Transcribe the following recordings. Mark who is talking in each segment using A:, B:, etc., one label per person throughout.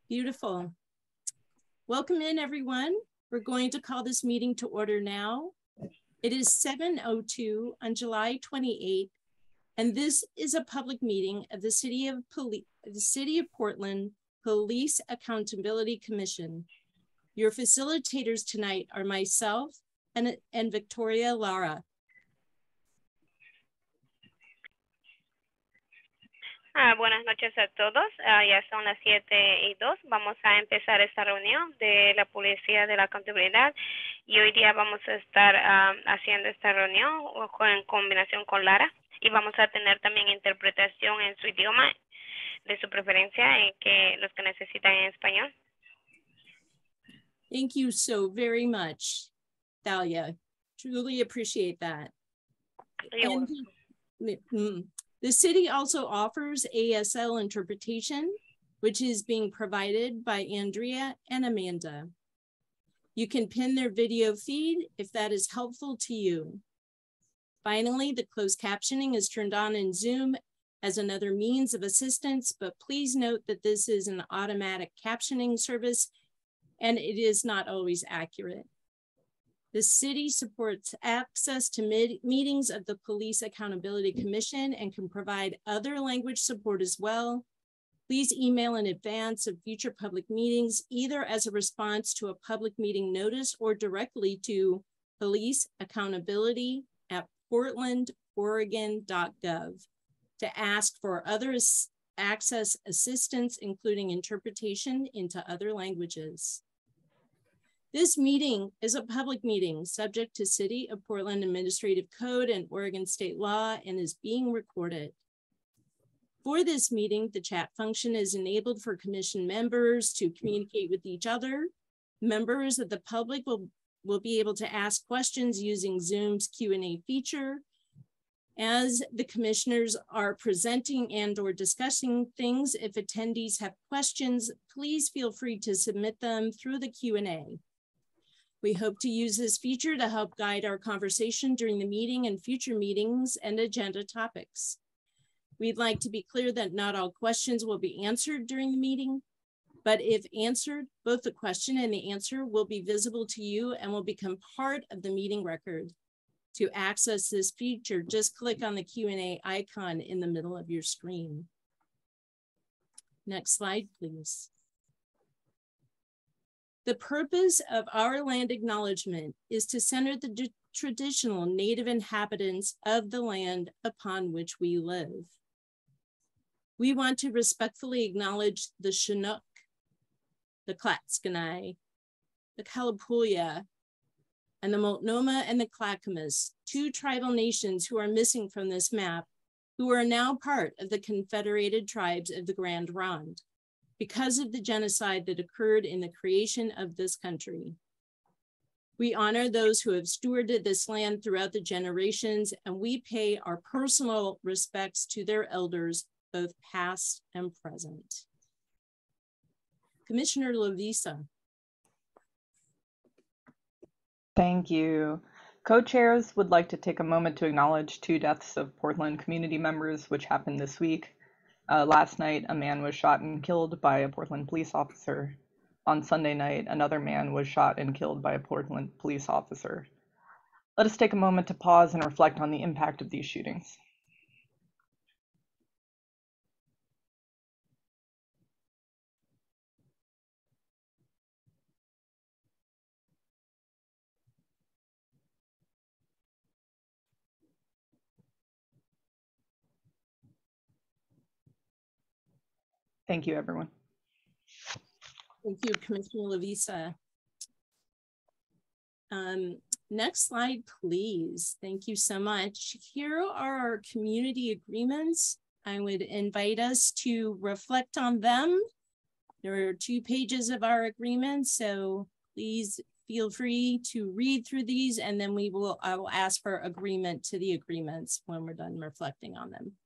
A: Beautiful. Welcome in, everyone. We're going to call this meeting to order now. It is 7:02 on July 28th, and this is a public meeting of the City of Portland Police Accountability Commission. Your facilitators tonight are myself and Victoria Lara.
B: Buenas noches a todos. Ya son las 7:02. Vamos a empezar esta reunión de la Policía de la Accountabilidad y hoy día vamos a estar haciendo esta reunión en combinación con Lara y vamos a tener también interpretación en su idioma de su preferencia, en que los que necesitan en español.
A: Thank you so very much, Thalia. Truly appreciate that. The city also offers ASL interpretation, which is being provided by Andrea and Amanda. You can pin their video feed if that is helpful to you. Finally, the closed captioning is turned on in Zoom as another means of assistance, but please note that this is an automatic captioning service and it is not always accurate. The city supports access to meetings of the Police Accountability Commission and can provide other language support as well. Please email in advance of future public meetings, either as a response to a public meeting notice or directly to policeaccountability@portlandoregon.gov to ask for other access assistance, including interpretation into other languages. This meeting is a public meeting subject to City of Portland Administrative Code and Oregon state law and is being recorded. For this meeting, the chat function is enabled for commission members to communicate with each other. Members of the public will be able to ask questions using Zoom's Q&A feature. As the commissioners are presenting and/or discussing things, if attendees have questions, please feel free to submit them through the Q&A. We hope to use this feature to help guide our conversation during the meeting and future meetings and agenda topics. We'd like to be clear that not all questions will be answered during the meeting, but if answered, both the question and the answer will be visible to you and will become part of the meeting record. To access this feature, just click on the Q&A icon in the middle of your screen. Next slide, please. The purpose of our land acknowledgement is to center the traditional native inhabitants of the land upon which we live. We want to respectfully acknowledge the Chinook, the Clatskanie, the Kalapuya, and the Multnomah and the Clackamas, two tribal nations who are missing from this map, who are now part of the Confederated Tribes of the Grand Ronde, because of the genocide that occurred in the creation of this country. We honor those who have stewarded this land throughout the generations, and we pay our personal respects to their elders, both past and present. Commissioner Lovisa.
C: Thank you. Co-chairs would like to take a moment to acknowledge 2 deaths of Portland community members, which happened this week. Last night, a man was shot and killed by a Portland police officer. On Sunday night, another man was shot and killed by a Portland police officer. Let us take a moment to pause and reflect on the impact of these shootings. Thank you, everyone.
A: Thank you, Commissioner Lovisa. Next slide, please. Thank you so much. Here are our community agreements. I would invite us to reflect on them. There are 2 pages of our agreements, so please feel free to read through these, and then I will ask for agreement to the agreements when we're done reflecting on them.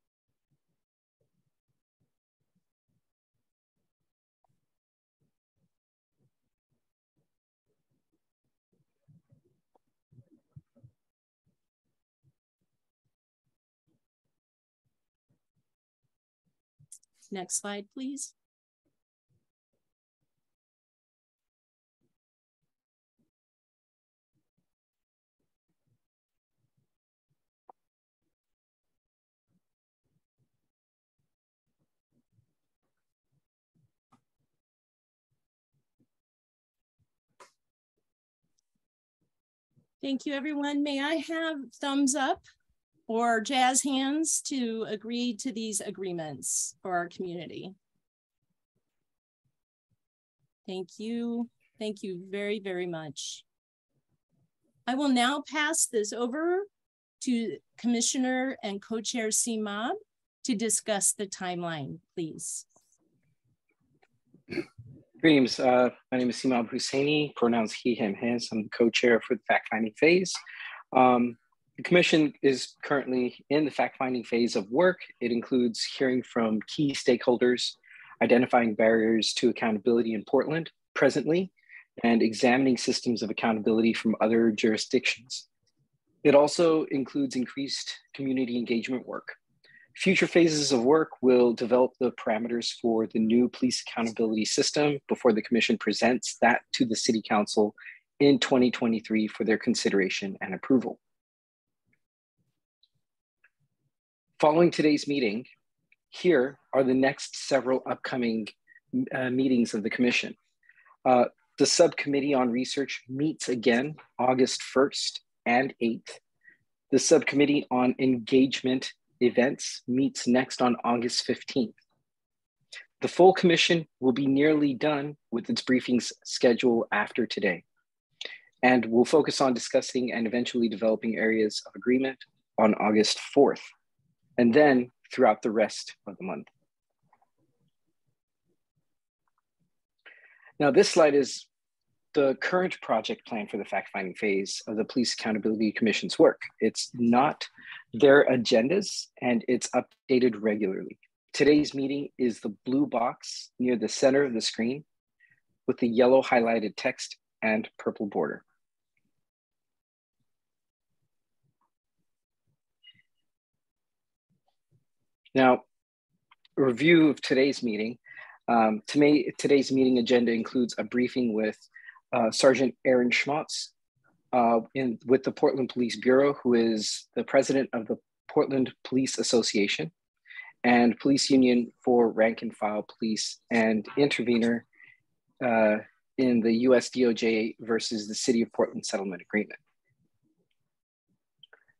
A: Next slide, please. Thank you, everyone. May I have thumbs up or jazz hands to agree to these agreements for our community? Thank you. Thank you very, very much. I will now pass this over to Commissioner and Co-Chair Simab to discuss the timeline, please.
D: Greetings, my name is Simab Husseini, pronouns he, him, his. I'm the co-chair for the fact-finding phase. The commission is currently in the fact-finding phase of work. It includes hearing from key stakeholders, identifying barriers to accountability in Portland presently, and examining systems of accountability from other jurisdictions. It also includes increased community engagement work. Future phases of work will develop the parameters for the new police accountability system before the commission presents that to the City Council in 2023 for their consideration and approval. Following today's meeting, here are the next several upcoming meetings of the commission. The Subcommittee on Research meets again August 1st and 8th. The Subcommittee on Engagement Events meets next on August 15th. The full commission will be nearly done with its briefings schedule after today, and will focus on discussing and eventually developing areas of agreement on August 4th, and then throughout the rest of the month. Now, this slide is the current project plan for the fact-finding phase of the Police Accountability Commission's work. It's not their agendas, and it's updated regularly. Today's meeting is the blue box near the center of the screen with the yellow highlighted text and purple border. Now, a review of today's meeting. Today's meeting agenda includes a briefing with Sergeant Aaron Schmaltz with the Portland Police Bureau, who is the president of the Portland Police Association and Police Union for Rank and File Police, and intervener in the US DOJ versus the City of Portland Settlement Agreement.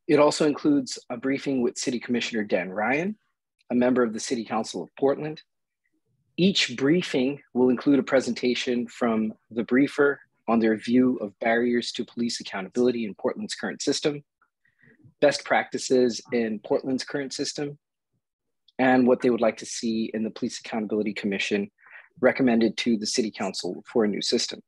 D: It also includes a briefing with City Commissioner Dan Ryan, a member of the City Council of Portland. Each briefing will include a presentation from the briefer on their view of barriers to police accountability in Portland's current system, best practices in Portland's current system, and what they would like to see in the Police Accountability Commission recommended to the City Council for a new system.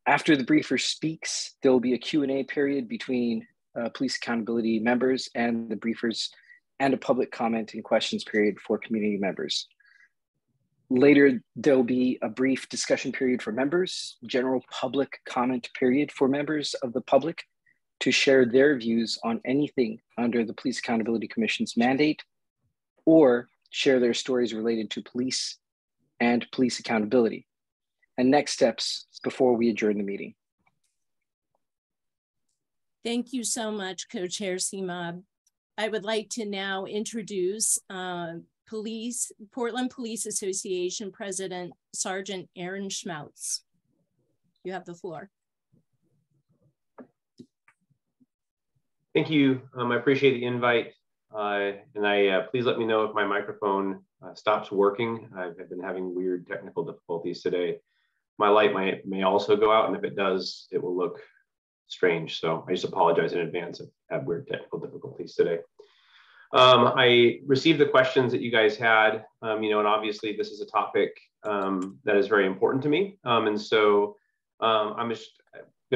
D: After the briefer speaks, there will be a Q&A period between police accountability members and the briefers, and a public comment and questions period for community members. Later, there'll be a brief discussion period for members, general public comment period for members of the public to share their views on anything under the Police Accountability Commission's mandate, or share their stories related to police and police accountability, and next steps before we adjourn the meeting.
A: Thank you so much, Co-Chair Simab. I would like to now introduce Portland Police Association President Sergeant Aaron Schmaltz. You have the floor.
E: Thank you. I appreciate the invite. Please let me know if my microphone stops working. I've been having weird technical difficulties today. My light may also go out, and if it does, it will look strange. So I just apologize in advance if I have weird technical difficulties today. I received the questions that you guys had, and obviously this is a topic that is very important to me. I'm just going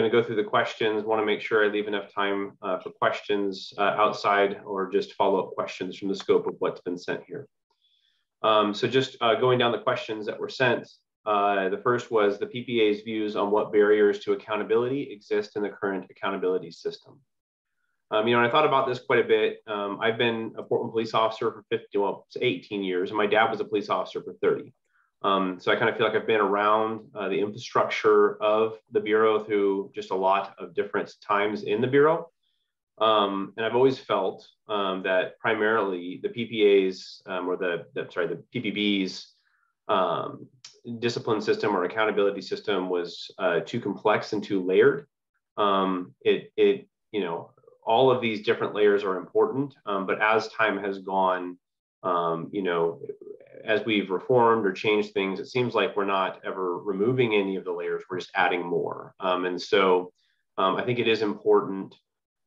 E: to go through the questions, want to make sure I leave enough time for questions outside or just follow-up questions from the scope of what's been sent here. So just going down the questions that were sent, the first was the PPA's views on what barriers to accountability exist in the current accountability system. I thought about this quite a bit. I've been a Portland police officer for 18 years, and my dad was a police officer for 30. So I kind of feel like I've been around the infrastructure of the Bureau through just a lot of different times in the Bureau. And I've always felt that primarily the PPA's the PPB's discipline system or accountability system was too complex and too layered. you know, all of these different layers are important, but as time has gone, you know, as we've reformed or changed things, it seems like we're not ever removing any of the layers, we're just adding more. And so I think it is important,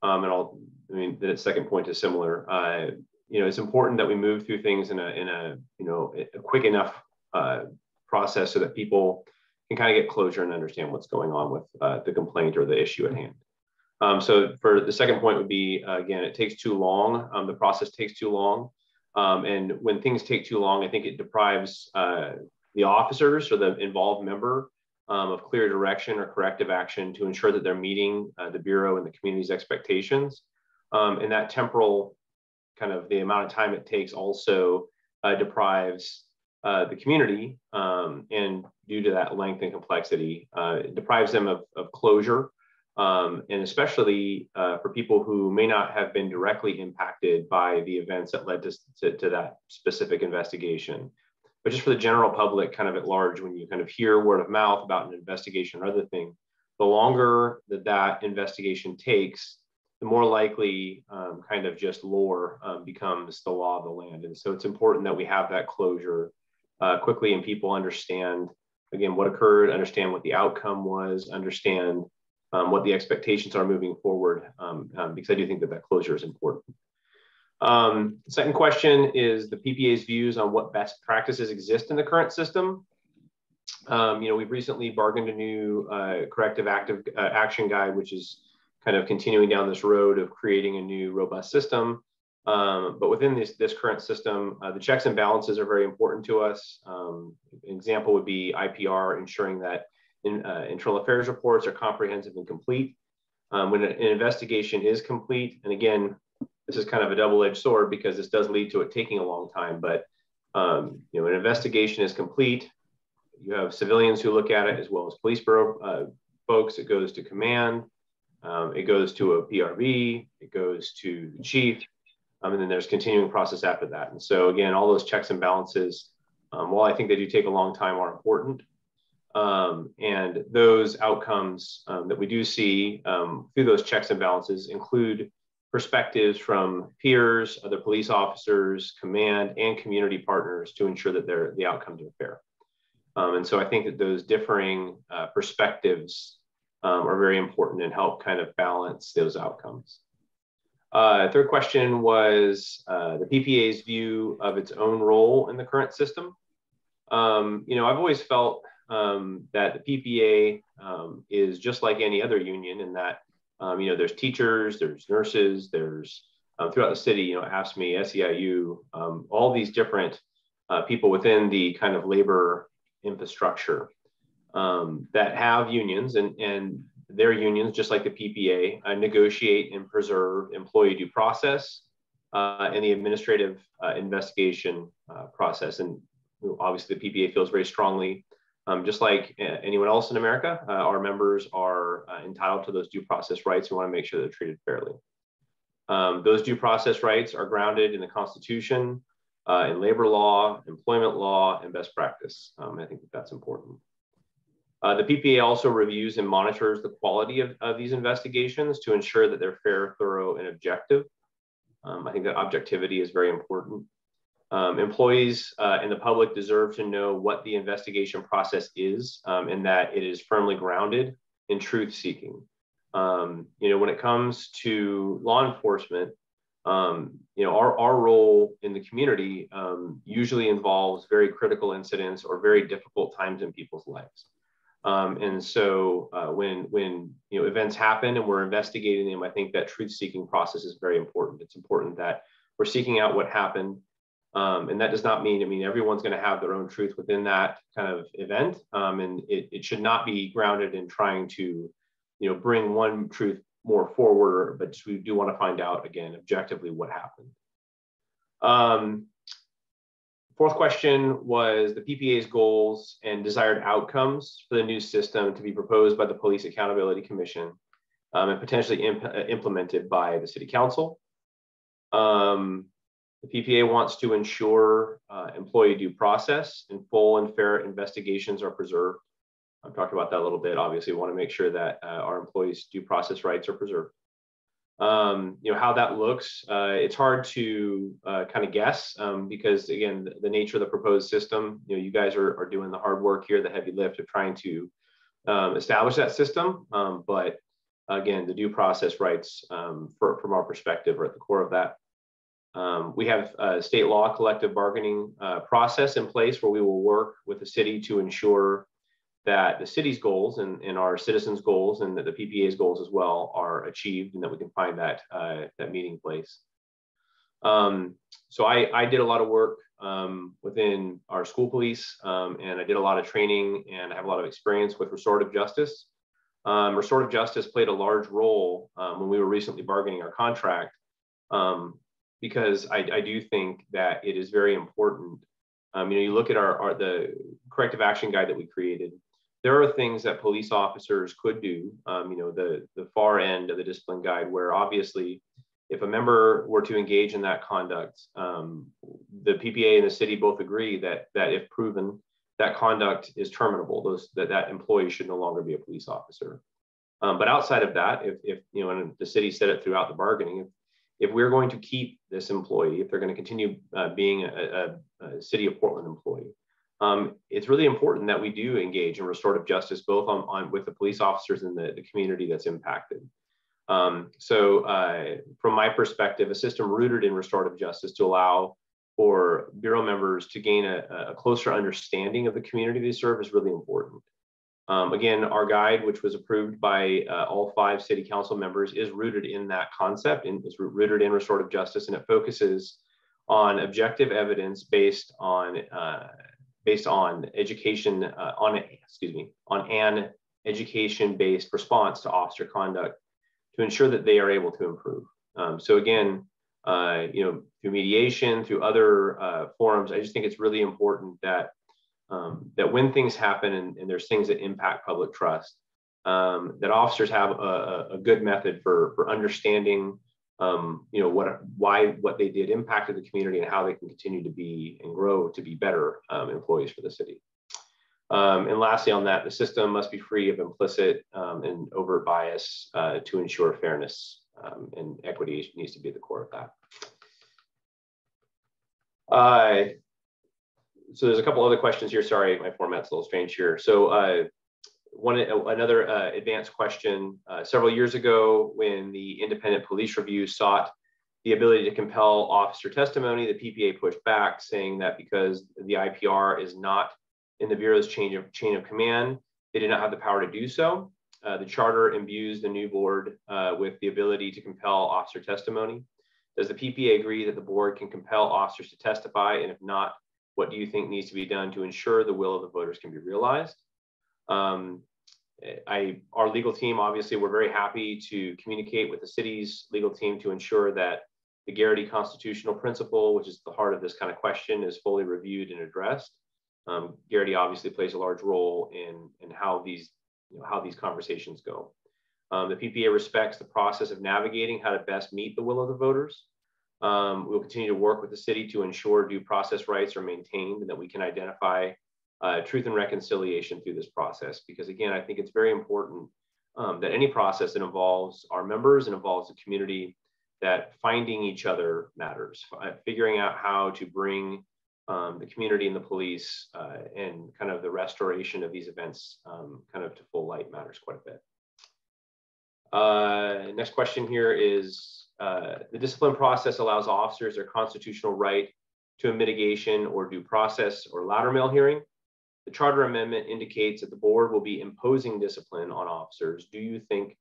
E: and I mean, the second point is similar. You know, it's important that we move through things in a you know, a quick enough process so that people can kind of get closure and understand what's going on with the complaint or the issue at hand. So for the second point would be, again, it takes too long. The process takes too long. And when things take too long, I think it deprives the officers or the involved member of clear direction or corrective action to ensure that they're meeting the Bureau and the community's expectations. And that temporal kind of the amount of time it takes also deprives the community, and due to that length and complexity, it deprives them of closure. And especially for people who may not have been directly impacted by the events that led to that specific investigation. But just for the general public kind of at large, when you kind of hear word of mouth about an investigation or other thing, the longer that investigation takes, the more likely kind of just lore becomes the law of the land. And so it's important that we have that closure quickly and people understand, again, what occurred, understand what the outcome was, understand what the expectations are moving forward, because I do think that that closure is important. Second question is the PPA's views on what best practices exist in the current system. You know, we've recently bargained a new corrective action guide, which is kind of continuing down this road of creating a new robust system. But within this current system, the checks and balances are very important to us. An example would be IPR, ensuring that internal affairs reports are comprehensive and complete. When an investigation is complete, and again, this is kind of a double-edged sword because this does lead to it taking a long time, but you know, an investigation is complete. You have civilians who look at it as well as police bureau folks. It goes to command, it goes to a PRB, it goes to the chief, and then there's continuing process after that. And so again, all those checks and balances, while I think they do take a long time, are important. And those outcomes that we do see through those checks and balances include perspectives from peers, other police officers, command, and community partners to ensure that the outcomes are fair. And so I think that those differing perspectives are very important and help kind of balance those outcomes. Third question was the PPA's view of its own role in the current system. You know, I've always felt that the PPA is just like any other union in that, you know, there's teachers, there's nurses, there's throughout the city, you know, AFSCME, SEIU, all these different people within the kind of labor infrastructure that have unions, and their unions, just like the PPA, negotiate and preserve employee due process and the administrative investigation process. And obviously the PPA feels very strongly, just like anyone else in America, our members are entitled to those due process rights. We want to make sure they're treated fairly. Those due process rights are grounded in the Constitution, in labor law, employment law, and best practice. I think that that's important. The PPA also reviews and monitors the quality of these investigations to ensure that they're fair, thorough, and objective. I think that objectivity is very important. Employees and the public deserve to know what the investigation process is, and that it is firmly grounded in truth seeking. You know, when it comes to law enforcement, you know, our role in the community usually involves very critical incidents or very difficult times in people's lives. And so when you know, events happen and we're investigating them, I think that truth-seeking process is very important. It's important that we're seeking out what happened. And that does not mean, everyone's going to have their own truth within that kind of event. And it should not be grounded in trying to, you know, bring one truth more forward, but we do want to find out, again, objectively what happened. Fourth question was the PPA's goals and desired outcomes for the new system to be proposed by the Police Accountability Commission and potentially implemented by the City Council. The PPA wants to ensure employee due process and full and fair investigations are preserved. I've talked about that a little bit. Obviously, we want to make sure that our employees' due process rights are preserved. How that looks, it's hard to kind of guess because, again, the nature of the proposed system, you guys are doing the hard work here, the heavy lift of trying to establish that system. But again, the due process rights from our perspective are at the core of that. We have a state law collective bargaining process in place where we will work with the city to ensure that the city's goals and our citizens' goals and that the PPA's goals as well are achieved, and that we can find that meeting place. So I did a lot of work within our school police, and I did a lot of training, and I have a lot of experience with restorative justice. Restorative justice played a large role when we were recently bargaining our contract, because I do think that it is very important. You look at the corrective action guide that we created. There are things that police officers could do, the far end of the discipline guide, where obviously if a member were to engage in that conduct, the PPA and the city both agree that if proven, that conduct is terminable, that employee should no longer be a police officer. But outside of that, if and the city said it throughout the bargaining, if we're going to keep this employee, if they're going to continue being a City of Portland employee, it's really important that we do engage in restorative justice, both with the police officers and the community that's impacted. So from my perspective, a system rooted in restorative justice to allow for Bureau members to gain a closer understanding of the community they serve is really important. Again, our guide, which was approved by all 5 city council members, is rooted in that concept and is rooted in restorative justice, and it focuses on objective evidence based on education, on an education-based response to officer conduct to ensure that they are able to improve. So again, through mediation, through other forums, I just think it's really important that when things happen and there's things that impact public trust, that officers have a good method for understanding what they did impacted the community and how they can continue to be and grow to be better employees for the city. And lastly on that, the system must be free of implicit and overt bias to ensure fairness, and equity needs to be at the core of that. So there's a couple other questions here. Sorry, my format's a little strange here. So another advanced question. Several years ago, when the Independent Police Review sought the ability to compel officer testimony, the PPA pushed back, saying that because the IPR is not in the Bureau's chain of command, they did not have the power to do so. The charter imbues the new board with the ability to compel officer testimony. Does the PPA agree that the board can compel officers to testify? And if not, what do you think needs to be done to ensure the will of the voters can be realized? Our legal team, obviously, we're very happy to communicate with the city's legal team to ensure that the Garrity constitutional principle, which is the heart of this kind of question, is fully reviewed and addressed. Garrity obviously plays a large role in how these conversations go. The PPA respects the process of navigating how to best meet the will of the voters. We'll continue to work with the city to ensure due process rights are maintained and that we can identify truth and reconciliation through this process. Because again, I think it's very important that any process that involves our members and involves the community, that finding each other matters. Figuring out how to bring the community and the police and kind of the restoration of these events kind of to full light matters quite a bit. Next question here is, the discipline process allows officers their constitutional right to a mitigation or due process or Loudermill hearing. The charter amendment indicates that the board will be imposing discipline on officers. Do you think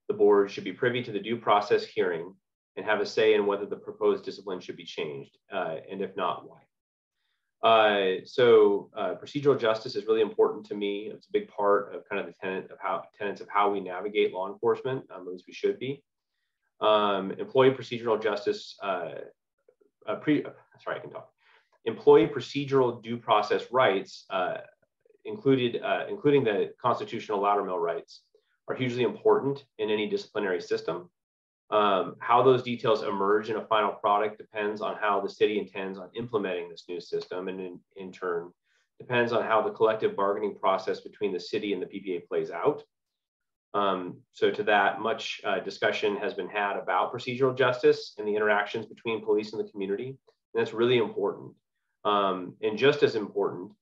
E: the board should be privy to the due process hearing and have a say in whether the proposed discipline should be changed? And if not, why? Procedural justice is really important to me. It's a big part of kind of the tenets of how we navigate law enforcement, at least we should be. Employee procedural justice, employee procedural due process rights, including the constitutional Loudermill rights, are hugely important in any disciplinary system. How those details emerge in a final product depends on how the city intends on implementing this new system, and in turn, depends on how the collective bargaining process between the city and the PPA plays out. So to that, much discussion has been had about procedural justice and the interactions between police and the community. And that's really important. And just as important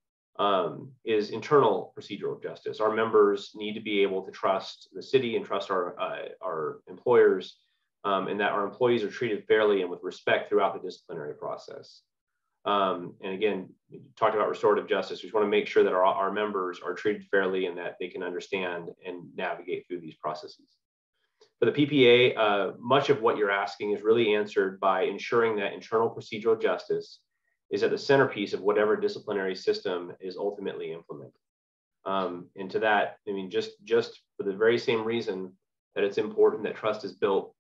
E: is internal procedural justice. Our members need to be able to trust the city and trust our employers, and that our employees are treated fairly and with respect throughout the disciplinary process. And again, we talked about restorative justice. We just want to make sure that our members are treated fairly and that they can understand and navigate through these processes. For the PPA, much of what you're asking is really answered by ensuring that internal procedural justice is at the centerpiece of whatever disciplinary system is ultimately implemented. And to that, I mean, just for the very same reason that it's important that trust is built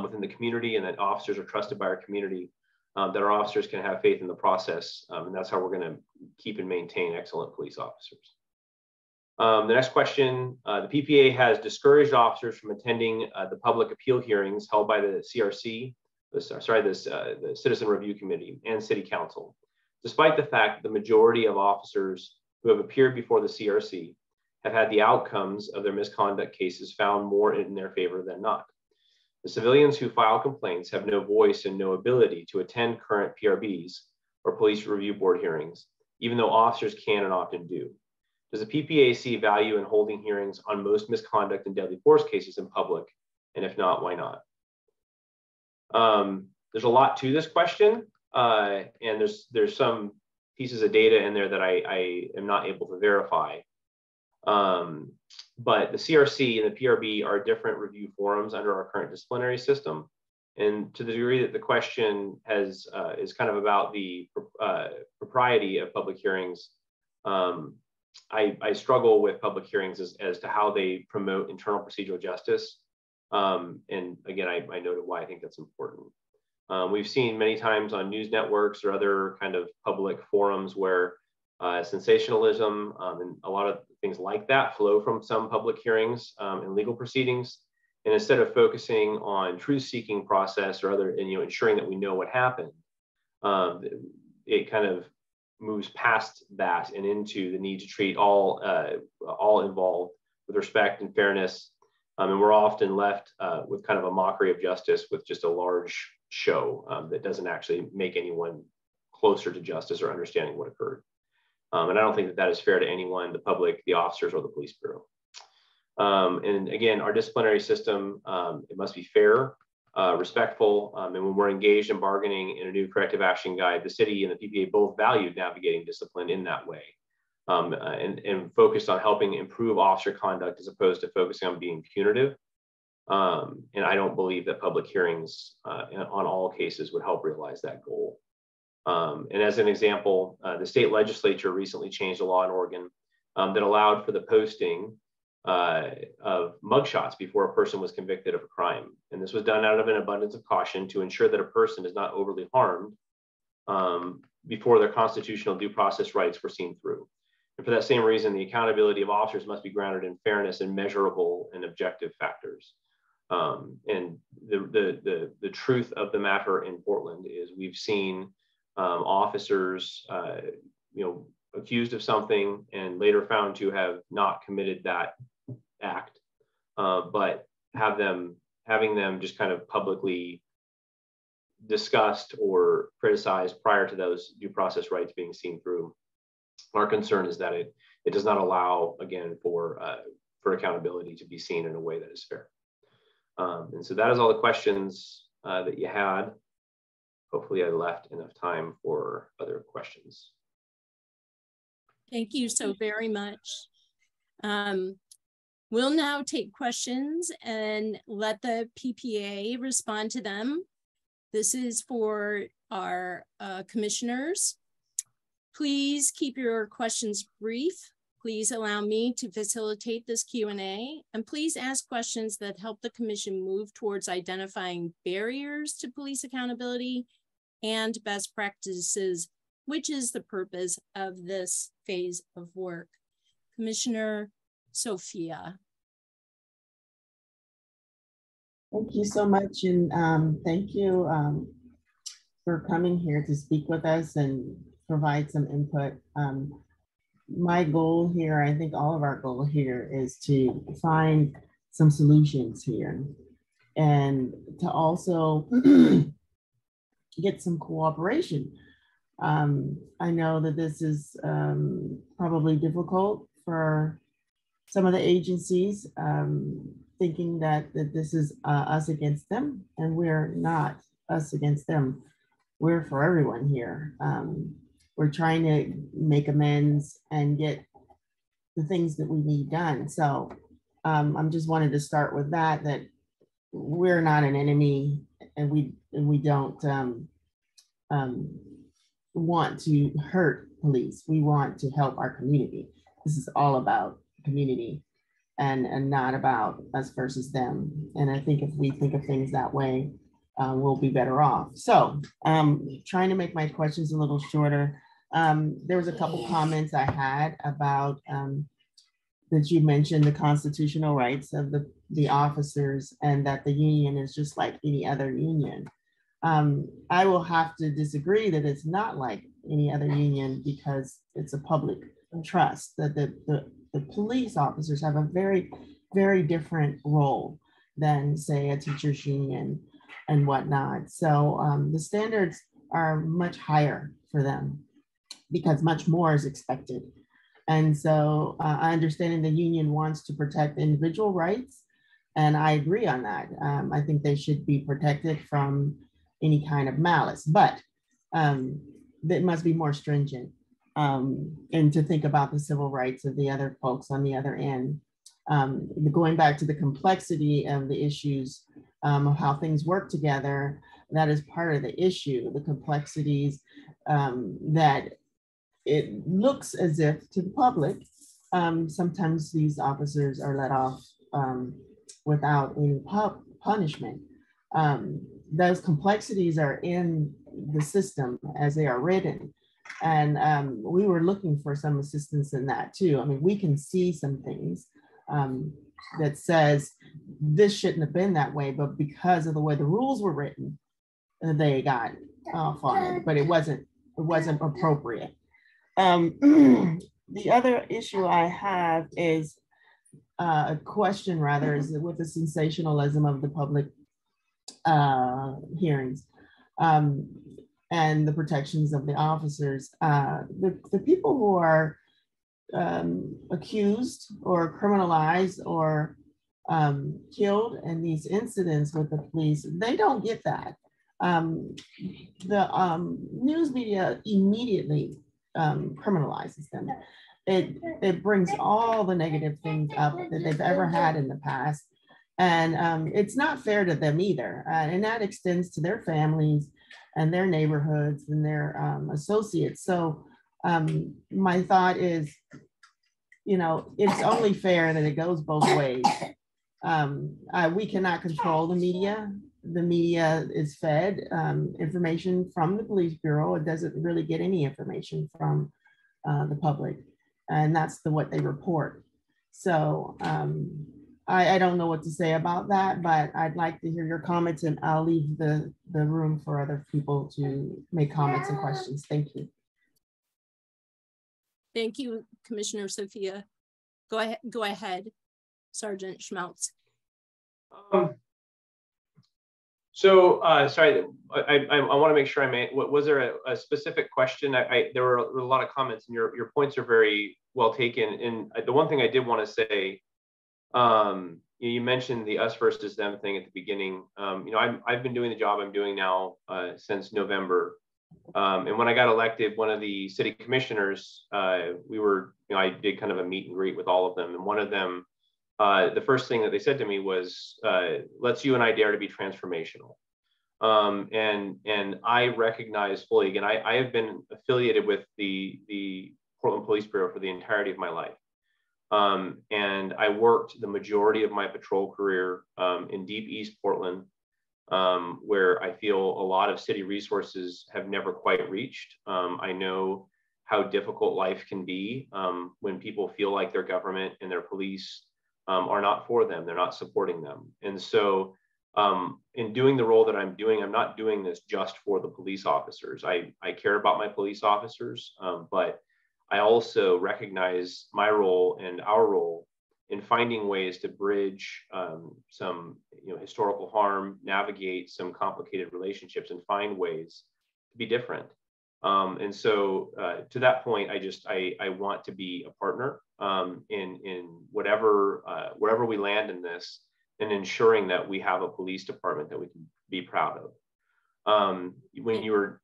E: within the community and that officers are trusted by our community, that our officers can have faith in the process. And that's how we're going to keep and maintain excellent police officers. The next question, the PPA has discouraged officers from attending the public appeal hearings held by the CRC, the Citizen Review Committee and City Council, despite the fact that the majority of officers who have appeared before the CRC have had the outcomes of their misconduct cases found more in their favor than not. The civilians who file complaints have no voice and no ability to attend current PRBs or police review board hearings, even though officers can and often do. Does the PPA see value in holding hearings on most misconduct and deadly force cases in public? And if not, why not? There's a lot to this question, and there's some pieces of data in there that I am not able to verify. But the CRC and the PRB are different review forums under our current disciplinary system. And to the degree that the question is kind of about the propriety of public hearings, I struggle with public hearings as to how they promote internal procedural justice. And again, I noted why I think that's important. We've seen many times on news networks or other kind of public forums where sensationalism and a lot of things like that flow from some public hearings and legal proceedings. And instead of focusing on truth-seeking process or other, and ensuring that we know what happened, it kind of moves past that and into the need to treat all involved with respect and fairness. And we're often left with kind of a mockery of justice with just a large show that doesn't actually make anyone closer to justice or understanding what occurred. And I don't think that is fair to anyone, the public, the officers, or the police bureau. And again, our disciplinary system, it must be fair, respectful, and when we're engaged in bargaining in a new corrective action guide, the city and the PPA both valued navigating discipline in that way, and focused on helping improve officer conduct as opposed to focusing on being punitive. And I don't believe that public hearings on all cases would help realize that goal. And as an example, the state legislature recently changed a law in Oregon that allowed for the posting of mugshots before a person was convicted of a crime. And this was done out of an abundance of caution to ensure that a person is not overly harmed before their constitutional due process rights were seen through. And for that same reason, the accountability of officers must be grounded in fairness and measurable and objective factors. And the truth of the matter in Portland is we've seen officers, accused of something and later found to have not committed that act, but having them just kind of publicly discussed or criticized prior to those due process rights being seen through. Our concern is that it does not allow, again, for accountability to be seen in a way that is fair. And so that is all the questions that you had. Hopefully I left enough time for other questions.
A: Thank you so very much. We'll now take questions and let the PPA respond to them. This is for our commissioners. Please keep your questions brief. Please allow me to facilitate this Q&A, and please ask questions that help the commission move towards identifying barriers to police accountability and best practices, which is the purpose of this phase of work. Commissioner Sophia.
F: Thank you so much, and thank you for coming here to speak with us and provide some input. My goal here, I think all of our goal here, is to find some solutions here and to also get some cooperation. I know that this is probably difficult for some of the agencies, thinking that this is us against them, and we're not us against them. We're for everyone here. We're trying to make amends and get the things that we need done. So I'm just wanted to start with that we're not an enemy, and we don't want to hurt police. We want to help our community. This is all about community and not about us versus them. And I think if we think of things that way, we'll be better off. So trying to make my questions a little shorter. There was a couple comments I had about that you mentioned the constitutional rights of the officers, and that the union is just like any other union. I will have to disagree that it's not like any other union, because it's a public trust. That the police officers have a very, very different role than, say, a teachers union and whatnot. So the standards are much higher for them because much more is expected. And so I understand the union wants to protect individual rights, and I agree on that. I think they should be protected from any kind of malice, but that must be more stringent, and to think about the civil rights of the other folks on the other end. Going back to the complexity of the issues of how things work together, that is part of the issue, the complexities that it looks as if to the public, sometimes these officers are let off without any punishment. Those complexities are in the system as they are written. And we were looking for some assistance in that too. I mean, we can see some things that says this shouldn't have been that way, but because of the way the rules were written, they got off on it, but it wasn't appropriate. The other issue I have is a question, rather, is with the sensationalism of the public hearings and the protections of the officers. The people who are accused or criminalized or killed in these incidents with the police, they don't get that. The news media immediately criminalizes them. It brings all the negative things up that they've ever had in the past. And it's not fair to them either. And that extends to their families and their neighborhoods and their associates. So my thought is, it's only fair that it goes both ways. We cannot control the media. The media is fed information from the police bureau. It doesn't really get any information from the public, and that's what they report. So I don't know what to say about that, but I'd like to hear your comments, and I'll leave the room for other people to make comments and questions. Thank you.
A: Thank you, Commissioner Sophia. Go ahead, Sergeant Schmaltz.
E: Sorry, I want to make sure was there a specific question? There were a lot of comments, and your points are very well taken. And the one thing I did want to say, you mentioned the us versus them thing at the beginning. I've been doing the job I'm doing now since November. And when I got elected, one of the city commissioners, I did kind of a meet and greet with all of them. And one of them, the first thing that they said to me was, let's you and I dare to be transformational. And I recognize fully, again, I have been affiliated with the Portland Police Bureau for the entirety of my life. And I worked the majority of my patrol career in deep East Portland, where I feel a lot of city resources have never quite reached. I know how difficult life can be when people feel like their government and their police are not for them, they're not supporting them. And so in doing the role that I'm doing, I'm not doing this just for the police officers. I care about my police officers, but I also recognize my role and our role in finding ways to bridge some historical harm, navigate some complicated relationships, and find ways to be different. And so to that point, I want to be a partner in whatever wherever we land in this, and ensuring that we have a police department that we can be proud of. When you were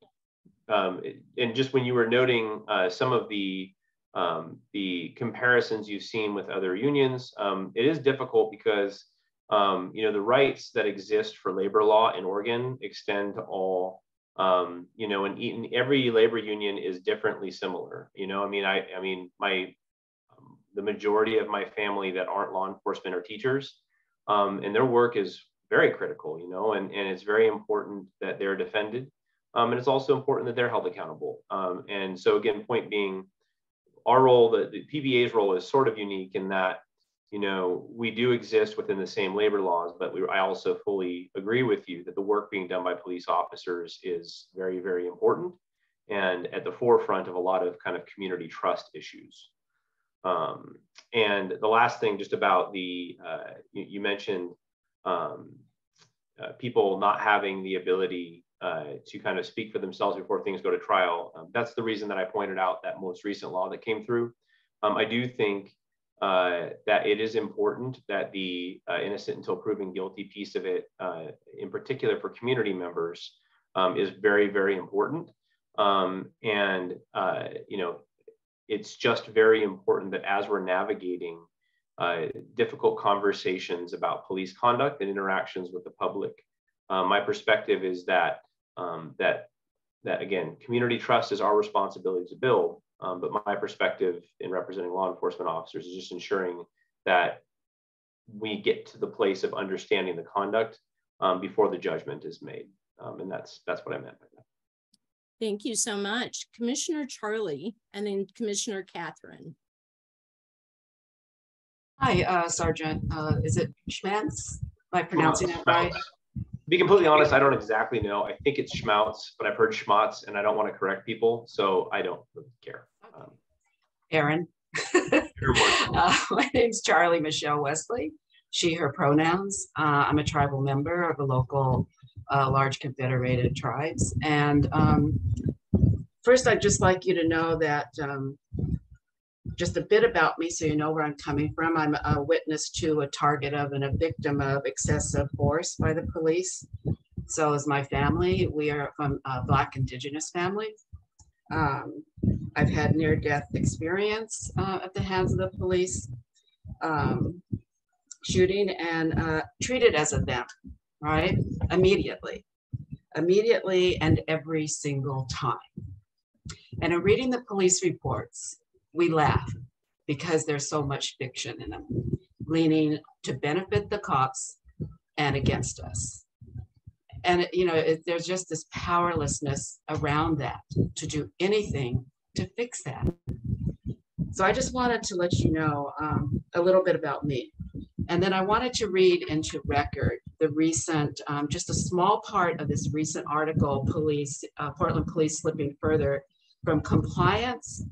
E: and just when you were noting some of the comparisons you've seen with other unions, it is difficult because the rights that exist for labor law in Oregon extend to all. And every labor union is differently similar. The majority of my family that aren't law enforcement are teachers, and their work is very critical, and it's very important that they're defended. And it's also important that they're held accountable. And so again, point being, our role, the PBA's role is sort of unique in that, we do exist within the same labor laws, but I also fully agree with you that the work being done by police officers is very, very important and at the forefront of a lot of kind of community trust issues. And the last thing just about you mentioned people not having the ability to kind of speak for themselves before things go to trial. That's the reason that I pointed out that most recent law that came through. I do think that it is important that the innocent until proven guilty piece of it, in particular for community members, is very, very important. It's just very important that as we're navigating difficult conversations about police conduct and interactions with the public, my perspective is that again, community trust is our responsibility to build. But my perspective in representing law enforcement officers is just ensuring that we get to the place of understanding the conduct before the judgment is made. And that's what I meant by that.
A: Thank you so much. Commissioner Charlie, and then Commissioner Catherine.
G: Hi, Sergeant. Is it Schmatz? Am I pronouncing that right?
E: To be completely honest, I don't exactly know. I think it's Schmautz, but I've heard Schmatz, and I don't want to correct people, so I don't really care.
G: Aaron. My name's Charlie Michelle Wesley. She, her pronouns. I'm a tribal member of a local large confederated tribes. And first, I'd just like you to know that just a bit about me so you know where I'm coming from. I'm a witness to, a target of, and a victim of excessive force by the police. So is my family. We are from a Black Indigenous family. I've had near-death experience at the hands of the police, shooting, and treated as a them, right? Immediately and every single time. And in reading the police reports, we laugh because there's so much fiction in them, leaning to benefit the cops and against us. And there's just this powerlessness around that to do anything to fix that. So I just wanted to let you know a little bit about me. And then I wanted to read into record the recent, just a small part of this recent article, Portland Police slipping further from compliance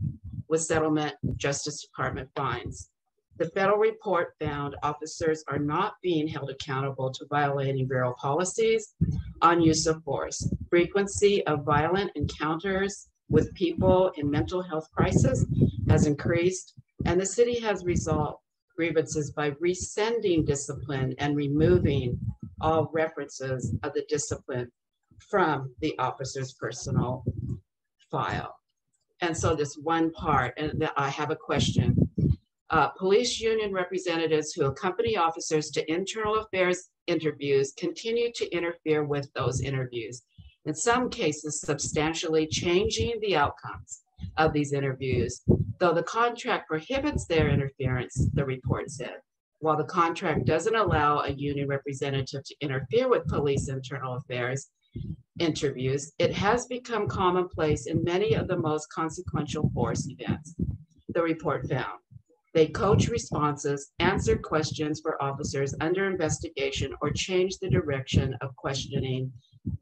G: with settlement Justice Department fines. The federal report found officers are not being held accountable to violating bureau policies on use of force. Frequency of violent encounters with people in mental health crisis has increased, and the city has resolved grievances by rescinding discipline and removing all references of the discipline from the officer's personal file. And so this one part, and I have a question. Police union representatives who accompany officers to internal affairs interviews continue to interfere with those interviews, in some cases substantially changing the outcomes of these interviews, though the contract prohibits their interference, the report said. While the contract doesn't allow a union representative to interfere with police internal affairs interviews, it has become commonplace in many of the most consequential force events, the report found. They coach responses, answer questions for officers under investigation, or change the direction of questioning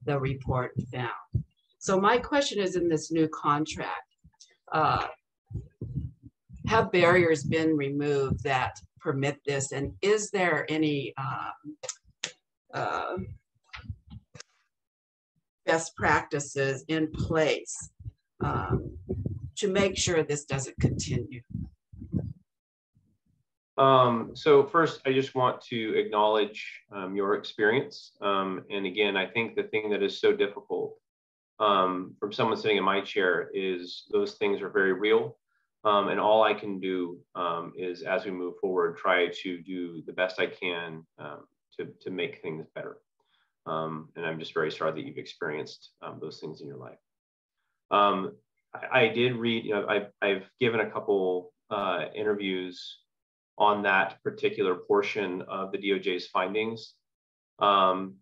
G: the report found. So my question is, in this new contract, have barriers been removed that permit this? And is there any best practices in place to make sure this doesn't continue?
E: So first, I just want to acknowledge your experience. And again, I think the thing that is so difficult from someone sitting in my chair is those things are very real. And all I can do is, as we move forward, try to do the best I can to make things better. And I'm just very sorry that you've experienced those things in your life. I did read, I've given a couple interviews on that particular portion of the DOJ's findings. And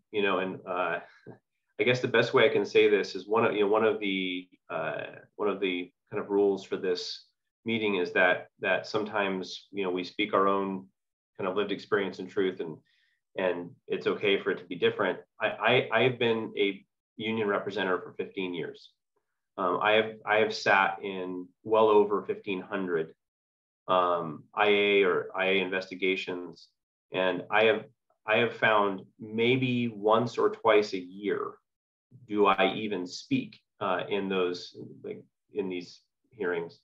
E: I guess the best way I can say this is one of the kind of rules for this meeting is that sometimes we speak our own kind of lived experience and truth, and it's okay for it to be different. I've been a union representative for 15 years. I have sat in well over 1,500 IA investigations, and I have found maybe once or twice a year do I even speak in these hearings.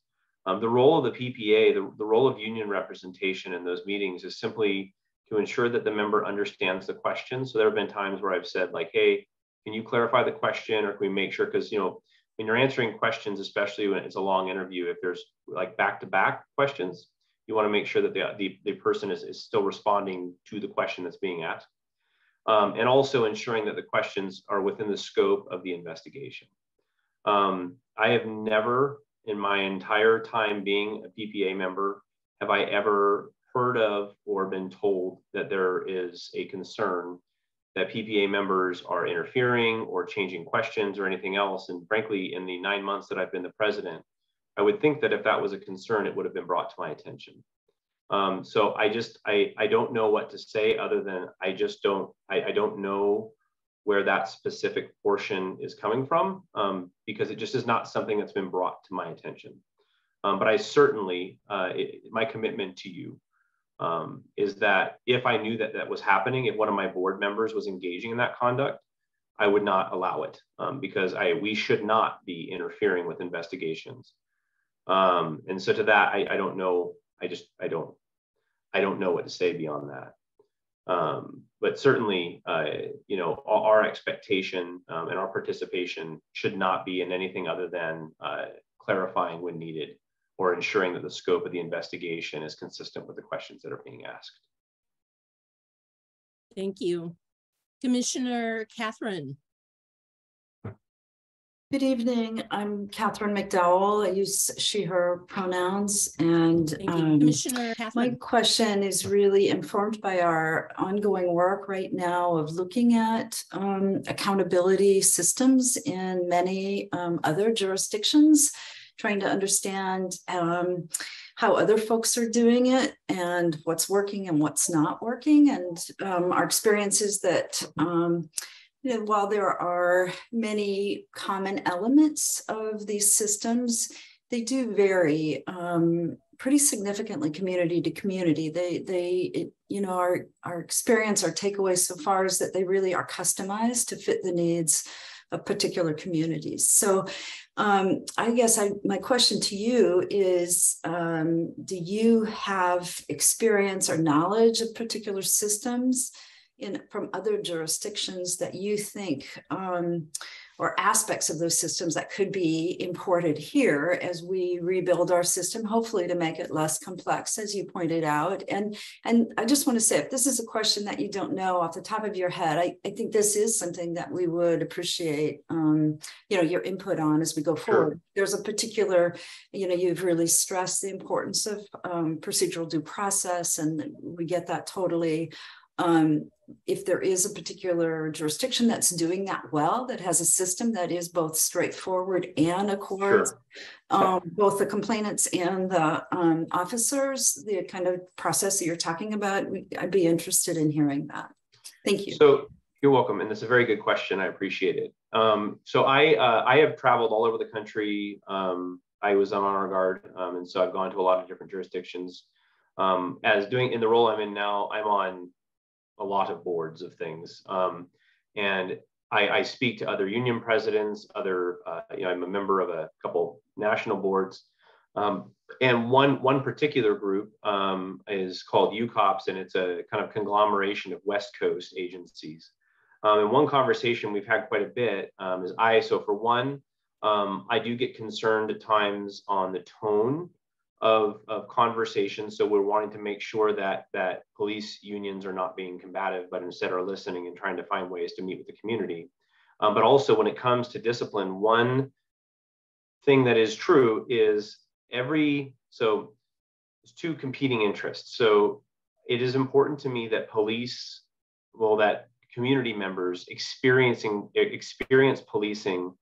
E: The role of the PPA, the role of union representation in those meetings is simply to ensure that the member understands the question. So there have been times where I've said, like, hey, can you clarify the question, or can we make sure, because when you're answering questions, especially when it's a long interview, if there's like back-to-back questions, you want to make sure that the person is still responding to the question that's being asked. And also ensuring that the questions are within the scope of the investigation. I have never, in my entire time being a PPA member, have I ever heard of or been told that there is a concern that PPA members are interfering or changing questions or anything else. And frankly, in the 9 months that I've been the president, I would think that if that was a concern, it would have been brought to my attention. So I don't know what to say other than I don't know where that specific portion is coming from, because it just is not something that's been brought to my attention. But I certainly, my commitment to you is that if I knew that that was happening, if one of my board members was engaging in that conduct, I would not allow it, because we should not be interfering with investigations. And so to that, I don't know. I don't know what to say beyond that. But certainly, our expectation and our participation should not be in anything other than clarifying when needed, or ensuring that the scope of the investigation is consistent with the questions that are being asked.
A: Thank you. Commissioner Catherine.
H: Good evening. I'm Catherine McDowell. I use she, her pronouns. And
A: Commissioner Catherine.
H: My question is really informed by our ongoing work right now of looking at accountability systems in many other jurisdictions, trying to understand how other folks are doing it and what's working and what's not working. And our experience is that while there are many common elements of these systems, they do vary pretty significantly community to community. Our experience, our takeaway so far is that they really are customized to fit the needs of particular communities. So I guess my question to you is, do you have experience or knowledge of particular systems from other jurisdictions that you think, or aspects of those systems that could be imported here as we rebuild our system, hopefully to make it less complex, as you pointed out? And I just want to say, if this is a question that you don't know off the top of your head, I think this is something that we would appreciate, your input on as we go forward. Sure. There's a particular, you've really stressed the importance of procedural due process, and we get that totally. If there is a particular jurisdiction that's doing that well, that has a system that is both straightforward and accords both the complainants and the officers, the kind of process that you're talking about, I'd be interested in hearing that. Thank you.
E: So you're welcome. And that's a very good question. I appreciate it. So I have traveled all over the country. I was on honor guard. And so I've gone to a lot of different jurisdictions. In the role I'm in now, I'm on a lot of boards of things. And I speak to other union presidents, I'm a member of a couple national boards. And one particular group is called UCOPS, and it's a kind of conglomeration of West Coast agencies. And one conversation we've had quite a bit so for one, I do get concerned at times on the tone of conversation. So we're wanting to make sure that police unions are not being combative, but instead are listening and trying to find ways to meet with the community. But also when it comes to discipline, one thing that is true is so there's two competing interests. So it is important to me that that community members experience policing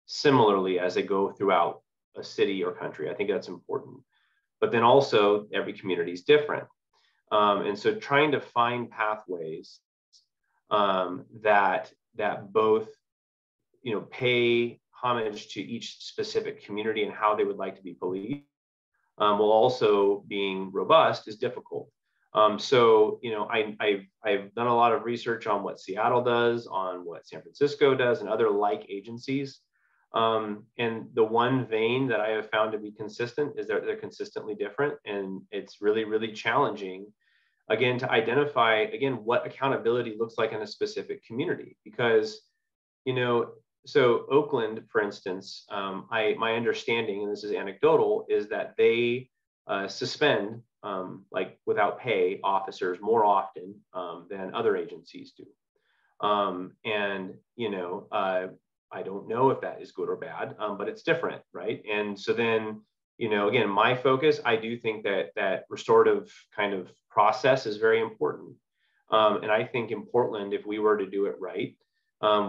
E: similarly as they go throughout a city or country. I think that's important. But then also every community is different. And so trying to find pathways that both, pay homage to each specific community and how they would like to be policed, while also being robust is difficult. So, I've done a lot of research on what Seattle does, on what San Francisco does, and other like agencies. And the one vein that I have found to be consistent is that they're consistently different. And it's really, really challenging, again, to identify, what accountability looks like in a specific community. Because, so Oakland, for instance, my understanding, and this is anecdotal, is that they suspend, without pay, officers more often than other agencies do. I don't know if that is good or bad, but it's different, right? And so then, again, my focus, I do think that restorative kind of process is very important. And I think in Portland, if we were to do it right,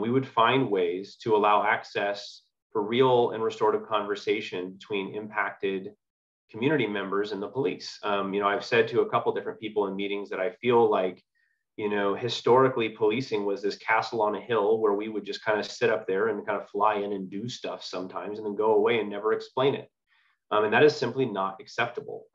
E: we would find ways to allow access for real and restorative conversation between impacted community members and the police. I've said to a couple different people in meetings that I feel like, historically policing was this castle on a hill where we would just kind of sit up there and kind of fly in and do stuff sometimes and then go away and never explain it. And that is simply not acceptable.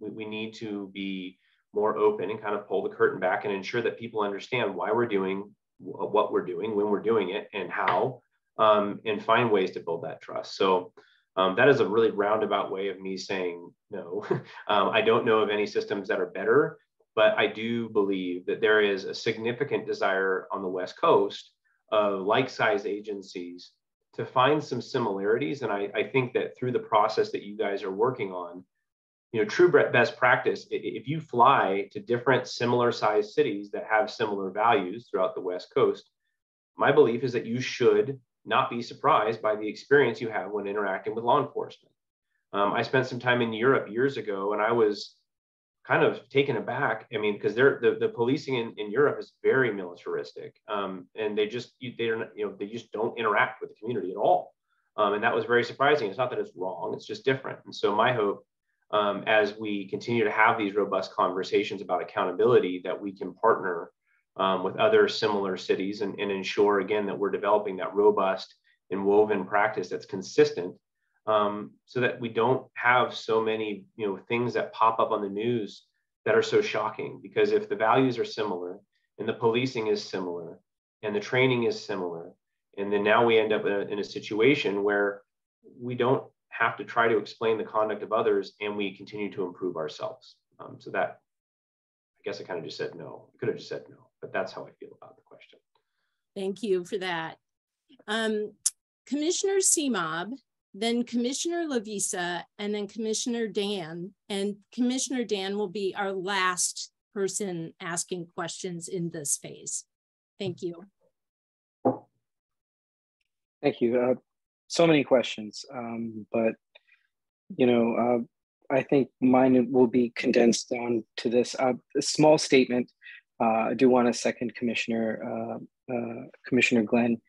E: We need to be more open and kind of pull the curtain back and ensure that people understand why we're doing what we're doing, when we're doing it, and how, and find ways to build that trust. So that is a really roundabout way of me saying no. I don't know of any systems that are better, but I do believe that there is a significant desire on the West Coast of like-sized agencies to find some similarities. And I think that through the process that you guys are working on, true best practice, if you fly to different similar-sized cities that have similar values throughout the West Coast, my belief is that you should not be surprised by the experience you have when interacting with law enforcement. I spent some time in Europe years ago, and I was kind of taken aback. I mean, because the policing in Europe is very militaristic, and they just don't interact with the community at all, and that was very surprising. It's not that it's wrong; it's just different. And so my hope, as we continue to have these robust conversations about accountability, that we can partner with other similar cities and ensure, again, that we're developing that robust and woven practice that's consistent, so that we don't have so many things that pop up on the news that are so shocking. Because if the values are similar and the policing is similar and the training is similar, and then now we end up in a situation where we don't have to try to explain the conduct of others, and we continue to improve ourselves. So that, I guess I kind of just said no. I could have just said no, but that's how I feel about the question.
A: Thank you for that. Commissioner Semob, then Commissioner Lavisa, and then Commissioner Dan. And Commissioner Dan will be our last person asking questions in this phase. Thank you.
D: Thank you. So many questions, but I think mine will be condensed down to this. A small statement. I do want to second Commissioner Glenn,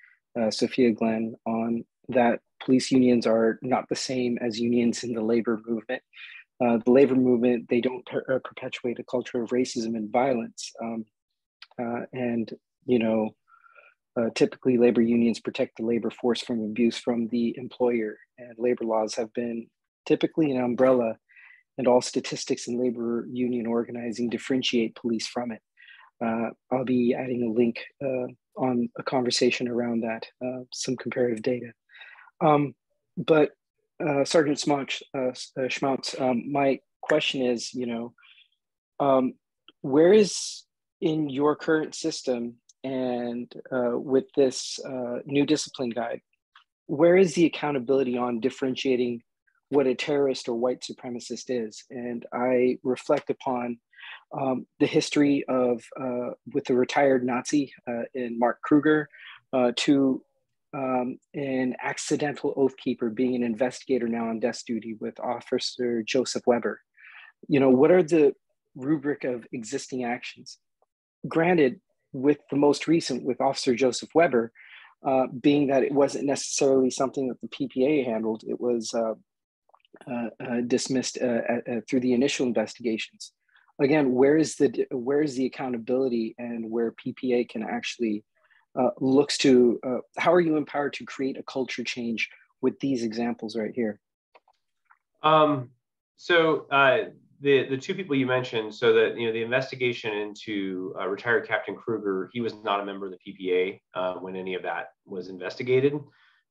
D: Sophia Glenn, on that police unions are not the same as unions in the labor movement. The labor movement, they don't perpetuate a culture of racism and violence. And, you know, typically labor unions protect the labor force from abuse from the employer, and labor laws have been typically an umbrella, and all statistics in labor union organizing differentiate police from it. I'll be adding a link on a conversation around that, some comparative data. But Sergeant Schmautz, my question is, you know, where is in your current system and with this new discipline guide, where is the accountability on differentiating what a terrorist or white supremacist is? And I reflect upon the history of with the retired Nazi in Mark Kruger to an accidental oath keeper being an investigator now on desk duty with Officer Joseph Weber. You know, what are the rubric of existing actions? Granted, with the most recent, with Officer Joseph Weber, being that it wasn't necessarily something that the PPA handled, it was dismissed through the initial investigations. Again, where is the accountability, and where PPA can actually looks to, how are you empowered to create a culture change with these examples right here?
E: The two people you mentioned, so that, you know, the investigation into retired Captain Kruger, he was not a member of the PPA when any of that was investigated.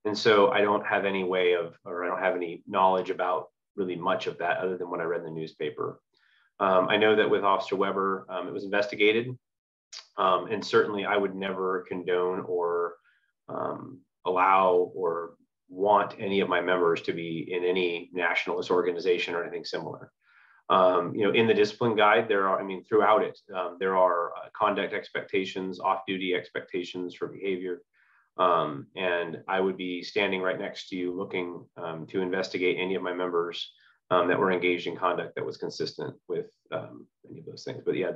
E: And so I don't have any way of, or I don't have any knowledge about really much of that other than what I read in the newspaper. I know that with Officer Weber, it was investigated. And certainly I would never condone or allow or want any of my members to be in any nationalist organization or anything similar. You know, in the discipline guide, there are, I mean, throughout it, there are conduct expectations, off-duty expectations for behavior. And I would be standing right next to you looking to investigate any of my members that were engaged in conduct that was consistent with any of those things. But yeah,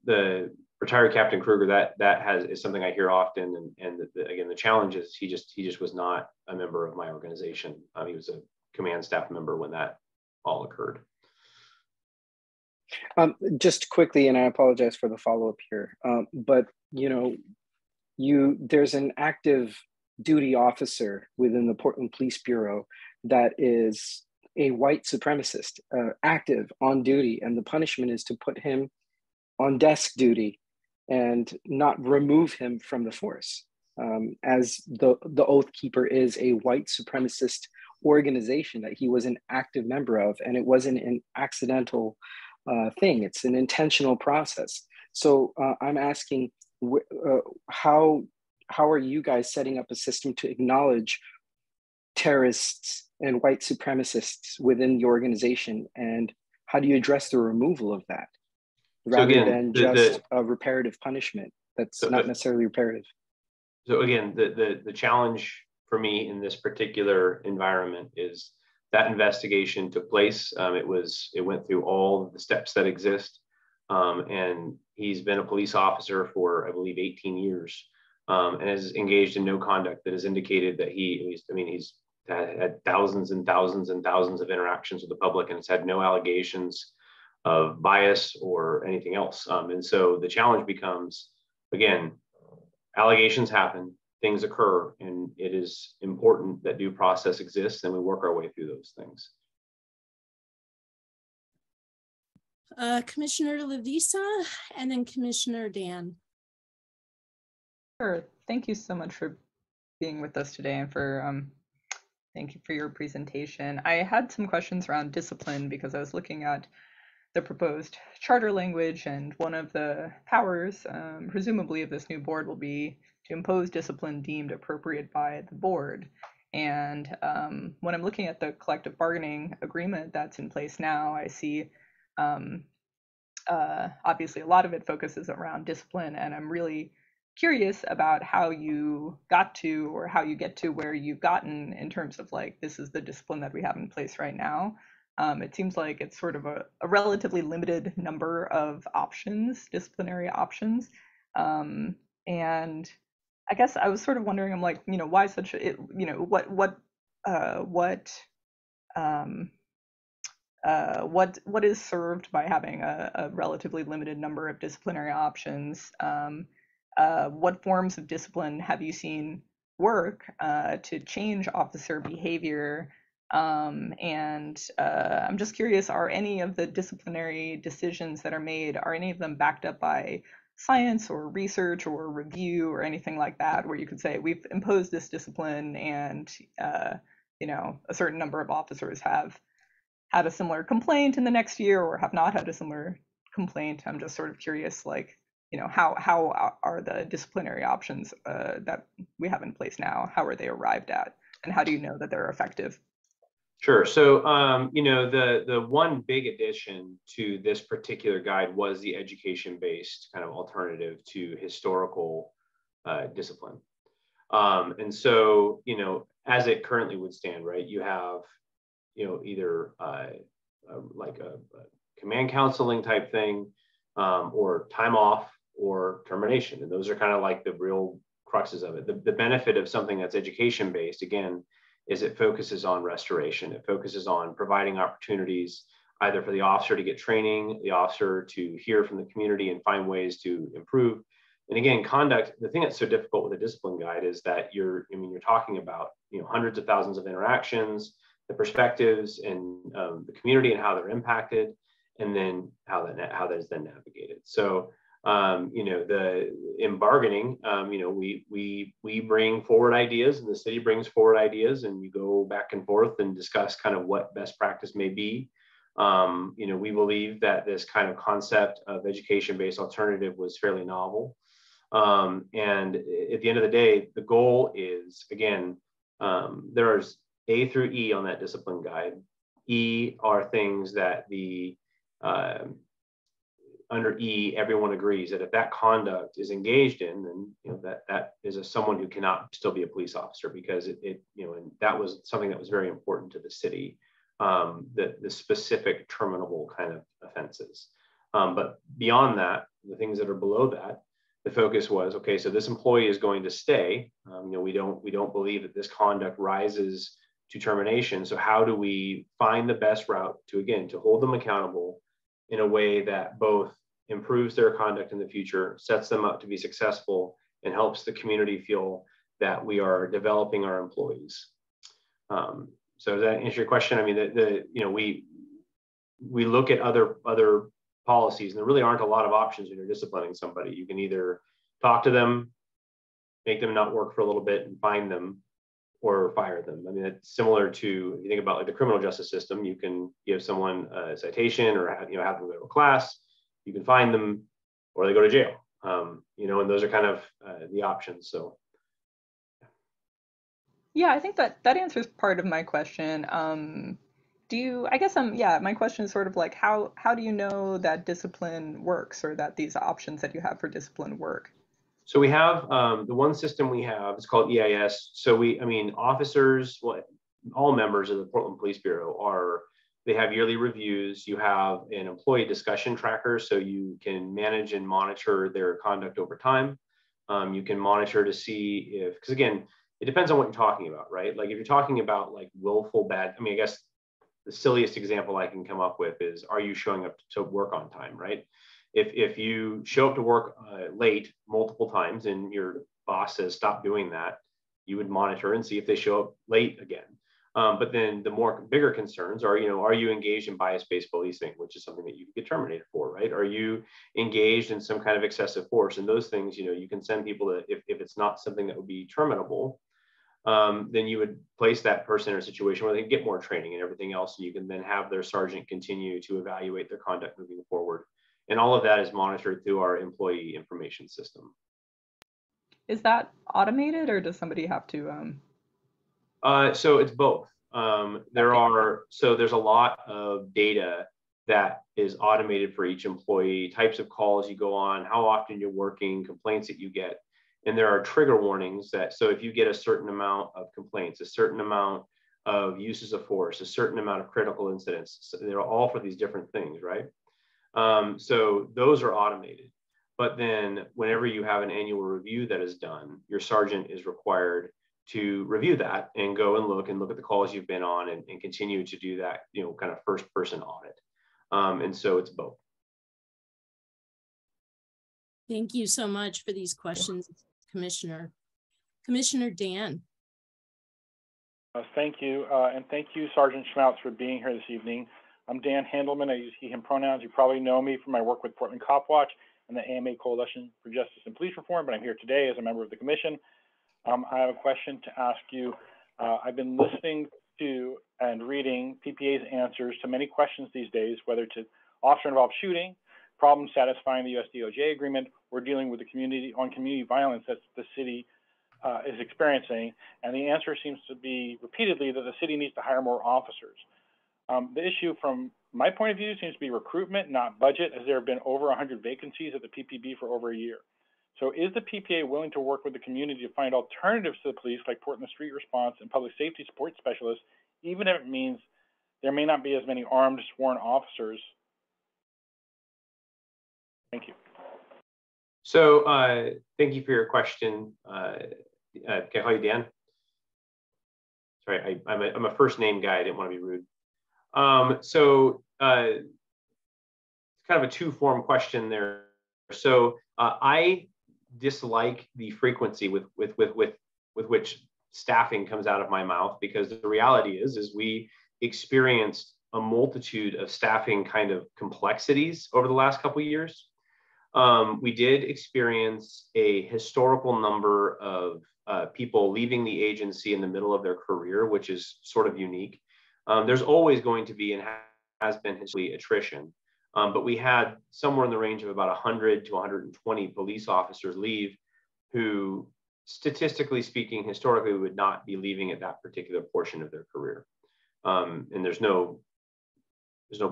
E: the retired Captain Kruger, that is something I hear often. And again, the challenge is he just was not a member of my organization. He was a command staff member when that all occurred.
D: Just quickly, and I apologize for the follow-up here, but you know, there's an active duty officer within the Portland Police Bureau that is a white supremacist, active on duty, and the punishment is to put him on desk duty and not remove him from the force, as the Oath Keeper is a white supremacist organization that he was an active member of, and it wasn't an accidental thing. It's an intentional process. So I'm asking, how are you guys setting up a system to acknowledge terrorists and white supremacists within the organization, and how do you address the removal of that rather than just a reparative punishment that's not necessarily reparative?
E: So again, the challenge for me in this particular environment is that investigation took place. It went through all of the steps that exist, and he's been a police officer for, I believe, 18 years, and has engaged in no conduct that has indicated that he's had thousands and thousands and thousands of interactions with the public, and has had no allegations of bias or anything else. And so the challenge becomes, again, allegations happen, things occur, and it is important that due process exists and we work our way through those things.
A: Commissioner Lavisa, and then Commissioner Dan.
C: Sure. Thank you so much for being with us today, and for thank you for your presentation. I had some questions around discipline because I was looking at the proposed charter language, and one of the powers, presumably, of this new board will be to impose discipline deemed appropriate by the board. And when I'm looking at the collective bargaining agreement that's in place now, I see obviously a lot of it focuses around discipline, and I'm really curious about how you got to, or how you get to where you've gotten in terms of like, this is the discipline that we have in place right now. It seems like it's sort of a relatively limited number of options, disciplinary options. And I guess I was sort of wondering, I'm like, why such a, what is served by having a relatively limited number of disciplinary options? What forms of discipline have you seen work to change officer behavior? And I'm just curious, are any of the disciplinary decisions that are made, are any of them backed up by science or research or review or anything like that, where you could say we've imposed this discipline and a certain number of officers have had a similar complaint in the next year or have not had a similar complaint? I'm just sort of curious, like, how are the disciplinary options that we have in place now, how are they arrived at, and how do you know that they're effective?
E: Sure. So, the one big addition to this particular guide was the education-based kind of alternative to historical discipline. And so, as it currently would stand, right, you have, either like a command counseling type thing, or time off or termination. And those are kind of like the real cruxes of it. The benefit of something that's education-based, again, is it focuses on restoration. It focuses on providing opportunities either for the officer to get training, the officer to hear from the community and find ways to improve. And again, conduct, the thing that's so difficult with a discipline guide is that you're talking about, hundreds of thousands of interactions, the perspectives and the community and how they're impacted, and then how that is then navigated. So, in bargaining, we bring forward ideas and the city brings forward ideas, and you go back and forth and discuss kind of what best practice may be. We believe that this kind of concept of education-based alternative was fairly novel. And at the end of the day, the goal is, again, there's A through E on that discipline guide. E are things that under E, everyone agrees that if that conduct is engaged in, then that is someone who cannot still be a police officer, because and that was something that was very important to the city, the specific terminable kind of offenses. But beyond that, the things that are below that, the focus was, okay, so this employee is going to stay. We don't believe that this conduct rises to termination. So how do we find the best route to hold them accountable in a way that both improves their conduct in the future, sets them up to be successful, and helps the community feel that we are developing our employees. So does that answer your question? I mean, we look at other policies, and there really aren't a lot of options when you're disciplining somebody. You can either talk to them, make them not work for a little bit and fine them, or fire them. I mean, it's similar to, if you think about like the criminal justice system, you can give someone a citation or have them go to a class, you can fine them, or they go to jail. And those are kind of the options. So.
C: Yeah, I think that answers part of my question. My question is sort of like, how do you know that discipline works, or that these options that you have for discipline work?
E: So we have the one system we have is called EIS. So officers, all members of the Portland Police Bureau they have yearly reviews. You have an employee discussion tracker, so you can manage and monitor their conduct over time. You can monitor to see because again, it depends on what you're talking about, right? Like if you're talking about like willful bad, I guess the silliest example I can come up with is, are you showing up to work on time, right? If you show up to work late multiple times and your boss says stop doing that, you would monitor and see if they show up late again. But then the bigger concerns are, are you engaged in bias-based policing, which is something that you can get terminated for, right? Are you engaged in some kind of excessive force? And those things, you can send people to, if it's not something that would be terminable, then you would place that person in a situation where they can get more training and everything else. And you can then have their sergeant continue to evaluate their conduct moving forward. And all of that is monitored through our employee information system.
C: Is that automated, or does somebody have to?
E: So it's both. There's a lot of data that is automated for each employee, types of calls you go on, how often you're working, complaints that you get. And there are trigger warnings so if you get a certain amount of complaints, a certain amount of uses of force, a certain amount of critical incidents. So they're all for these different things, right? So those are automated. But then whenever you have an annual review that is done, your sergeant is required to review that and go and look at the calls you've been on and continue to do that, you know, kind of first person audit. And so it's both.
A: Thank you so much for these questions, Commissioner. Commissioner Dan.
I: Thank you. And thank you, Sergeant Schmautz, for being here this evening. I'm Dan Handelman. I use he, him pronouns. You probably know me from my work with Portland Cop Watch and the AMA Coalition for Justice and Police Reform, but I'm here today as a member of the commission. I have a question to ask you. I've been listening to and reading PPA's answers to many questions these days, whether to officer-involved shooting, problems satisfying the US DOJ agreement, or dealing with the community violence that the city is experiencing. And the answer seems to be repeatedly that the city needs to hire more officers. The issue from my point of view seems to be recruitment, not budget, as there have been over 100 vacancies at the PPB for over a year. So is the PPA willing to work with the community to find alternatives to the police like Portland Street Response and public safety support specialists, even if it means there may not be as many armed sworn officers? Thank you.
E: So thank you for your question. Can I call you Dan? Sorry, I'm a first name guy. I didn't want to be rude. So it's kind of a two-form question there. So I dislike the frequency with which staffing comes out of my mouth, because the reality is we experienced a multitude of staffing kind of complexities over the last couple of years. We did experience a historical number of people leaving the agency in the middle of their career, which is sort of unique. There's always going to be and has been historically attrition, but we had somewhere in the range of about 100 to 120 police officers leave who, statistically speaking, historically would not be leaving at that particular portion of their career. And there's no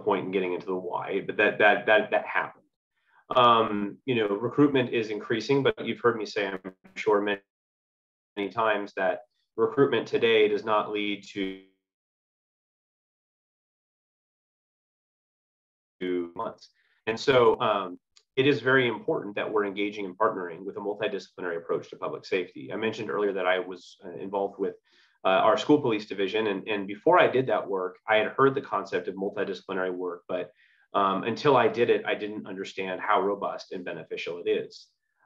E: point in getting into the why, but that happened. You know, recruitment is increasing, but you've heard me say, I'm sure many times, that recruitment today does not lead to months. And so it is very important that we're engaging and partnering with a multidisciplinary approach to public safety. I mentioned earlier that I was involved with our school police division. And before I did that work, I had heard the concept of multidisciplinary work, but until I did it, I didn't understand how robust and beneficial it is.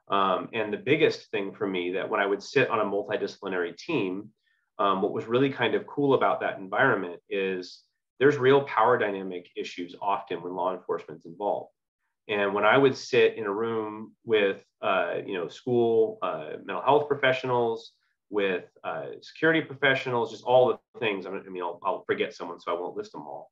E: And the biggest thing for me, that when I would sit on a multidisciplinary team, what was really kind of cool about that environment is there's real power dynamic issues often when law enforcement's involved. And when I would sit in a room with, you know, school mental health professionals, with security professionals, just all the things, I mean, I'll forget someone, so I won't list them all.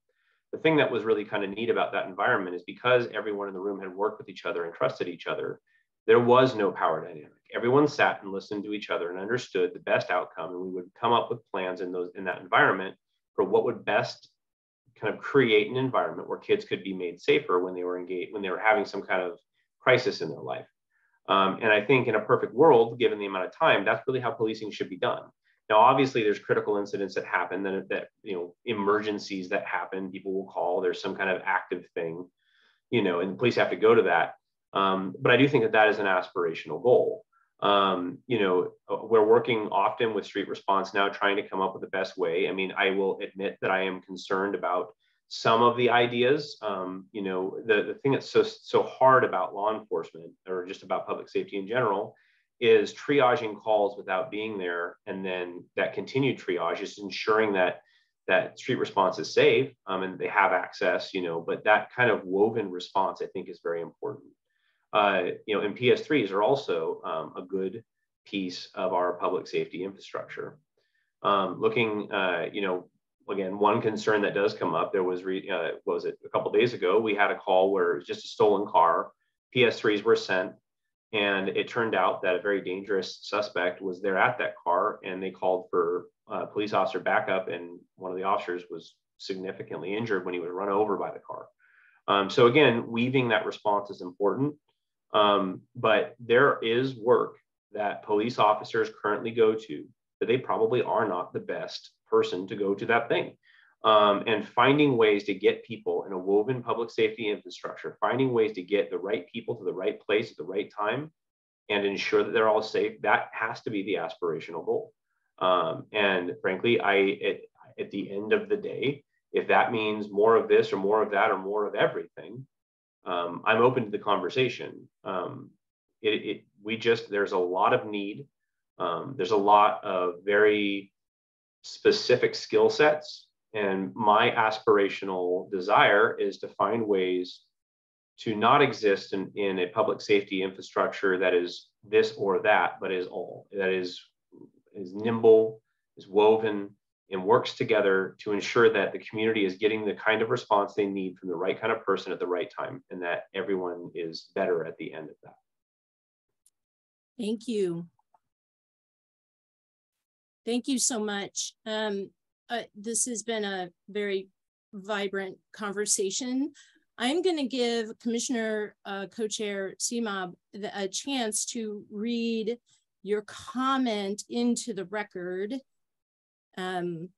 E: The thing that was really kind of neat about that environment is because everyone in the room had worked with each other and trusted each other, there was no power dynamic. Everyone sat and listened to each other and understood the best outcome, and we would come up with plans in that environment for what would best kind of create an environment where kids could be made safer when they were engaged, when they were having some kind of crisis in their life. And I think in a perfect world, given the amount of time, that's really how policing should be done. Now, obviously, there's critical incidents that happen, that you know, emergencies that happen, people will call, there's some kind of active thing, you know, and the police have to go to that. But I do think that is an aspirational goal. You know, we're working often with street response now, trying to come up with the best way. I mean, I will admit that I am concerned about some of the ideas. You know, the thing that's so hard about law enforcement, or just about public safety in general, is triaging calls without being there, and then that continued triage is ensuring that street response is safe and they have access. You know, but that kind of woven response, I think, is very important. You know, and PS3s are also a good piece of our public safety infrastructure. Looking, you know, again, one concern that does come up, there was, what was it, a couple of days ago, we had a call where it was just a stolen car, PS3s were sent, and it turned out that a very dangerous suspect was there at that car, and they called for police officer backup, and one of the officers was significantly injured when he was run over by the car. So again, weaving that response is important. But there is work that police officers currently go to that they probably are not the best person to go to that thing. And finding ways to get people in a woven public safety infrastructure, finding ways to get the right people to the right place at the right time and ensure that they're all safe, that has to be the aspirational goal. And frankly, at the end of the day, if that means more of this or more of that or more of everything, I'm open to the conversation. There's a lot of need. There's a lot of very specific skill sets. And my aspirational desire is to find ways to not exist in a public safety infrastructure that is this or that, but is all, that is nimble, is woven, and works together to ensure that the community is getting the kind of response they need from the right kind of person at the right time, and that everyone is better at the end of that.
A: Thank you. Thank you so much. This has been a very vibrant conversation. I'm going to give Commissioner Co-Chair CMOB a chance to read your comment into the record. And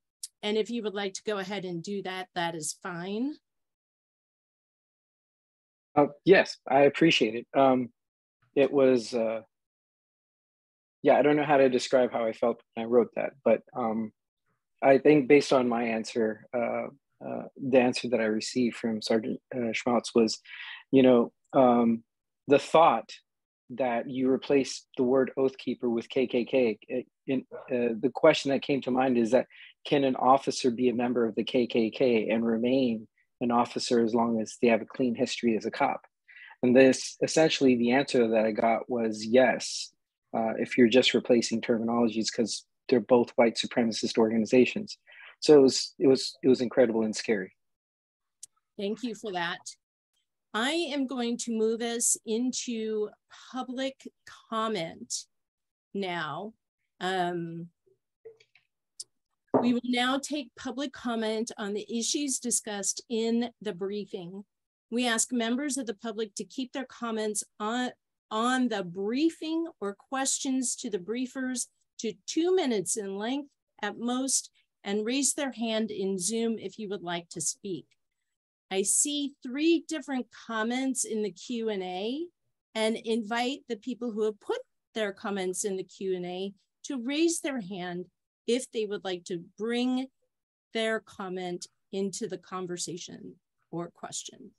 A: if you would like to go ahead and do that, that is fine.
D: Yes, I appreciate it. It was, yeah, I don't know how to describe how I felt when I wrote that, but I think based on my answer, the answer that I received from Sergeant Schmaltz was, the thought that you replace the word Oath Keeper with KKK. The question that came to mind is that, can an officer be a member of the KKK and remain an officer as long as they have a clean history as a cop? And this, essentially, the answer that I got was yes, if you're just replacing terminologies, because they're both white supremacist organizations. So it was incredible and scary.
A: Thank you for that. I am going to move us into public comment now. We will now take public comment on the issues discussed in the briefing. We ask members of the public to keep their comments on the briefing or questions to the briefers to 2 minutes in length at most, and raise their hand in Zoom if you would like to speak. I see 3 different comments in the Q&A and invite the people who have put their comments in the Q&A to raise their hand if they would like to bring their comment into the conversation or question.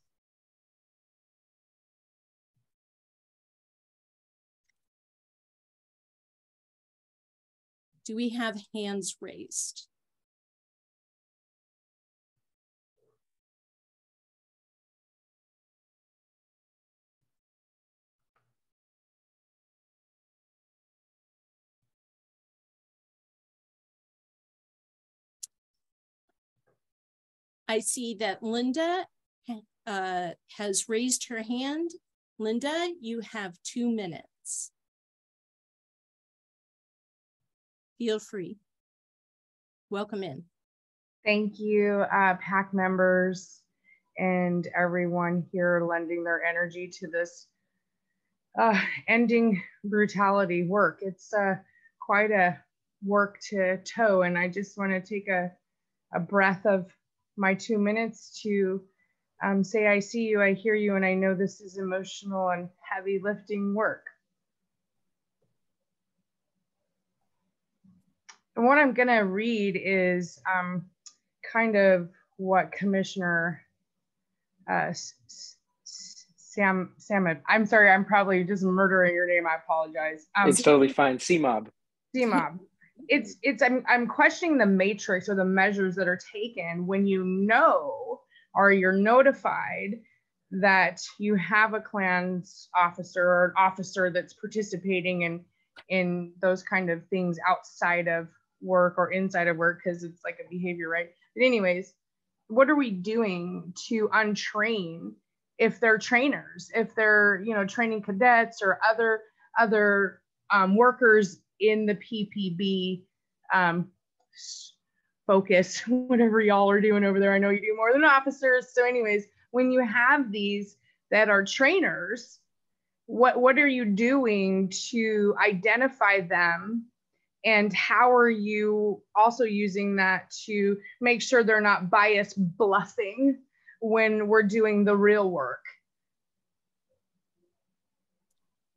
A: Do we have hands raised? I see that Linda has raised her hand. Linda, you have 2 minutes. Feel free. Welcome in.
J: Thank you, PAC members and everyone here lending their energy to this ending brutality work. It's quite a work to toe, and I just want to take a breath of my 2 minutes to say I see you, I hear you, and I know this is emotional and heavy lifting work. And what I'm gonna read is kind of what Commissioner Sam, I'm sorry, I'm probably just murdering your name, I apologize.
D: It's totally fine, CMOB.
J: CMOB. I'm questioning the matrix or the measures that are taken when you know or you're notified that you have a CLANS officer or an officer that's participating in those kind of things outside of work or inside of work, because it's like a behavior, right? But anyways, what are we doing to untrain if they're trainers, if they're, training cadets or other workers in the PPB focus, whatever y'all are doing over there. I know you do more than officers. So anyways, when you have these that are trainers, what are you doing to identify them And how are you also using that to make sure they're not bias bluffing when we're doing the real work?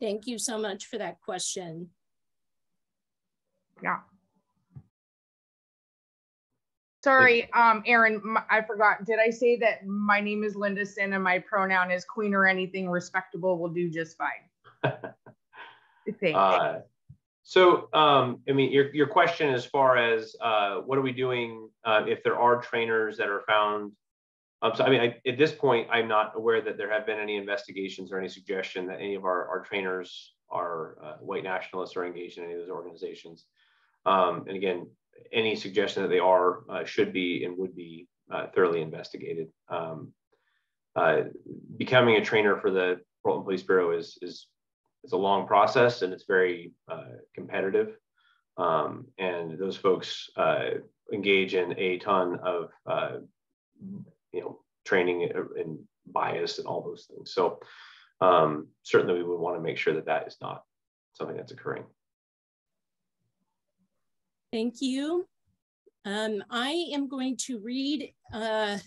A: Thank you so much for that question.
J: Yeah. Sorry, Aaron, I forgot. Did I say that my name is Linda Sin and my pronoun is queen, or anything respectable will do just fine? Thanks.
E: So, I mean, your question as far as what are we doing if there are trainers that are found? So, I mean, at this point, I'm not aware that there have been any investigations or any suggestion that any of our trainers are white nationalists or engaged in any of those organizations. And again, any suggestion that they are should be and would be thoroughly investigated. Becoming a trainer for the Portland Police Bureau is a long process, and it's very competitive. And those folks engage in a ton of training and bias and all those things. So certainly we would want to make sure that that is not something that's occurring.
A: Thank you. I am going to read a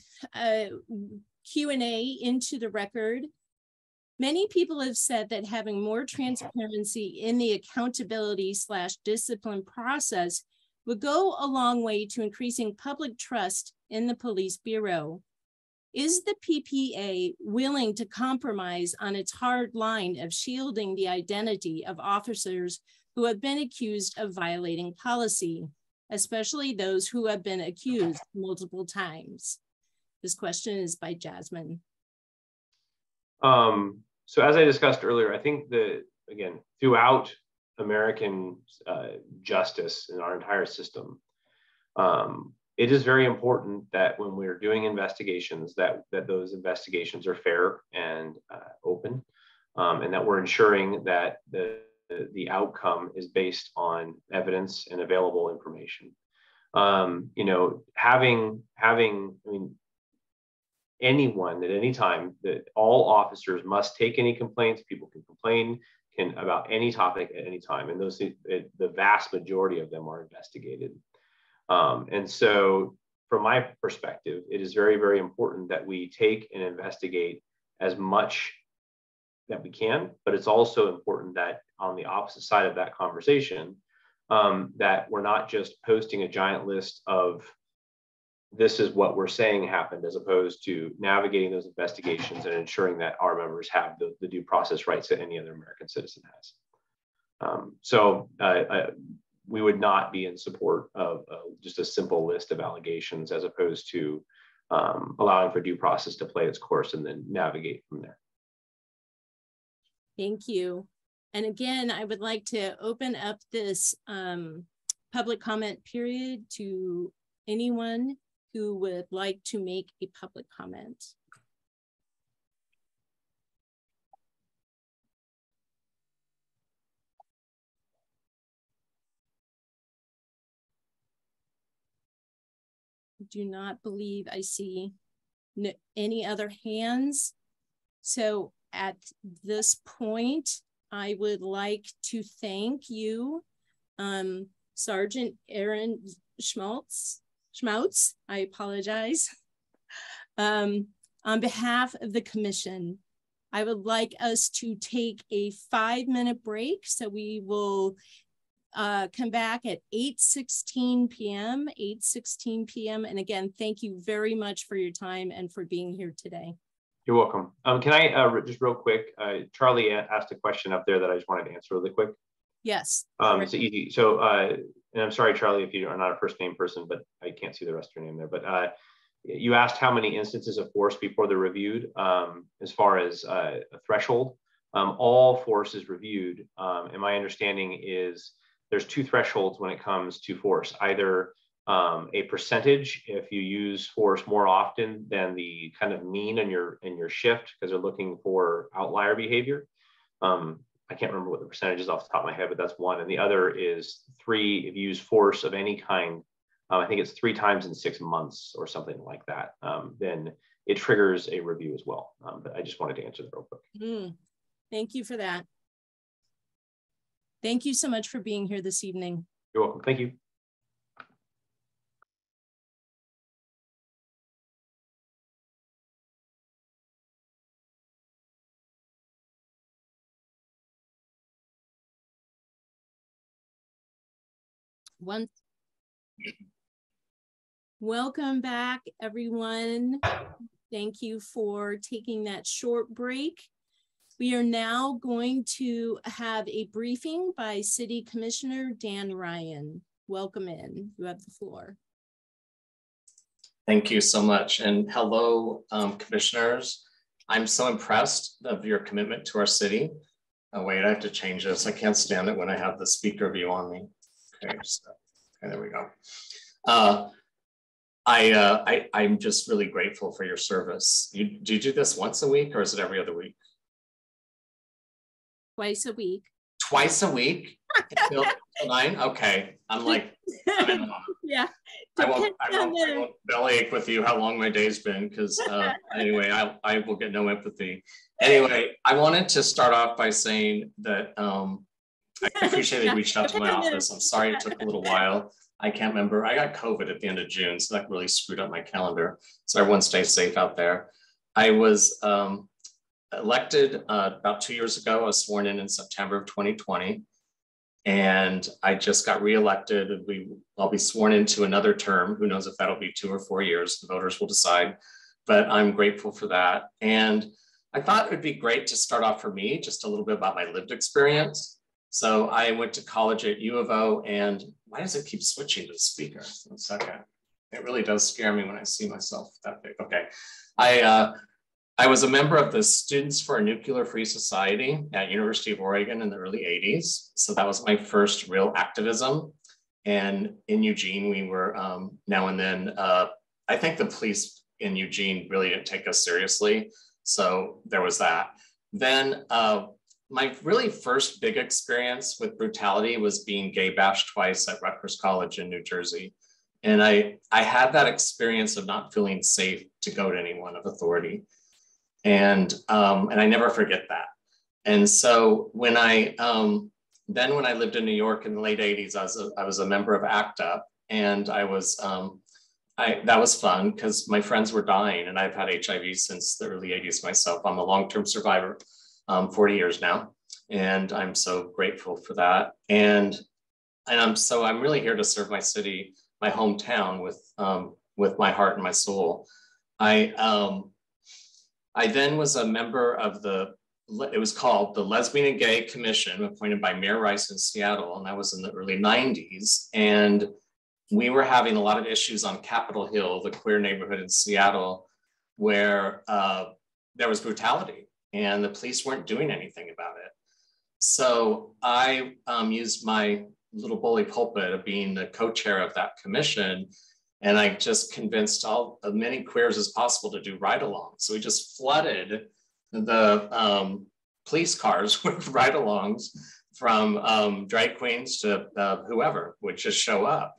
A: Q&A into the record. Many people have said that having more transparency in the accountability/discipline process would go a long way to increasing public trust in the Police Bureau. Is the PPA willing to compromise on its hard line of shielding the identity of officers who have been accused of violating policy, especially those who have been accused multiple times? This question is by Jasmine.
E: So as I discussed earlier, I think that, again, throughout American justice in our entire system, it is very important that when we're doing investigations, that those investigations are fair and open, and that we're ensuring that the outcome is based on evidence and available information. Having I mean, anyone at any time, that all officers must take any complaints. People can complain about any topic at any time, and the vast majority of them are investigated. And so from my perspective, it is very, very important that we take and investigate as much that we can, but it's also important that on the opposite side of that conversation, that we're not just posting a giant list of this is what we're saying happened, as opposed to navigating those investigations and ensuring that our members have the due process rights that any other American citizen has. We would not be in support of just a simple list of allegations, as opposed to allowing for due process to play its course and then navigate from there.
A: Thank you. And again, I would like to open up this public comment period to anyone who would like to make a public comment. I do not believe I see any other hands. So at this point, I would like to thank you, Sergeant Aaron Schmaltz, I apologize. On behalf of the commission, I would like us to take a 5-minute break. So we will come back at 8:16 p.m. And again, thank you very much for your time and for being here today.
E: You're welcome. Can I just real quick, Charlie asked a question up there that I just wanted to answer really quick.
A: Yes.
E: It's easy. So, and I'm sorry, Charlie, if you are not a first name person, but I can't see the rest of your name there. But you asked how many instances of force before they're reviewed. As far as a threshold, all force is reviewed. And my understanding is there's 2 thresholds when it comes to force. Either a percentage, if you use force more often than the kind of mean in your shift, because they're looking for outlier behavior. I can't remember what the percentage is off the top of my head, but that's one. And the other is 3, if you use force of any kind, I think it's 3 times in 6 months or something like that, then it triggers a review as well. But I just wanted to answer that real quick.
A: Thank you for that. Thank you so much for being here this evening.
E: You're You're welcome. Thank you.
A: Welcome back, everyone. Thank you for taking that short break. We are now going to have a briefing by City Commissioner Dan Ryan. Welcome in. You have the floor.
K: Thank you so much. And hello, commissioners. I'm so impressed of your commitment to our city. Oh, wait, I have to change this. I can't stand it when I have the speaker view on me. Okay, so, okay, there we go. I'm just really grateful for your service. Do you do this once a week or is it every other week?
A: Twice a week.
K: Twice a week? Until 9? Okay. I'm like,
A: yeah.
K: I won't bellyache with you how long my day's been because anyway, I will get no empathy. Anyway, I wanted to start off by saying that I appreciate that you reached out to my office. I'm sorry it took a little while. I can't remember. I got COVID at the end of June, so that really screwed up my calendar. So everyone stay safe out there. I was elected about 2 years ago. I was sworn in September of 2020. And I just got reelected. I'll be sworn into another term. Who knows if that'll be 2 or 4 years. The voters will decide. But I'm grateful for that. And I thought it would be great to start off for me, just a little bit about my lived experience. So I went to college at U of O, and why does it keep switching to the speaker? 1 second. It really does scare me when I see myself that big. Okay. I was a member of the Students for a Nuclear Free Society at University of Oregon in the early 80s. So that was my first real activism. And in Eugene, we were now and then, I think the police in Eugene really didn't take us seriously. So there was that. Then my really first big experience with brutality was being gay bashed twice at Rutgers College in New Jersey. And I had that experience of not feeling safe to go to anyone of authority. And I never forget that. And so when I lived in New York in the late 80s, I was a member of ACT UP, and I was that was fun because my friends were dying, and I've had HIV since the early 80s myself. I'm a long-term survivor, 40 years now, and I'm so grateful for that. And I'm really here to serve my city, my hometown, with my heart and my soul. I then was a member of it was called the Lesbian and Gay Commission, appointed by Mayor Rice in Seattle, and that was in the early 90s. And we were having a lot of issues on Capitol Hill, the queer neighborhood in Seattle, where there was brutality and the police weren't doing anything about it. So I used my little bully pulpit of being the co-chair of that commission, and I just convinced as many queers as possible to do ride-alongs. So we just flooded the police cars with ride-alongs from drag queens to whoever would just show up.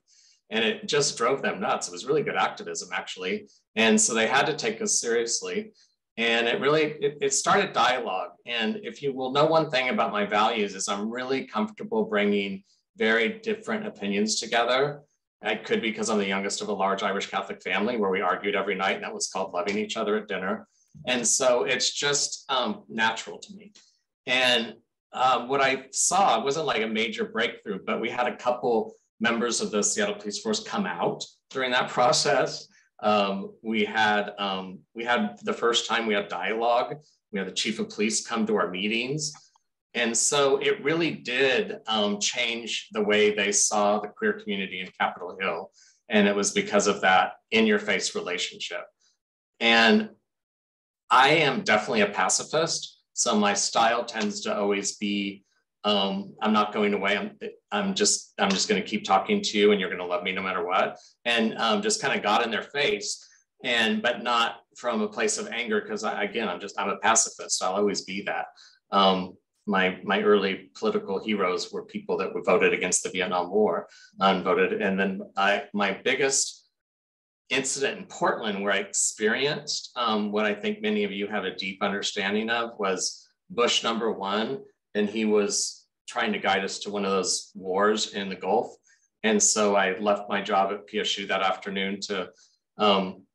K: And it just drove them nuts. It was really good activism, actually. And so they had to take us seriously. And it started dialogue. And if you will know one thing about my values is I'm really comfortable bringing very different opinions together. It could be because I'm the youngest of a large Irish Catholic family where we argued every night, and that was called loving each other at dinner. And so it's just natural to me. And what I saw, it wasn't like a major breakthrough, but we had a couple members of the Seattle Police Force come out during that process. We had the first time we had dialogue. We had the chief of police come to our meetings. And so it really did change the way they saw the queer community in Capitol Hill. And it was because of that in-your-face relationship. And I am definitely a pacifist. So my style tends to always be, I'm not going away. I'm just going to keep talking to you, and you're going to love me no matter what. And just kind of got in their face, but not from a place of anger, because I'm a pacifist. I'll always be that. My early political heroes were people that voted against the Vietnam War, unvoted. And then my biggest incident in Portland where I experienced what I think many of you have a deep understanding of was Bush #1. And he was trying to guide us to one of those wars in the Gulf. And so I left my job at PSU that afternoon to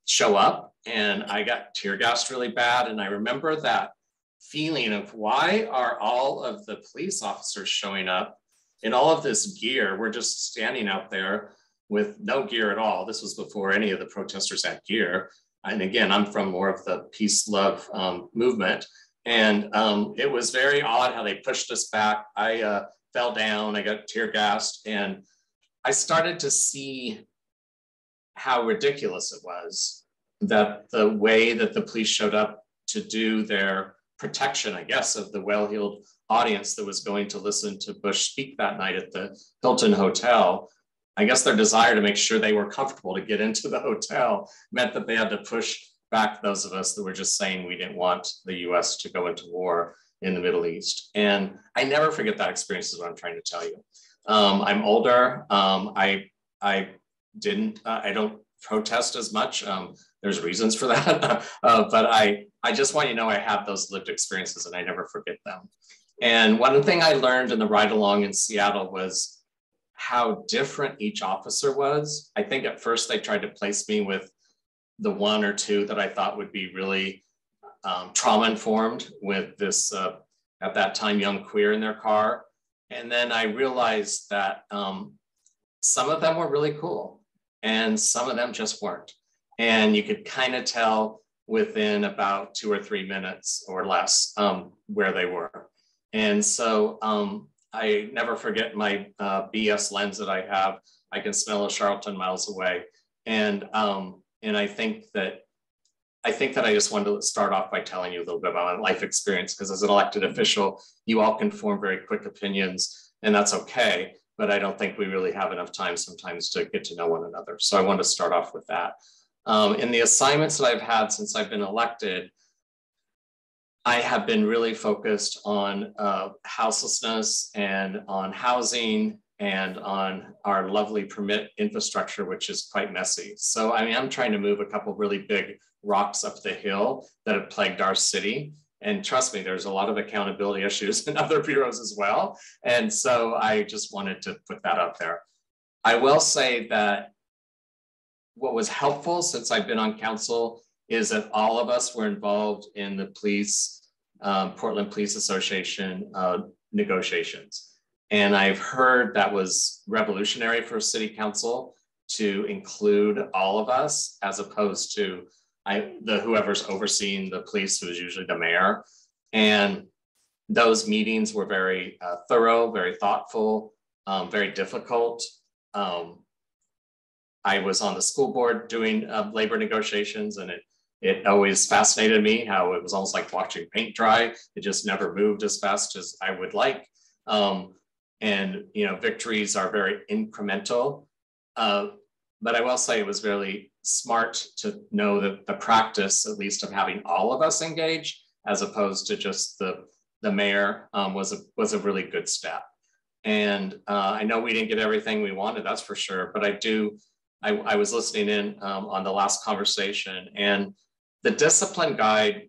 K: show up, and I got tear gassed really bad. And I remember that feeling of, why are all of the police officers showing up in all of this gear? We're just standing out there with no gear at all. This was before any of the protesters had gear. And again, I'm from more of the peace love movement. And it was very odd how they pushed us back. I fell down, I got tear gassed, and I started to see how ridiculous it was that the way that the police showed up to do their protection, I guess, of the well-heeled audience that was going to listen to Bush speak that night at the Hilton Hotel. I guess their desire to make sure they were comfortable to get into the hotel meant that they had to push back those of us that were just saying we didn't want the US to go into war in the Middle East. And I never forget that experience, is what I'm trying to tell you. I'm older. I don't protest as much. There's reasons for that. But I just want you to know I have those lived experiences and I never forget them. And one thing I learned in the ride along in Seattle was how different each officer was. I think at first they tried to place me with the one or two that I thought would be really trauma informed with this, at that time, young queer in their car. And then I realized that some of them were really cool and some of them just weren't. And you could kind of tell within about 2 or 3 minutes or less where they were. And so I never forget my BS lens that I have. I can smell a Charlton miles away. And I think that I just wanted to start off by telling you a little bit about my life experience, because as an elected official, you all can form very quick opinions, and that's okay. But I don't think we really have enough time sometimes to get to know one another. So I want to start off with that. In the assignments that I've had since I've been elected, I have been really focused on houselessness and on housing and on our lovely permit infrastructure, which is quite messy. So, I mean, I'm trying to move a couple really big rocks up the hill that have plagued our city. And trust me, there's a lot of accountability issues in other bureaus as well. And so I just wanted to put that up there. I will say that what was helpful since I've been on council is that all of us were involved in the police, Portland Police Association negotiations. And I've heard that was revolutionary for city council to include all of us, as opposed to whoever's overseeing the police, who is usually the mayor. And those meetings were very thorough, very thoughtful, very difficult. I was on the school board doing labor negotiations, and it always fascinated me how it was almost like watching paint dry. It just never moved as fast as I would like. And you know, victories are very incremental. But I will say it was really smart to know that the practice, at least, of having all of us engaged, as opposed to just the mayor, was a really good step. And I know we didn't get everything we wanted, that's for sure. But I was listening in on the last conversation, and the discipline guide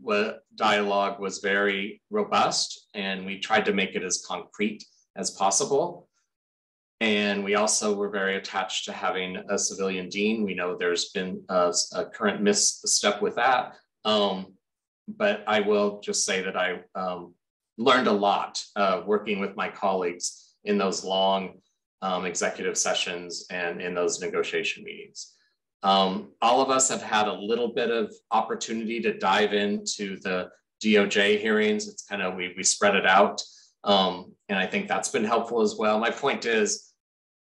K: dialogue was very robust, and we tried to make it as concrete as possible. And we also were very attached to having a civilian dean. We know there's been a current misstep with that. But I will just say that I learned a lot working with my colleagues in those long executive sessions and in those negotiation meetings. All of us have had a little bit of opportunity to dive into the DOJ hearings. It's kind of, we spread it out. And I think that's been helpful as well. My point is,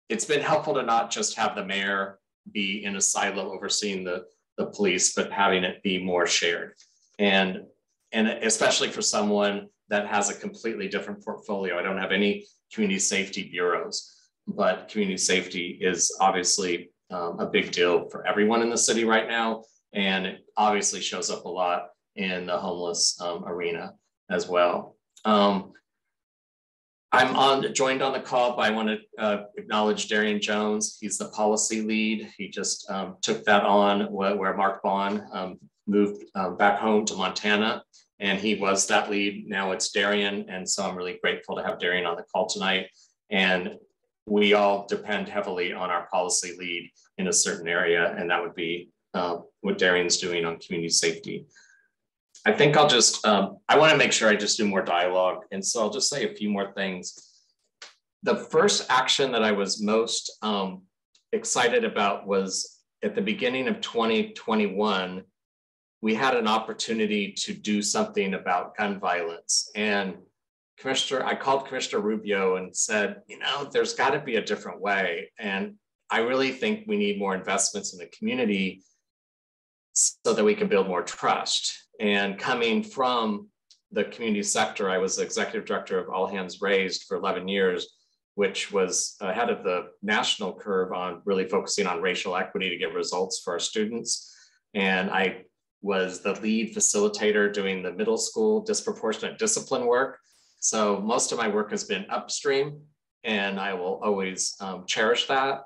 K: it's been helpful to not just have the mayor be in a silo overseeing the police, but having it be more shared. And especially for someone that has a completely different portfolio. I don't have any community safety bureaus, but community safety is obviously a big deal for everyone in the city right now. And it obviously shows up a lot in the homeless arena as well. I'm joined on the call, but I want to acknowledge Darian Jones. He's the policy lead. He just took that on where Mark Bond moved back home to Montana, and he was that lead. Now it's Darian, and so I'm really grateful to have Darian on the call tonight. And we all depend heavily on our policy lead in a certain area, and that would be what Darian's doing on community safety. I think I'll just, I want to make sure I just do more dialogue, and so I'll just say a few more things. The first action that I was most excited about was at the beginning of 2021, we had an opportunity to do something about gun violence. And I called Commissioner Rubio and said, you know, there's got to be a different way. And I really think we need more investments in the community so that we can build more trust. And coming from the community sector, I was the executive director of All Hands Raised for 11 years, which was ahead of the national curve on really focusing on racial equity to get results for our students. And I was the lead facilitator doing the middle school disproportionate discipline work. So most of my work has been upstream, and I will always cherish that.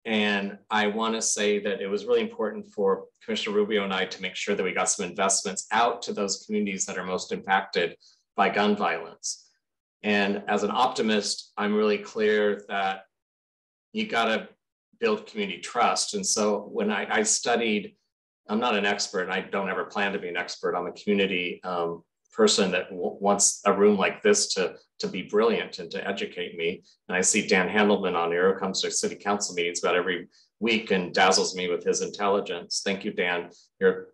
K: And I want to say that it was really important for Commissioner Rubio and I to make sure that we got some investments out to those communities that are most impacted by gun violence. And as an optimist, I'm really clear that you got to build community trust. And so when I studied, I'm not an expert, and I don't ever plan to be an expert. I'm a community person that wants a room like this to be brilliant and to educate me. And I see Dan Handelman on here, who comes to city council meetings about every week and dazzles me with his intelligence. Thank you, Dan.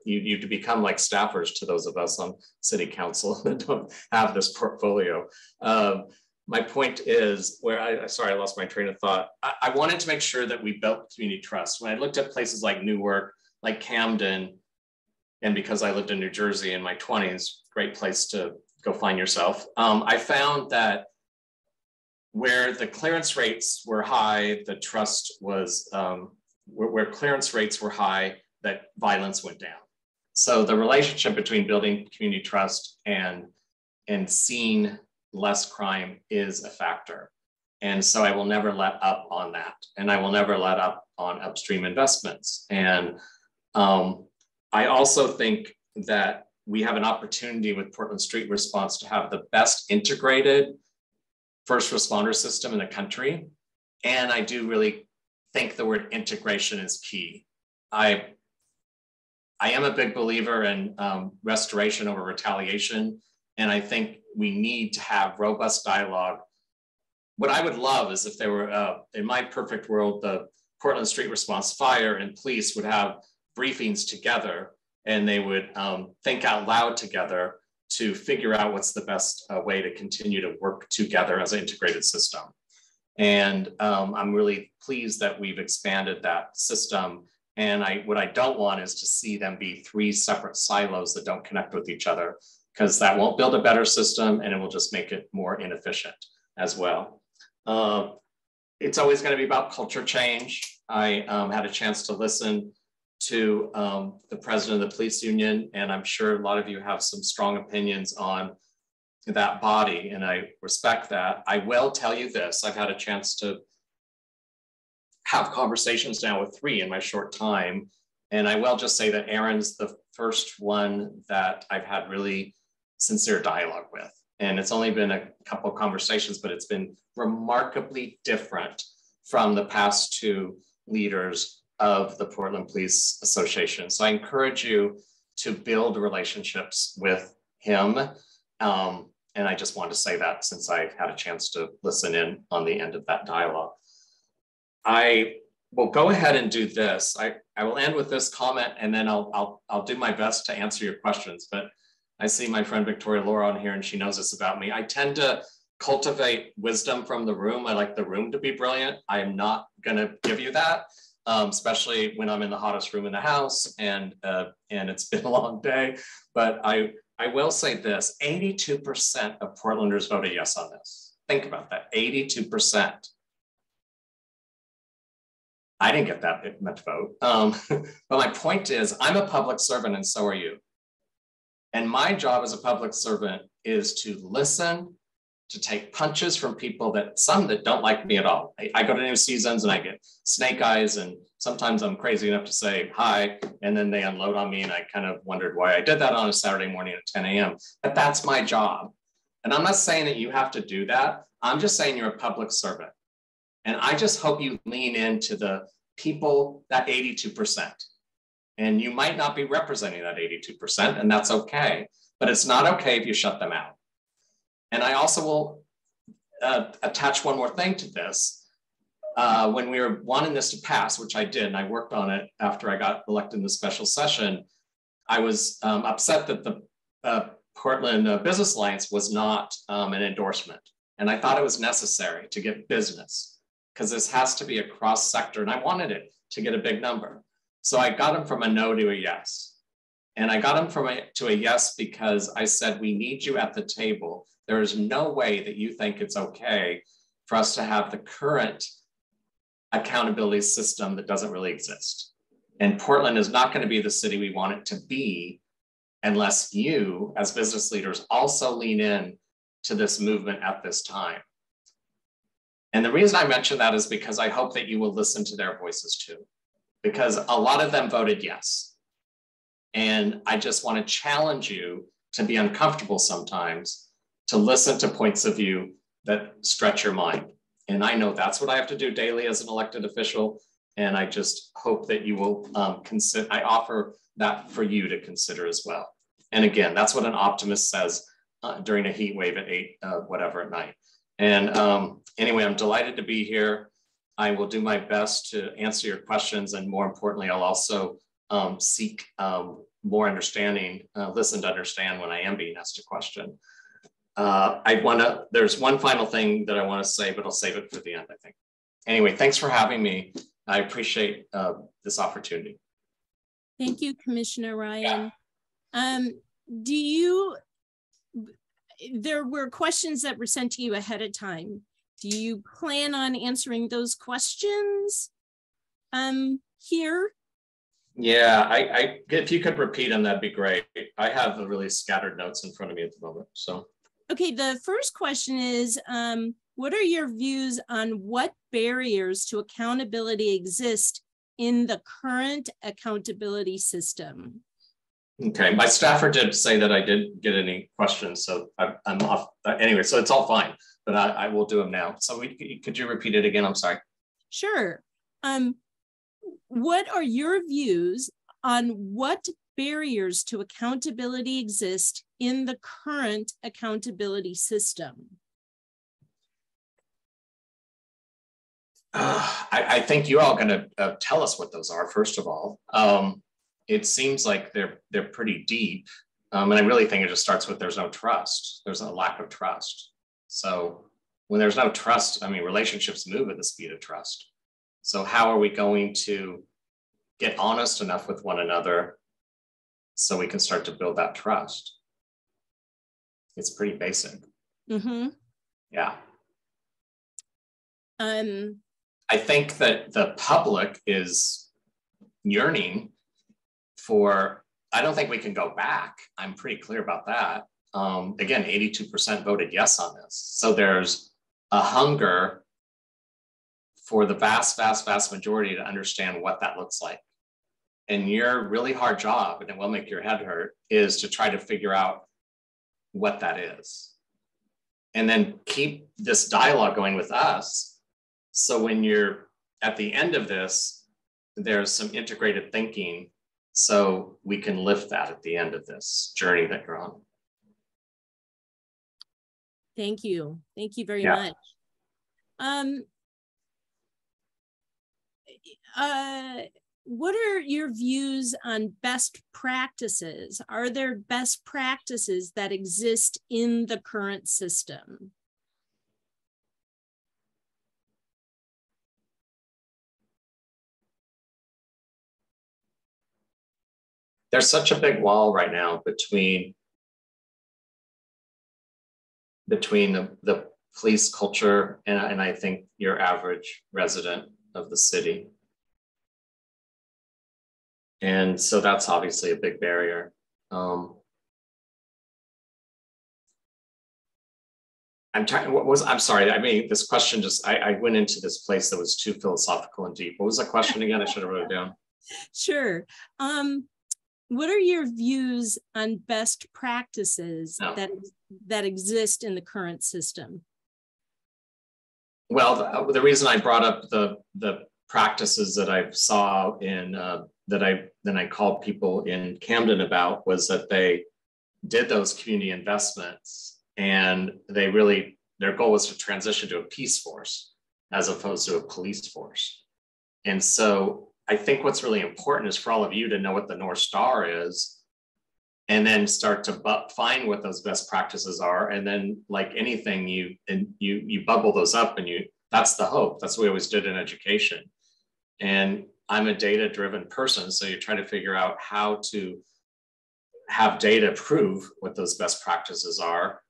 K: You become like staffers to those of us on city council that don't have this portfolio. My point is sorry, I lost my train of thought. I wanted to make sure that we built community trust. When I looked at places like Newark, like Camden, and because I lived in New Jersey in my 20s, great place to go find yourself. I found that where the clearance rates were high, the trust was, where clearance rates were high, that violence went down. So the relationship between building community trust and seeing less crime is a factor. And so I will never let up on that. And I will never let up on upstream investments. And I also think that we have an opportunity with Portland Street Response to have the best integrated first responder system in the country. And I do really think the word integration is key. I am a big believer in restoration over retaliation. And I think we need to have robust dialogue. What I would love is if there were, in my perfect world, the Portland Street Response Fire and police would have briefings together, and they would think out loud together to figure out what's the best way to continue to work together as an integrated system. And I'm really pleased that we've expanded that system. And what I don't want is to see them be three separate silos that don't connect with each other, because that won't build a better system, and it will just make it more inefficient as well. It's always going to be about culture change. I had a chance to listen to the president of the police union, and I'm sure a lot of you have some strong opinions on that body, and I respect that. I will tell you this, I've had a chance to have conversations now with 3 in my short time, and I will just say that Aaron's the first one that I've had really sincere dialogue with. And it's only been a couple of conversations, but it's been remarkably different from the past 2 leaders of the Portland Police Association. So I encourage you to build relationships with him. And I just wanted to say that since I had a chance to listen in on the end of that dialogue. I will go ahead and do this. I will end with this comment, and then I'll do my best to answer your questions. But I see my friend Victoria Laura on here, and she knows this about me. I tend to cultivate wisdom from the room. I like the room to be brilliant. I am not going to give you that, especially when I'm in the hottest room in the house, and it's been a long day. But I will say this: 82% of Portlanders voted yes on this. Think about that, 82%. I didn't get that much vote. But my point is, I'm a public servant, and so are you. And my job as a public servant is to listen, to take punches from people that don't like me at all. I go to New Seasons and I get snake eyes, and sometimes I'm crazy enough to say hi, and then they unload on me, and I kind of wondered why I did that on a Saturday morning at 10 a.m. But that's my job. And I'm not saying that you have to do that. I'm just saying you're a public servant. And I just hope you lean into the people, that 82%. And you might not be representing that 82%, and that's okay. But it's not okay if you shut them out. And I also will attach one more thing to this. When we were wanting this to pass, which I did, and I worked on it after I got elected in the special session, I was upset that the Portland Business Alliance was not an endorsement. And I thought it was necessary to get business, because this has to be a cross sector, and I wanted it to get a big number. So I got them from a no to a yes. And I got them to a yes because I said, we need you at the table. There is no way that you think it's okay for us to have the current accountability system that doesn't really exist. And Portland is not going to be the city we want it to be unless you, as business leaders, also lean in to this movement at this time. And the reason I mention that is because I hope that you will listen to their voices too, because a lot of them voted yes. And I just want to challenge you to be uncomfortable sometimes, to listen to points of view that stretch your mind. And I know that's what I have to do daily as an elected official. And I just hope that you will consider, I offer that for you to consider as well. And again, that's what an optimist says during a heat wave at 8, whatever at night. And anyway, I'm delighted to be here. I will do my best to answer your questions. And more importantly, I'll also seek more understanding, listen to understand when I am being asked a question. There's one final thing that I want to say, but I'll save it for the end, I think. Anyway, thanks for having me. I appreciate this opportunity.
A: Thank you, Commissioner Ryan. There were questions that were sent to you ahead of time. Do you plan on answering those questions here?
K: Yeah, if you could repeat them, that'd be great. I have the really scattered notes in front of me at the moment, so.
A: Okay, the first question is, what are your views on what barriers to accountability exist in the current accountability system?
K: Okay, my staffer did say that I didn't get any questions, so I'm off. Anyway, so it's all fine, but I will do them now. So could you repeat it again? I'm sorry.
A: Sure. What are your views on what barriers to accountability exist in the current accountability system?
K: I think you're all going to tell us what those are, first of all. It seems like they're pretty deep. And I really think it just starts with there's no trust. There's a lack of trust. So when there's no trust, I mean, relationships move at the speed of trust. So how are we going to get honest enough with one another so we can start to build that trust? It's pretty basic. Mm-hmm. Yeah. I think that the public is yearning for, I don't think we can go back. I'm pretty clear about that. Again, 82% voted yes on this. So there's a hunger for the vast, vast, vast majority to understand what that looks like. And your really hard job, and it will make your head hurt, is to try to figure out what that is. And then keep this dialogue going with us. So when you're at the end of this, there's some integrated thinking so we can lift that at the end of this journey that you're on.
A: Thank you. Thank you very much. What are your views on best practices? Are there best practices that exist in the current system?
K: There's such a big wall right now between the police culture and I think your average resident of the city. And so that's obviously a big barrier. I'm sorry, I mean, this question just, I went into this place that was too philosophical and deep. What was the question again? I should have wrote it down.
A: Sure. What are your views on best practices that exist in the current system?
K: Well, the reason I brought up the practices that I saw in that I called people in Camden about was that they did those community investments, and they really, their goal was to transition to a peace force as opposed to a police force. And so I think what's really important is for all of you to know what the North Star is, and then start to find what those best practices are. And then, like anything, you bubble those up, and that's the hope. That's what we always did in education. And I'm a data-driven person, so you try to figure out how to have data prove what those best practices are.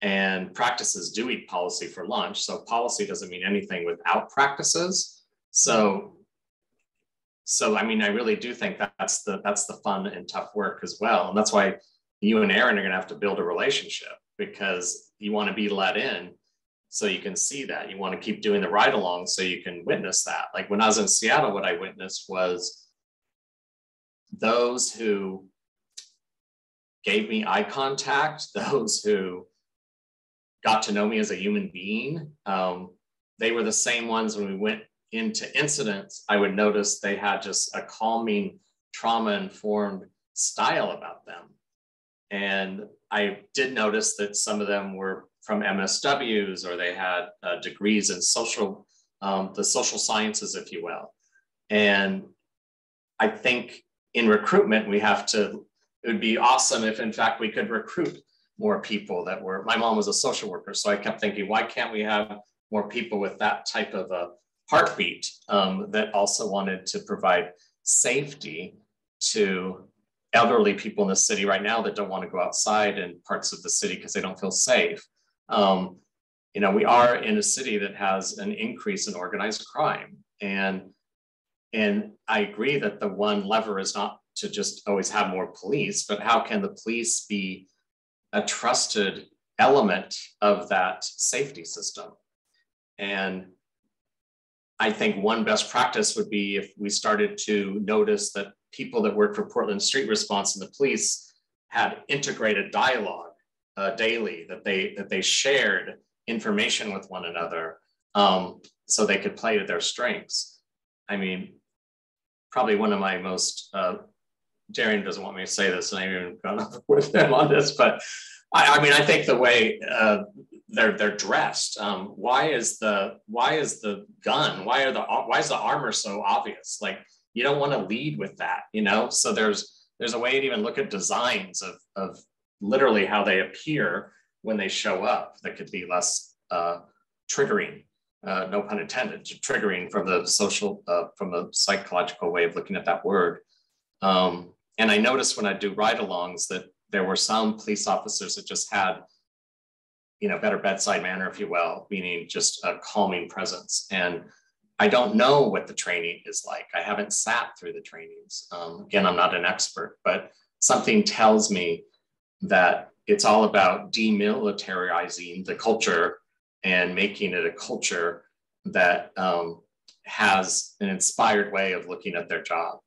K: And practices do eat policy for lunch. So policy doesn't mean anything without practices. So I mean, I really do think that's the fun and tough work as well. And that's why you and Aaron are going to have to build a relationship, because you want to be let in so you can see that. You want to keep doing the ride along so you can witness that. Like when I was in Seattle, what I witnessed was those who gave me eye contact, those who got to know me as a human being, they were the same ones when we went into incidents. I would notice they had just a calming, trauma-informed style about them. And I did notice that some of them were from MSWs, or they had degrees in the social sciences, if you will. And I think in recruitment, it would be awesome if in fact we could recruit more people that were, my mom was a social worker. So I kept thinking, why can't we have more people with that type of a heartbeat that also wanted to provide safety to elderly people in the city right now that don't want to go outside in parts of the city because they don't feel safe. You know, we are in a city that has an increase in organized crime. And I agree that the one lever is not to just always have more police, but how can the police be a trusted element of that safety system? And I think one best practice would be if we started to notice that people that work for Portland Street Response and the police had integrated dialogue daily, that they shared information with one another so they could play to their strengths. I mean, probably one of my most, Darian doesn't want me to say this, and I haven't even gone up with them on this, but I mean, I think the way they're dressed. Why is the gun? Why is the armor so obvious? Like, you don't want to lead with that, you know? So there's a way to even look at designs of literally how they appear when they show up that could be less triggering, no pun intended, triggering from the from the psychological way of looking at that word. And I noticed when I do ride-alongs that there were some police officers that just had, you know, better bedside manner, if you will, meaning just a calming presence. And I don't know what the training is like. I haven't sat through the trainings. Again, I'm not an expert, but something tells me that it's all about demilitarizing the culture and making it a culture that has an inspired way of looking at their job.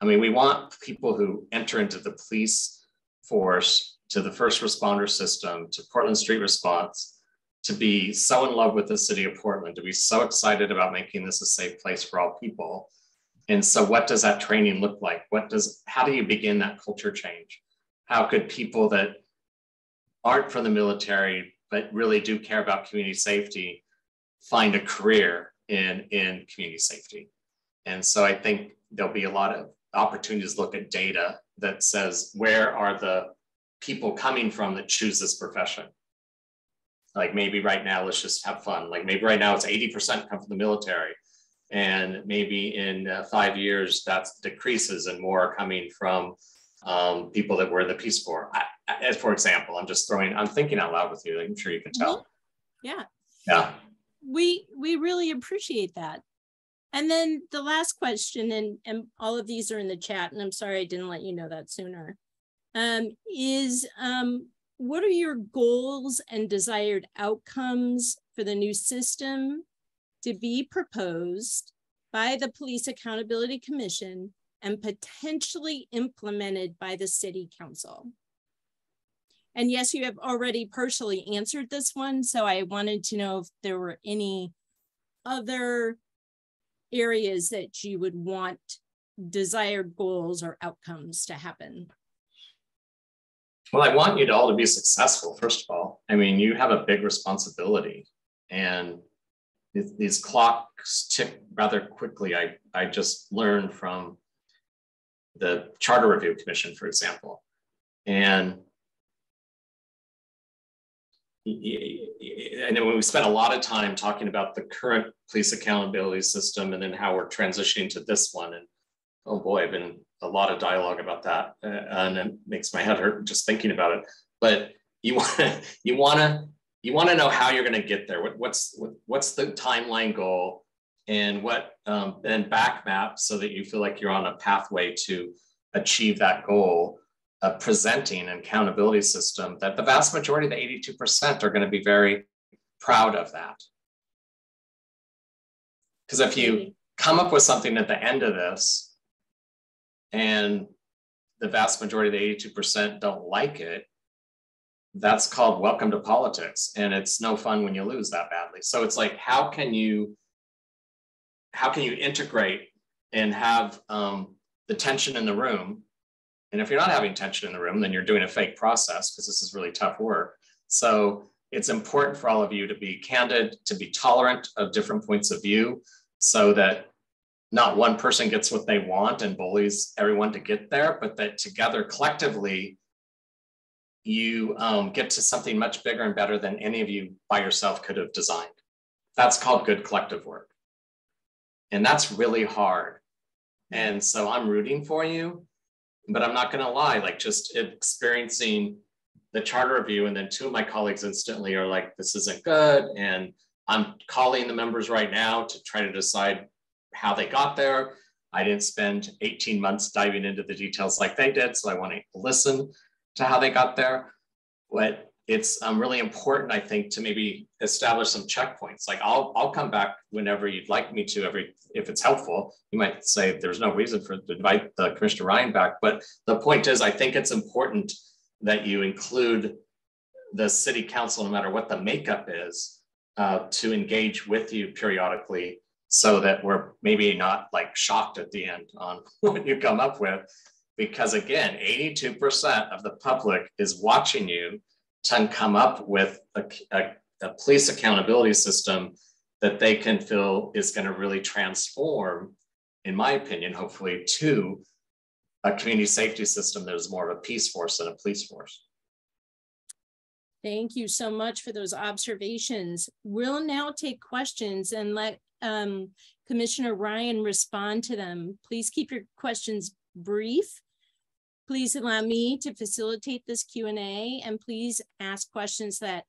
K: I mean, we want people who enter into the police force, to the first responder system, to Portland Street Response, to be so in love with the city of Portland, to be so excited about making this a safe place for all people. And so what does that training look like? How do you begin that culture change? How could people that aren't from the military, but really do care about community safety, find a career in community safety? And so I think there'll be a lot of opportunities to look at data that says, where are the people coming from that choose this profession? Like maybe right now, let's just have fun. Like maybe right now it's 80% come from the military. And maybe in 5 years that decreases and more are coming from people that were in the Peace Corps. As for example, I'm thinking out loud with you. I'm sure you can tell.
A: Yeah.
K: Yeah.
A: We really appreciate that. And then the last question, and all of these are in the chat, and I'm sorry I didn't let you know that sooner, is what are your goals and desired outcomes for the new system to be proposed by the Police Accountability Commission and potentially implemented by the City Council? And yes, you have already partially answered this one, so I wanted to know if there were any other areas that you would want desired goals or outcomes to happen?
K: Well, I want you all to be successful, first of all. I mean, you have a big responsibility, and these clocks tick rather quickly. I just learned from the Charter Review Commission, for example. And when we spent a lot of time talking about the current police accountability system and then how we're transitioning to this one. And oh boy, I've been a lot of dialogue about that, and it makes my head hurt just thinking about it. But you want to know how you're going to get there. What's the timeline goal, and and back map so that you feel like you're on a pathway to achieve that goal of presenting an accountability system that the vast majority, the 82%, are going to be very proud of that. Because if you come up with something at the end of this, and the vast majority of the 82% don't like it, that's called welcome to politics. And it's no fun when you lose that badly. So it's like, how can you integrate and have the tension in the room? And if you're not having tension in the room, then you're doing a fake process, because this is really tough work. So it's important for all of you to be candid, to be tolerant of different points of view, so that not one person gets what they want and bullies everyone to get there, but that together, collectively, you get to something much bigger and better than any of you by yourself could have designed. That's called good collective work. And that's really hard. And so I'm rooting for you, but I'm not gonna lie, like just experiencing the Charter Review, and then two of my colleagues instantly are like, this isn't good. And I'm calling the members right now to try to decide how they got there. I didn't spend 18 months diving into the details like they did, so I want to listen to how they got there. But it's really important, I think, to maybe establish some checkpoints. Like I'll come back whenever you'd like me to, if it's helpful. You might say there's no reason to invite Commissioner Ryan back, but the point is, I think it's important that you include the city council, no matter what the makeup is, to engage with you periodically, so that we're maybe not like shocked at the end on what you come up with. Because again, 82% of the public is watching you to come up with a police accountability system that they can feel is going to really transform, in my opinion, hopefully, to a community safety system that is more of a peace force than a police force.
A: Thank you so much for those observations. We'll now take questions and let Commissioner Ryan respond to them. Please keep your questions brief. Please allow me to facilitate this Q&A, and please ask questions that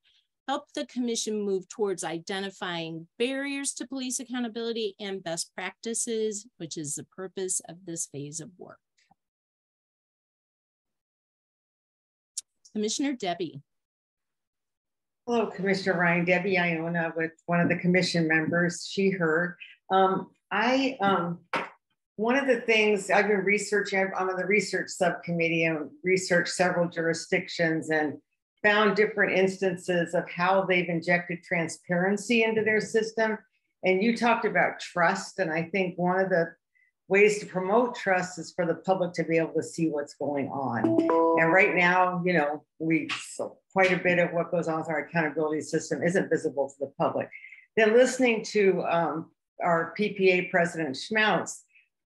A: help the commission move towards identifying barriers to police accountability and best practices, which is the purpose of this phase of work. Commissioner Debbie.
L: Hello, Commissioner Ryan. Debbie Iona with one of the commission members, She, Her. One of the things I've been researching, I'm on the research subcommittee and researched several jurisdictions and found different instances of how they've injected transparency into their system. And you talked about trust. And I think one of the ways to promote trust is for the public to be able to see what's going on. And right now, you know, quite a bit of what goes on with our accountability system isn't visible to the public. Then listening to our PPA President Schmautz,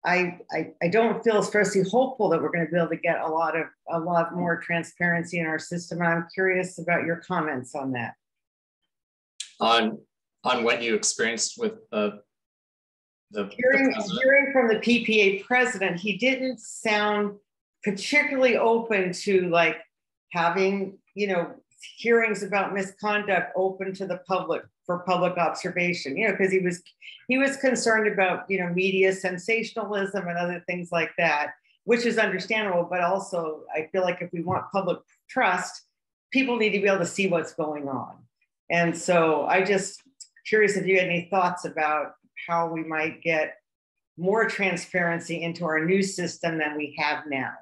L: I don't feel especially hopeful that we're going to be able to get a lot more transparency in our system. And I'm curious about your comments on that.
K: On what you experienced with
L: hearing from the PPA president, he didn't sound particularly open to like having, you know, hearings about misconduct open to the public for public observation, you know, because he was concerned about, you know, media sensationalism and other things like that, which is understandable. But also, I feel like if we want public trust, people need to be able to see what's going on. And so I just curious if you had any thoughts about how we might get more transparency into our new system than we have now.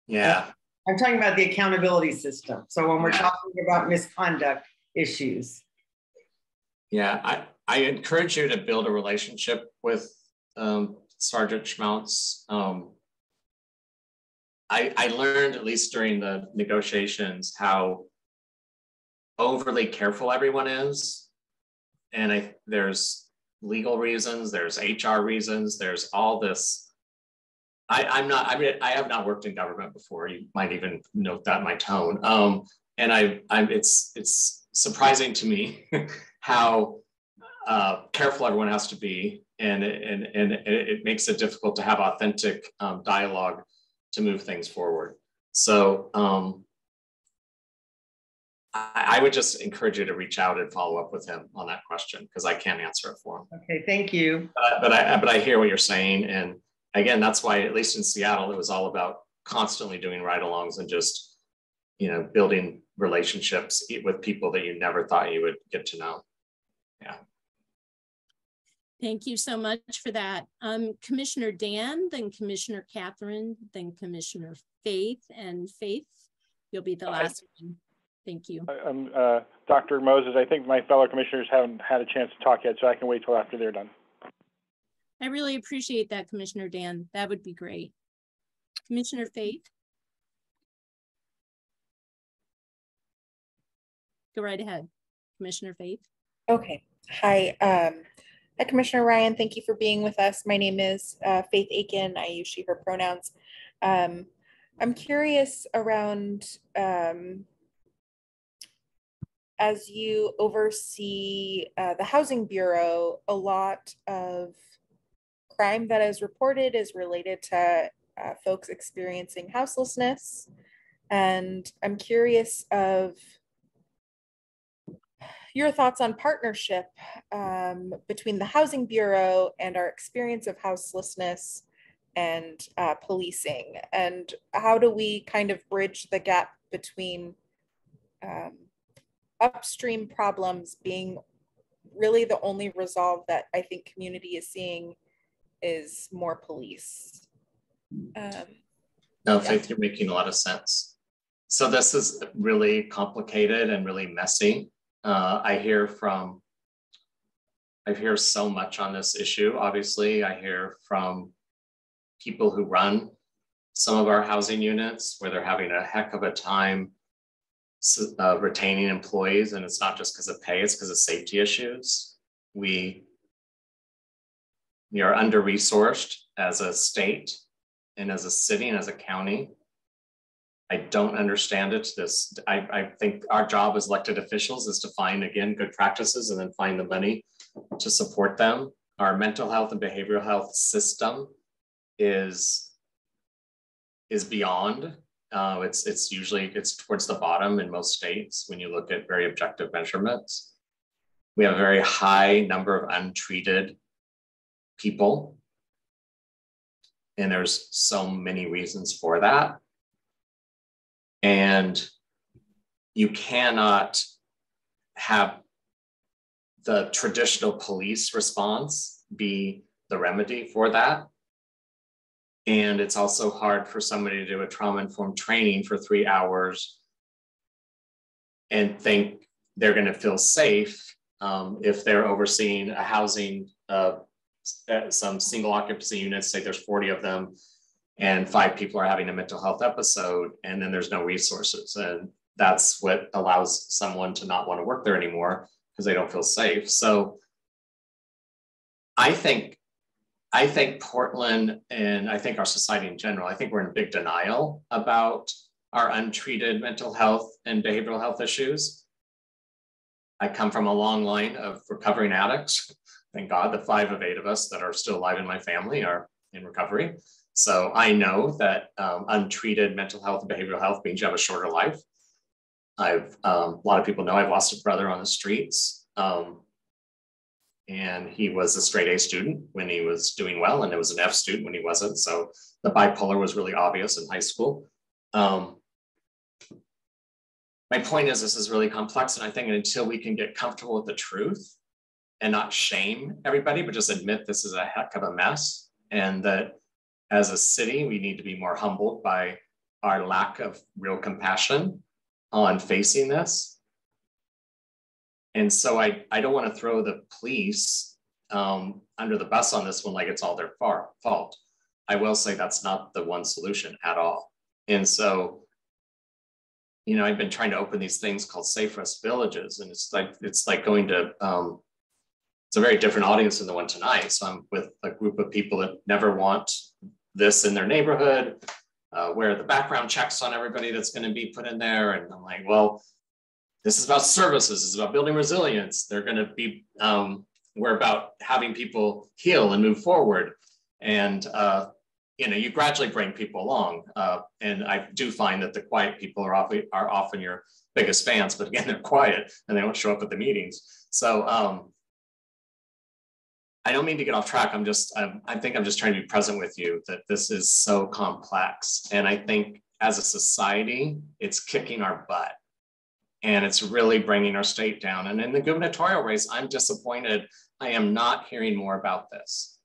K: Yeah.
L: I'm talking about the accountability system. So when we're talking about misconduct issues.
K: Yeah, I encourage you to build a relationship with Sergeant Schmautz. I learned, at least during the negotiations, how overly careful everyone is. And there's legal reasons, there's HR reasons, there's all this. I have not worked in government before. You might even note that in my tone. And it's surprising to me how careful everyone has to be, and it makes it difficult to have authentic dialogue to move things forward. So I would just encourage you to reach out and follow up with him on that question, because I can't answer it for him.
L: Okay, thank you.
K: But I hear what you're saying, and again, that's why, at least in Seattle, it was all about constantly doing ride-alongs and just, you know, building relationships with people that you never thought you would get to know. Yeah.
A: Thank you so much for that. Commissioner Dan, then Commissioner Catherine, then Commissioner Faith. And Faith, you'll be the last one. Thank you.
I: Dr. Moses, I think my fellow commissioners haven't had a chance to talk yet, so I can wait till after they're done.
A: I really appreciate that, Commissioner Dan. That would be great. Commissioner Faith. Go right ahead, Commissioner Faith.
M: Okay. Hi. Hi, Commissioner Ryan. Thank you for being with us. My name is Faith Aiken. I use she, her pronouns. I'm curious around, as you oversee the Housing Bureau, a lot of crime that is reported is related to folks experiencing houselessness. And I'm curious of your thoughts on partnership between the Housing Bureau and our experience of houselessness and policing, and how do we kind of bridge the gap between upstream problems being really the only resolve that I think community is seeing is more police.
K: No, Faith, you're making a lot of sense. So this is really complicated and really messy. I hear so much on this issue. Obviously, I hear from people who run some of our housing units where they're having a heck of a time retaining employees, and it's not just because of pay, it's because of safety issues. We are under-resourced as a state and as a city and as a county. I don't understand it. I think our job as elected officials is to find, again, good practices and then find the money to support them. Our mental health and behavioral health system is beyond. It's usually towards the bottom in most states when you look at very objective measurements. We have a very high number of untreated people, and there's so many reasons for that. And you cannot have the traditional police response be the remedy for that. And it's also hard for somebody to do a trauma-informed training for 3 hours and think they're going to feel safe if they're overseeing a housing, some single occupancy units, say there's 40 of them, and 5 people are having a mental health episode, and then there's no resources. And that's what allows someone to not want to work there anymore because they don't feel safe. So I think Portland, and I think our society in general, I think we're in big denial about our untreated mental health and behavioral health issues. I come from a long line of recovering addicts. Thank God, the 5 of 8 of us that are still alive in my family are in recovery. So I know that untreated mental health and behavioral health means you have a shorter life. A lot of people know I've lost a brother on the streets. And he was a straight A student when he was doing well, and it was an F student when he wasn't. So the bipolar was really obvious in high school. My point is, this is really complex. And I think until we can get comfortable with the truth and not shame everybody, but just admit this is a heck of a mess, and that as a city, we need to be more humbled by our lack of real compassion on facing this. And so I don't want to throw the police under the bus on this one like it's all their fault. I will say that's not the one solution at all. And so, you know, I've been trying to open these things called Safe Rest Villages, and it's like going to, it's a very different audience than the one tonight. So I'm with a group of people that never want this in their neighborhood, where the background checks on everybody that's going to be put in there. And I'm like, well, this is about services, it's about building resilience. They're going to be, we're about having people heal and move forward. And, you know, you gradually bring people along. And I do find that the quiet people are often your biggest fans, but again, they're quiet and they don't show up at the meetings. So I don't mean to get off track. I think I'm just trying to be present with you that this is so complex. And I think as a society, it's kicking our butt. And it's really bringing our state down. And in the gubernatorial race, I'm disappointed. I am not hearing more about this.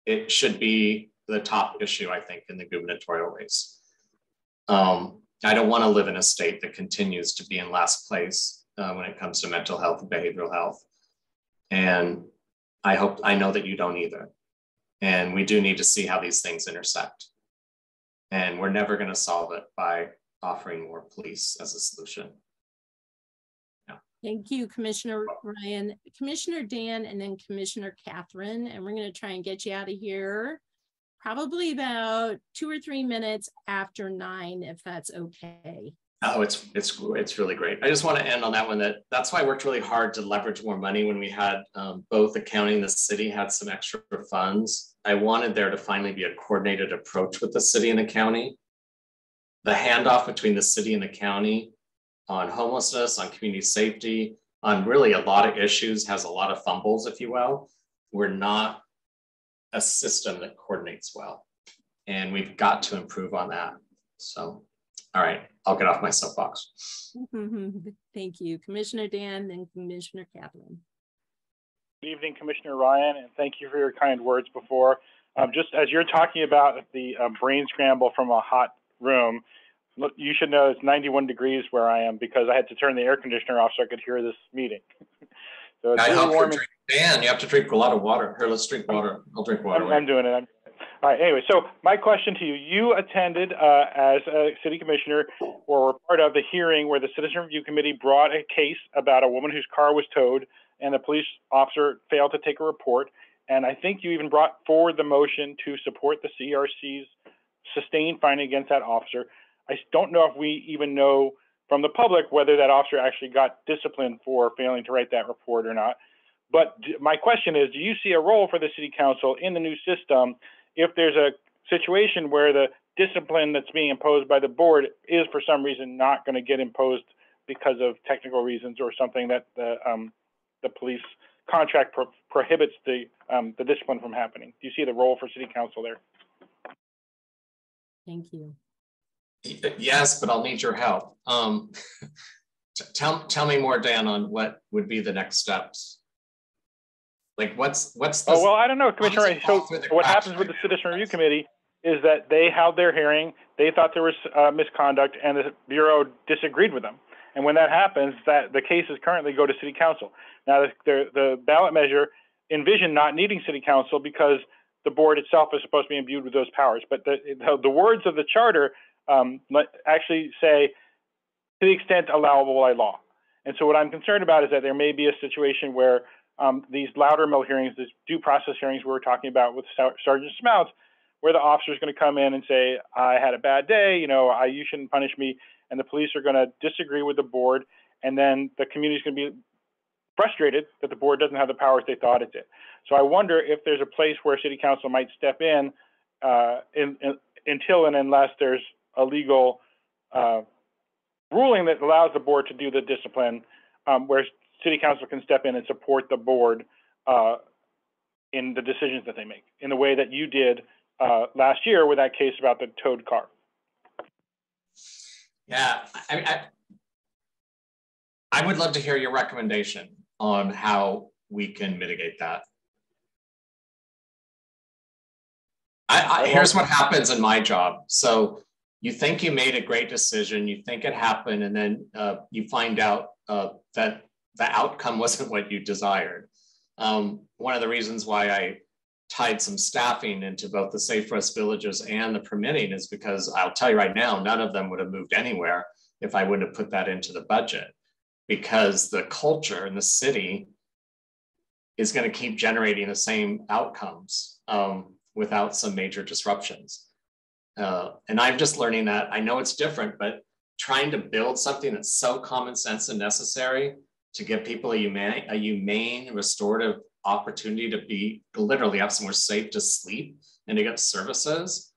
K: It should be the top issue, I think, in the gubernatorial race. I don't want to live in a state that continues to be in last place when it comes to mental health and behavioral health. And I know that you don't either. And we do need to see how these things intersect. And we're never going to solve it by offering more police as a solution.
A: Thank you, Commissioner Ryan. Commissioner Dan, and then Commissioner Catherine, and we're going to try and get you out of here probably about 2 or 3 minutes after 9, if that's okay.
K: Oh, it's really great. I just want to end on that one. That's why I worked really hard to leverage more money when we had both the county and the city had some extra funds. I wanted there to finally be a coordinated approach with the city and the county. The handoff between the city and the county on homelessness, on community safety, on really a lot of issues, has a lot of fumbles, if you will. We're not a system that coordinates well. And we've got to improve on that. So, all right, I'll get off my soapbox.
A: Thank you. Commissioner Dan, then Commissioner Catherine.
I: Good evening, Commissioner Ryan, and thank you for your kind words before. Just as you're talking about the brain scramble from a hot room, look, you should know it's 91 degrees where I am because I had to turn the air conditioner off so I could hear this meeting. So it's really warm.
K: Dan, you have to drink a lot of water. Here, let's drink water. I'll drink water.
I: I'm doing it. All right, anyway, so my question to you, you attended as a city commissioner or were part of the hearing where the Citizen Review Committee brought a case about a woman whose car was towed and the police officer failed to take a report. And I think you even brought forward the motion to support the CRC's sustained finding against that officer. I don't know if we even know from the public whether that officer actually got disciplined for failing to write that report or not. But my question is, do you see a role for the city council in the new system if there's a situation where the discipline that's being imposed by the board is for some reason not going to get imposed because of technical reasons or something that the police contract prohibits the discipline from happening? Do you see the role for city council there?
A: Thank you.
K: Yes, but I'll need your help. Tell me more, Dan, on what would be the next steps. Like what's the...
I: Oh, well, I don't know, Commissioner. So what happens with the Citizen Review Committee is that they held their hearing, they thought there was misconduct, and the Bureau disagreed with them. And when that happens, that the cases currently go to City Council. Now, the ballot measure envisioned not needing City Council because the board itself is supposed to be imbued with those powers. But the words of the charter actually say, to the extent allowable by law. And so what I'm concerned about is that there may be a situation where these Loudermill hearings, these due process hearings we were talking about with Sergeant Smout, where the officer is going to come in and say, I had a bad day, you shouldn't punish me. And the police are going to disagree with the board. And then the community is going to be frustrated that the board doesn't have the powers they thought it did. So I wonder if there's a place where City Council might step in until and unless there's a legal ruling that allows the board to do the discipline, where City Council can step in and support the board in the decisions that they make, in the way that you did last year with that case about the towed car.
K: Yeah, I would love to hear your recommendation on how we can mitigate that. Here's what happens in my job. So you think you made a great decision, you think it happened, and then you find out that the outcome wasn't what you desired. One of the reasons why I tied some staffing into both the Safe for Us villages and the permitting is because I'll tell you right now, none of them would have moved anywhere if I wouldn't have put that into the budget, because the culture in the city is going to keep generating the same outcomes without some major disruptions. And I'm just learning that. I know it's different, but trying to build something that's so common sense and necessary to give people a humane restorative opportunity to be literally have somewhere safe to sleep and to get services,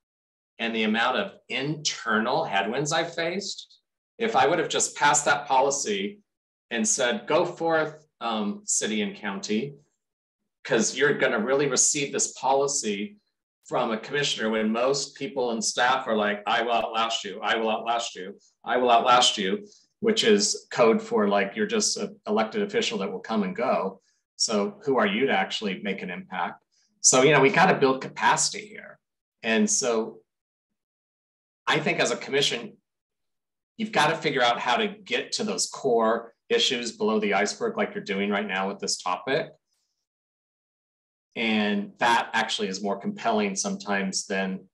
K: and the amount of internal headwinds I faced, if I would have just passed that policy and said, go forth, city and county, because you're going to really receive this policy from a commissioner when most people and staff are like, I will outlast you, I will outlast you, I will outlast you, which is code for like, you're just an elected official that will come and go. So who are you to actually make an impact? So, you know, we got to build capacity here. And so I think as a commission, you've got to figure out how to get to those core issues below the iceberg, like you're doing right now with this topic. And that actually is more compelling sometimes than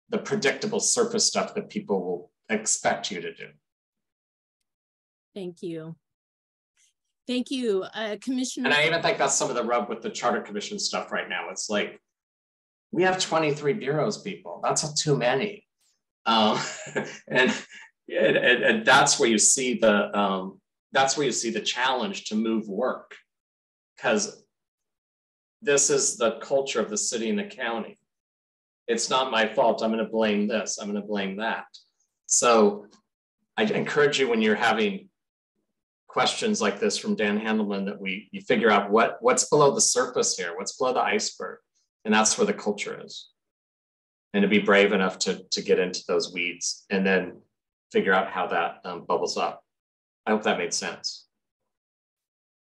K: the predictable surface stuff that people will expect you to do.
A: Thank you. Thank you, Commissioner.
K: And I even think that's some of the rub with the Charter Commission stuff right now. It's like, we have 23 bureaus, people. That's too many. And that's where you see the challenge to move work, because this is the culture of the city and the county. It's not my fault. I'm going to blame this. I'm going to blame that. So I encourage you, when you're having questions like this from Dan Handelman, that you figure out what's below the surface here, what's below the iceberg. And that's where the culture is. And to be brave enough to get into those weeds and then figure out how that bubbles up. I hope that made sense.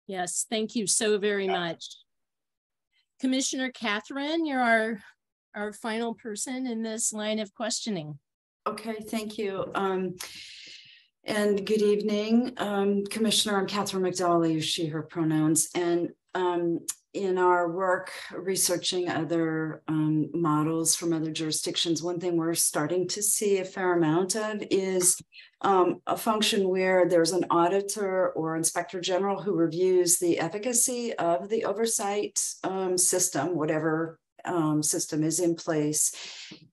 A: Yes, thank you so very much. Commissioner Catherine, you're our final person in this line of questioning.
H: Okay, thank you. And good evening, Commissioner. I'm Catherine McDowell. I use she, her pronouns. And in our work researching other models from other jurisdictions, one thing we're starting to see a fair amount of is a function where there's an auditor or inspector general who reviews the efficacy of the oversight system, whatever system is in place.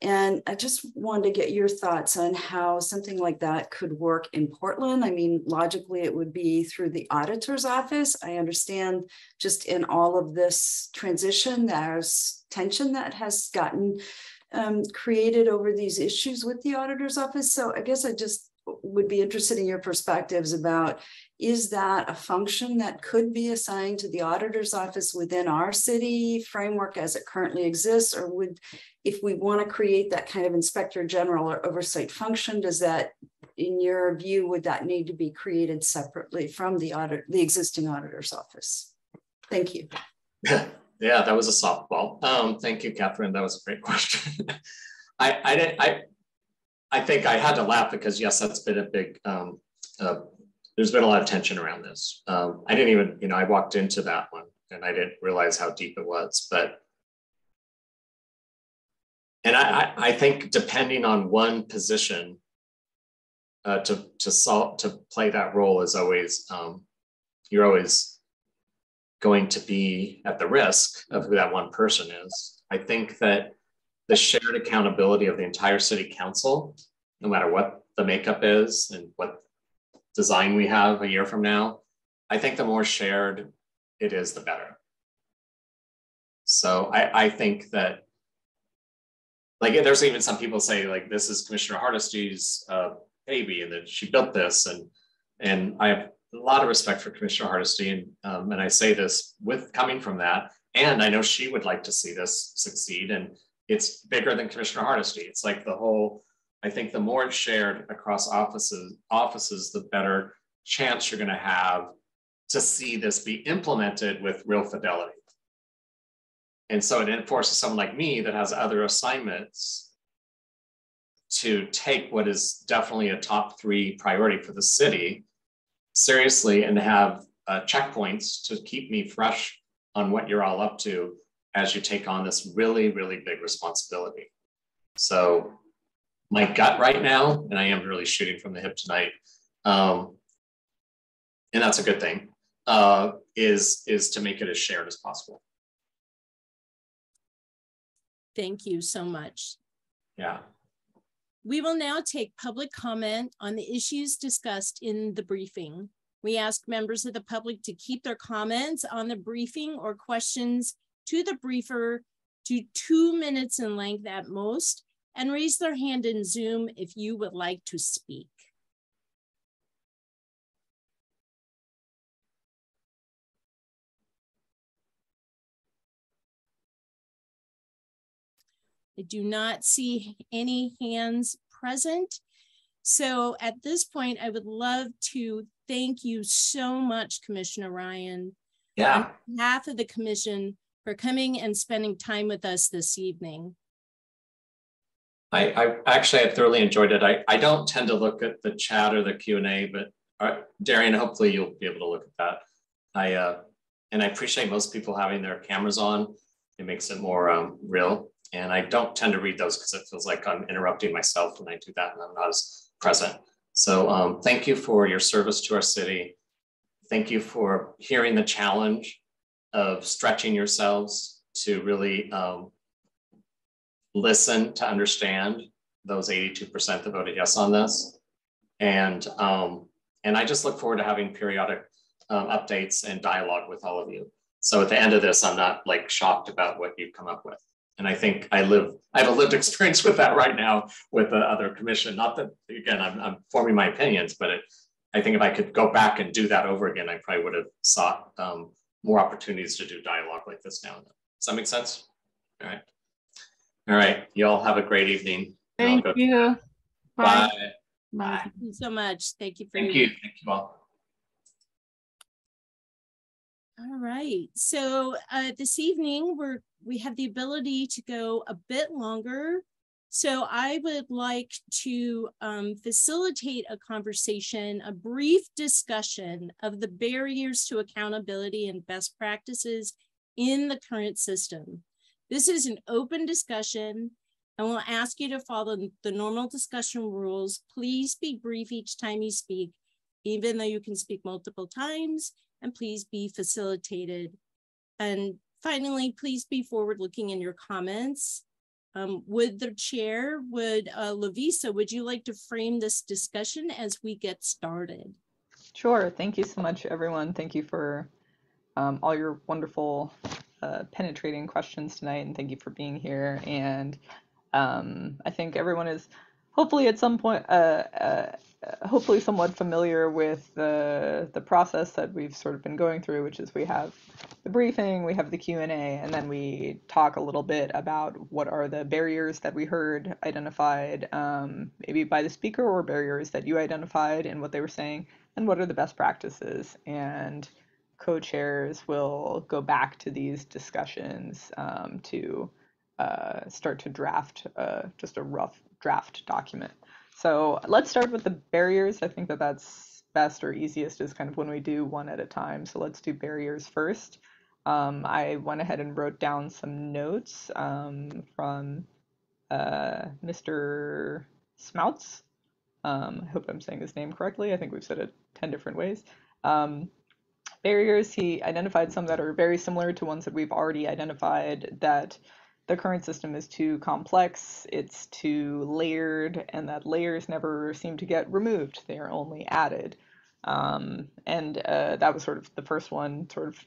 H: And I just wanted to get your thoughts on how something like that could work in Portland. I mean, logically, it would be through the auditor's office. I understand just in all of this transition, there's tension that has gotten created over these issues with the auditor's office. So I guess I just would be interested in your perspectives about, is that a function that could be assigned to the auditor's office within our city framework as it currently exists? Or would, if we want to create that kind of inspector general or oversight function, does that, in your view, would that need to be created separately from the existing auditor's office? Thank you.
K: Yeah, that was a softball. Thank you, Catherine. That was a great question. I think I had to laugh because, yes, that's been a big, there's been a lot of tension around this. I didn't even, I walked into that one and I didn't realize how deep it was, and I think depending on one position to play that role is always, you're always going to be at the risk of who that one person is. I think that the shared accountability of the entire city council, no matter what the makeup is and what design we have a year from now, I think the more shared it is, the better. So I think that, like, there's even some people say, like, this is Commissioner Hardesty's baby and that she built this. And I have a lot of respect for Commissioner Hardesty. And I say this with coming from that. And I know she would like to see this succeed. And it's bigger than Commissioner Hardesty. It's like the whole, I think the more it's shared across offices, the better chance you're going to have to see this be implemented with real fidelity. And so it forces someone like me that has other assignments to take what is definitely a top 3 priority for the city seriously and have checkpoints to keep me fresh on what you're all up to as you take on this really, really big responsibility. So my gut right now, and I am really shooting from the hip tonight, and that's a good thing, is to make it as shared as possible.
A: Thank you so much.
K: Yeah.
A: We will now take public comment on the issues discussed in the briefing. We ask members of the public to keep their comments on the briefing or questions to the briefer to 2 minutes in length at most, and raise their hand in Zoom if you would like to speak. I do not see any hands present. So at this point, I would love to thank you so much, Commissioner Ryan, on behalf of the commission, for coming and spending time with us this evening.
K: I actually, I thoroughly enjoyed it. I don't tend to look at the chat or the Q&A, but Darian, hopefully you'll be able to look at that. And I appreciate most people having their cameras on. It makes it more real. And I don't tend to read those because it feels like I'm interrupting myself when I do that and I'm not as present. So thank you for your service to our city. Thank you for hearing the challenge of stretching yourselves to really listen to understand those 82% that voted yes on this. And I just look forward to having periodic updates and dialogue with all of you. So at the end of this, I'm not like shocked about what you've come up with. And I think I have a lived experience with that right now with the other commission. Not that, again, I'm forming my opinions, but I think if I could go back and do that over again, I probably would have sought more opportunities to do dialogue like this now and then. Does that make sense? All right. All right. You all have a great evening.
J: Thank you.
K: Bye.
A: Bye. Thank you so much. Thank you for
K: Thank you. Thank you all.
A: All right. So this evening we have the ability to go a bit longer. So I would like to facilitate a conversation, a brief discussion of the barriers to accountability and best practices in the current system. This is an open discussion, and we'll ask you to follow the normal discussion rules. Please be brief each time you speak, even though you can speak multiple times, and please be facilitated. And finally, please be forward-looking in your comments. Would the chair, Lovisa, would you like to frame this discussion as we get started?
C: Sure. Thank you so much, everyone. Thank you for all your wonderful penetrating questions tonight, and thank you for being here. And I think everyone is hopefully at some point hopefully somewhat familiar with the process that we've sort of been going through, which is we have the briefing, we have the Q&A, and then we talk a little bit about what are the barriers that we heard identified maybe by the speaker, or barriers that you identified in what they were saying, and what are the best practices. And co-chairs will go back to these discussions to start to draft just a rough draft document. So let's start with the barriers. I think that that's best or easiest is kind of when we do one at a time. So let's do barriers first. I went ahead and wrote down some notes from Mr. Smouts. I hope I'm saying his name correctly. I think we've said it 10 different ways. Barriers, he identified some that are very similar to ones that we've already identified, that the current system is too complex, it's too layered, and that layers never seem to get removed. They are only added. That was sort of the first one, sort of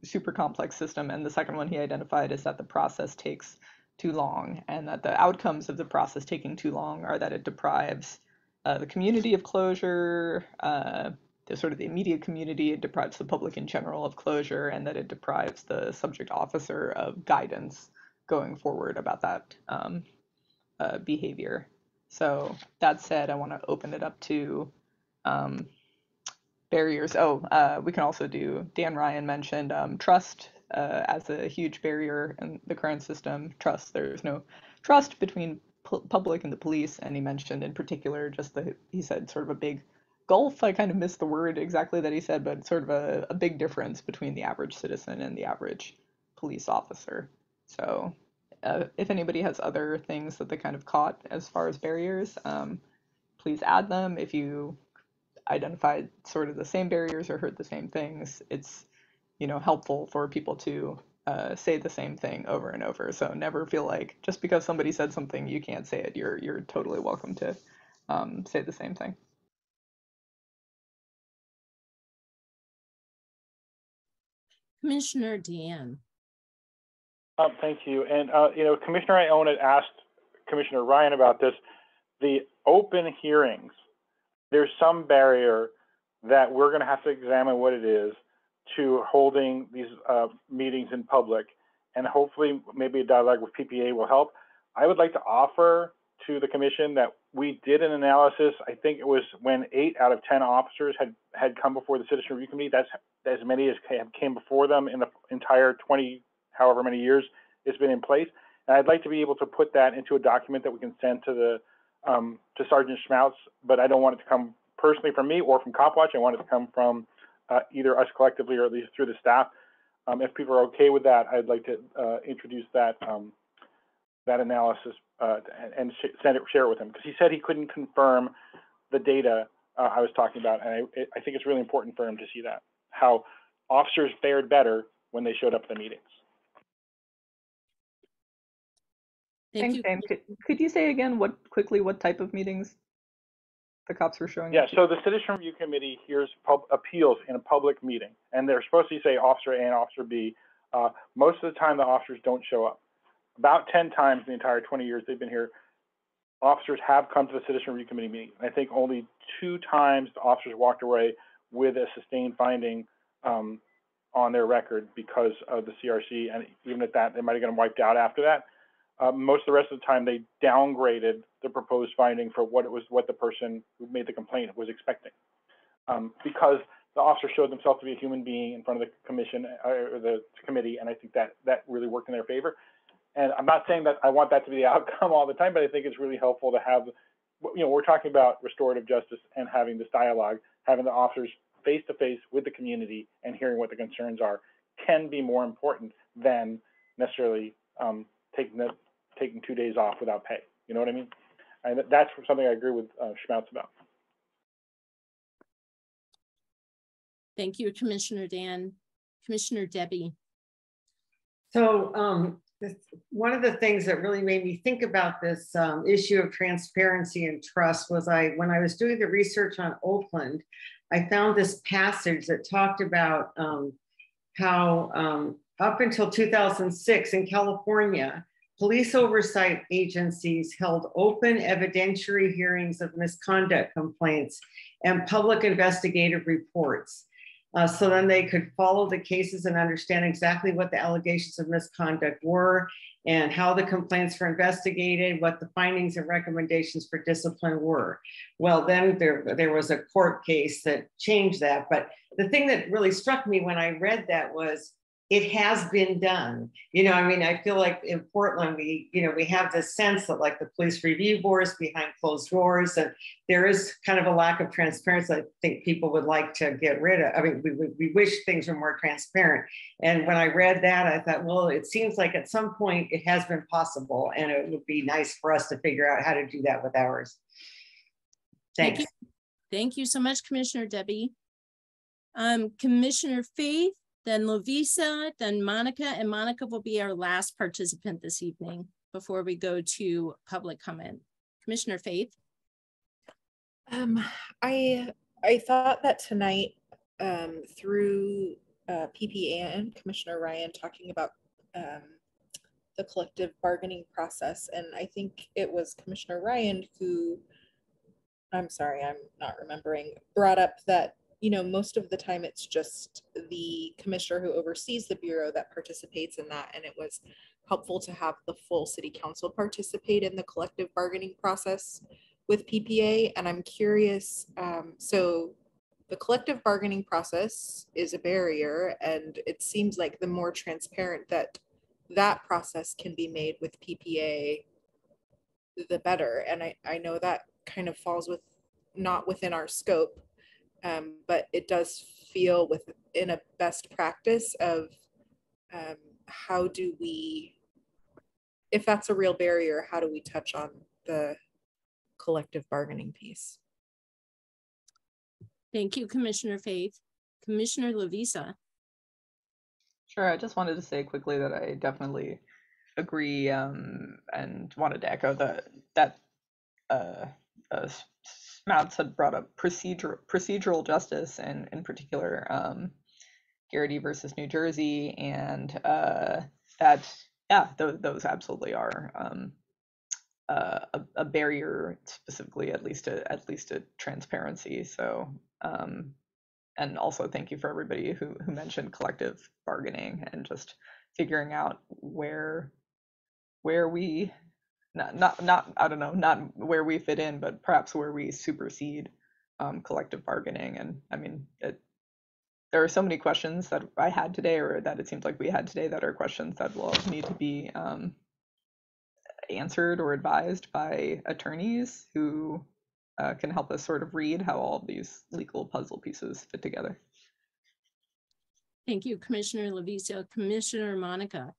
C: super complex system. And the second one he identified is that the process takes too long, and that the outcomes of the process taking too long are that it deprives the community of closure, the sort of the immediate community, it deprives the public in general of closure, and that it deprives the subject officer of guidance going forward about that behavior. So that said, I want to open it up to barriers. We can also do, Dan Ryan mentioned trust as a huge barrier in the current system. Trust, there's no trust between public and the police, and he mentioned in particular just he said sort of a big gulf, I kind of missed the word exactly that he said, but sort of a big difference between the average citizen and the average police officer. So if anybody has other things that they kind of caught as far as barriers, please add them. If you identified sort of the same barriers or heard the same things, it's, helpful for people to say the same thing over and over. So never feel like just because somebody said something, you can't say it. You're totally welcome to say the same thing.
A: Commissioner Dan.
I: Thank you. And, Commissioner Ione had asked Commissioner Ryan about this. The open hearings, there's some barrier that we're going to have to examine what it is to holding these meetings in public. And hopefully maybe a dialogue with PPA will help. I would like to offer to the commission that we did an analysis. I think it was when 8 out of 10 officers had come before the Citizen Review Committee. That's as many as came before them in the entire 20, however many years it's been in place. And I'd like to be able to put that into a document that we can send to the to Sergeant Schmautz, but I don't want it to come personally from me or from Copwatch. I want it to come from either us collectively or at least through the staff. If people are okay with that, I'd like to introduce that that analysis and share it with him, because he said he couldn't confirm the data I was talking about, and I think it's really important for him to see that, how officers fared better when they showed up at the meetings.
C: Thanks, Sam. Could you say again what type of meetings the cops were showing up to?
I: So the Citizen Review Committee hears appeals in a public meeting, and they're supposed to say Officer A and Officer B. Most of the time, the officers don't show up. About 10 times in the entire 20 years they've been here, officers have come to the Citizen Review Committee meeting. I think only 2 times the officers walked away with a sustained finding on their record because of the CRC, and even at that, they might have gotten wiped out after that. Most of the rest of the time, they downgraded the proposed finding for what the person who made the complaint was expecting, because the officer showed themselves to be a human being in front of the commission or the committee, and I think that really worked in their favor. And I'm not saying that I want that to be the outcome all the time, but I think it's really helpful to have, we're talking about restorative justice and having this dialogue, having the officers face to face with the community and hearing what the concerns are can be more important than necessarily taking 2 days off without pay. You know what I mean? And that's something I agree with Schmautz about.
A: Thank you, Commissioner Dan. Commissioner Debbie.
L: So one of the things that really made me think about this issue of transparency and trust was when I was doing the research on Oakland, I found this passage that talked about how up until 2006 in California, police oversight agencies held open evidentiary hearings of misconduct complaints and public investigative reports. So then they could follow the cases and understand exactly what the allegations of misconduct were and how the complaints were investigated, what the findings and recommendations for discipline were. Well, then there was a court case that changed that. But the thing that really struck me when I read that was, it has been done. I feel like in Portland, we have this sense that like the police review boards behind closed doors, and there is kind of a lack of transparency. I think people would like to get rid of. We wish things were more transparent. And when I read that, I thought, well, it seems like at some point it has been possible, and it would be nice for us to figure out how to do that with ours. Thanks.
A: Thank you so much, Commissioner Debbie. Commissioner Faith, then Lovisa, then Monica, and Monica will be our last participant this evening before we go to public comment. Commissioner Faith.
M: I thought that tonight through PPA and Commissioner Ryan talking about the collective bargaining process, and I think it was Commissioner Ryan who, I'm sorry, I'm not remembering, brought up that most of the time it's just the commissioner who oversees the bureau that participates in that, and it was helpful to have the full city council participate in the collective bargaining process with PPA. And I'm curious, so the collective bargaining process is a barrier, and it seems like the more transparent that process can be made with PPA, the better. And I know that kind of falls not within our scope, but it does feel within a best practice of how do we, if that's a real barrier, how do we touch on the collective bargaining piece?
A: Thank you, Commissioner Faith. Commissioner Lavisa.
C: Sure, I just wanted to say quickly that I definitely agree and wanted to echo that Smouts had brought up procedural justice, and in particular Garrity versus New Jersey, and that, yeah, those absolutely are a barrier, specifically at least to transparency. So and also thank you for everybody who mentioned collective bargaining and just figuring out where we not I don't know, not where we fit in, but perhaps where we supersede collective bargaining. And I mean, there are so many questions that I had today, or that it seems like we had today, that are questions that will need to be answered or advised by attorneys who can help us sort of read how all of these legal puzzle pieces fit together.
A: Thank you, Commissioner Lavisa. Commissioner Monica.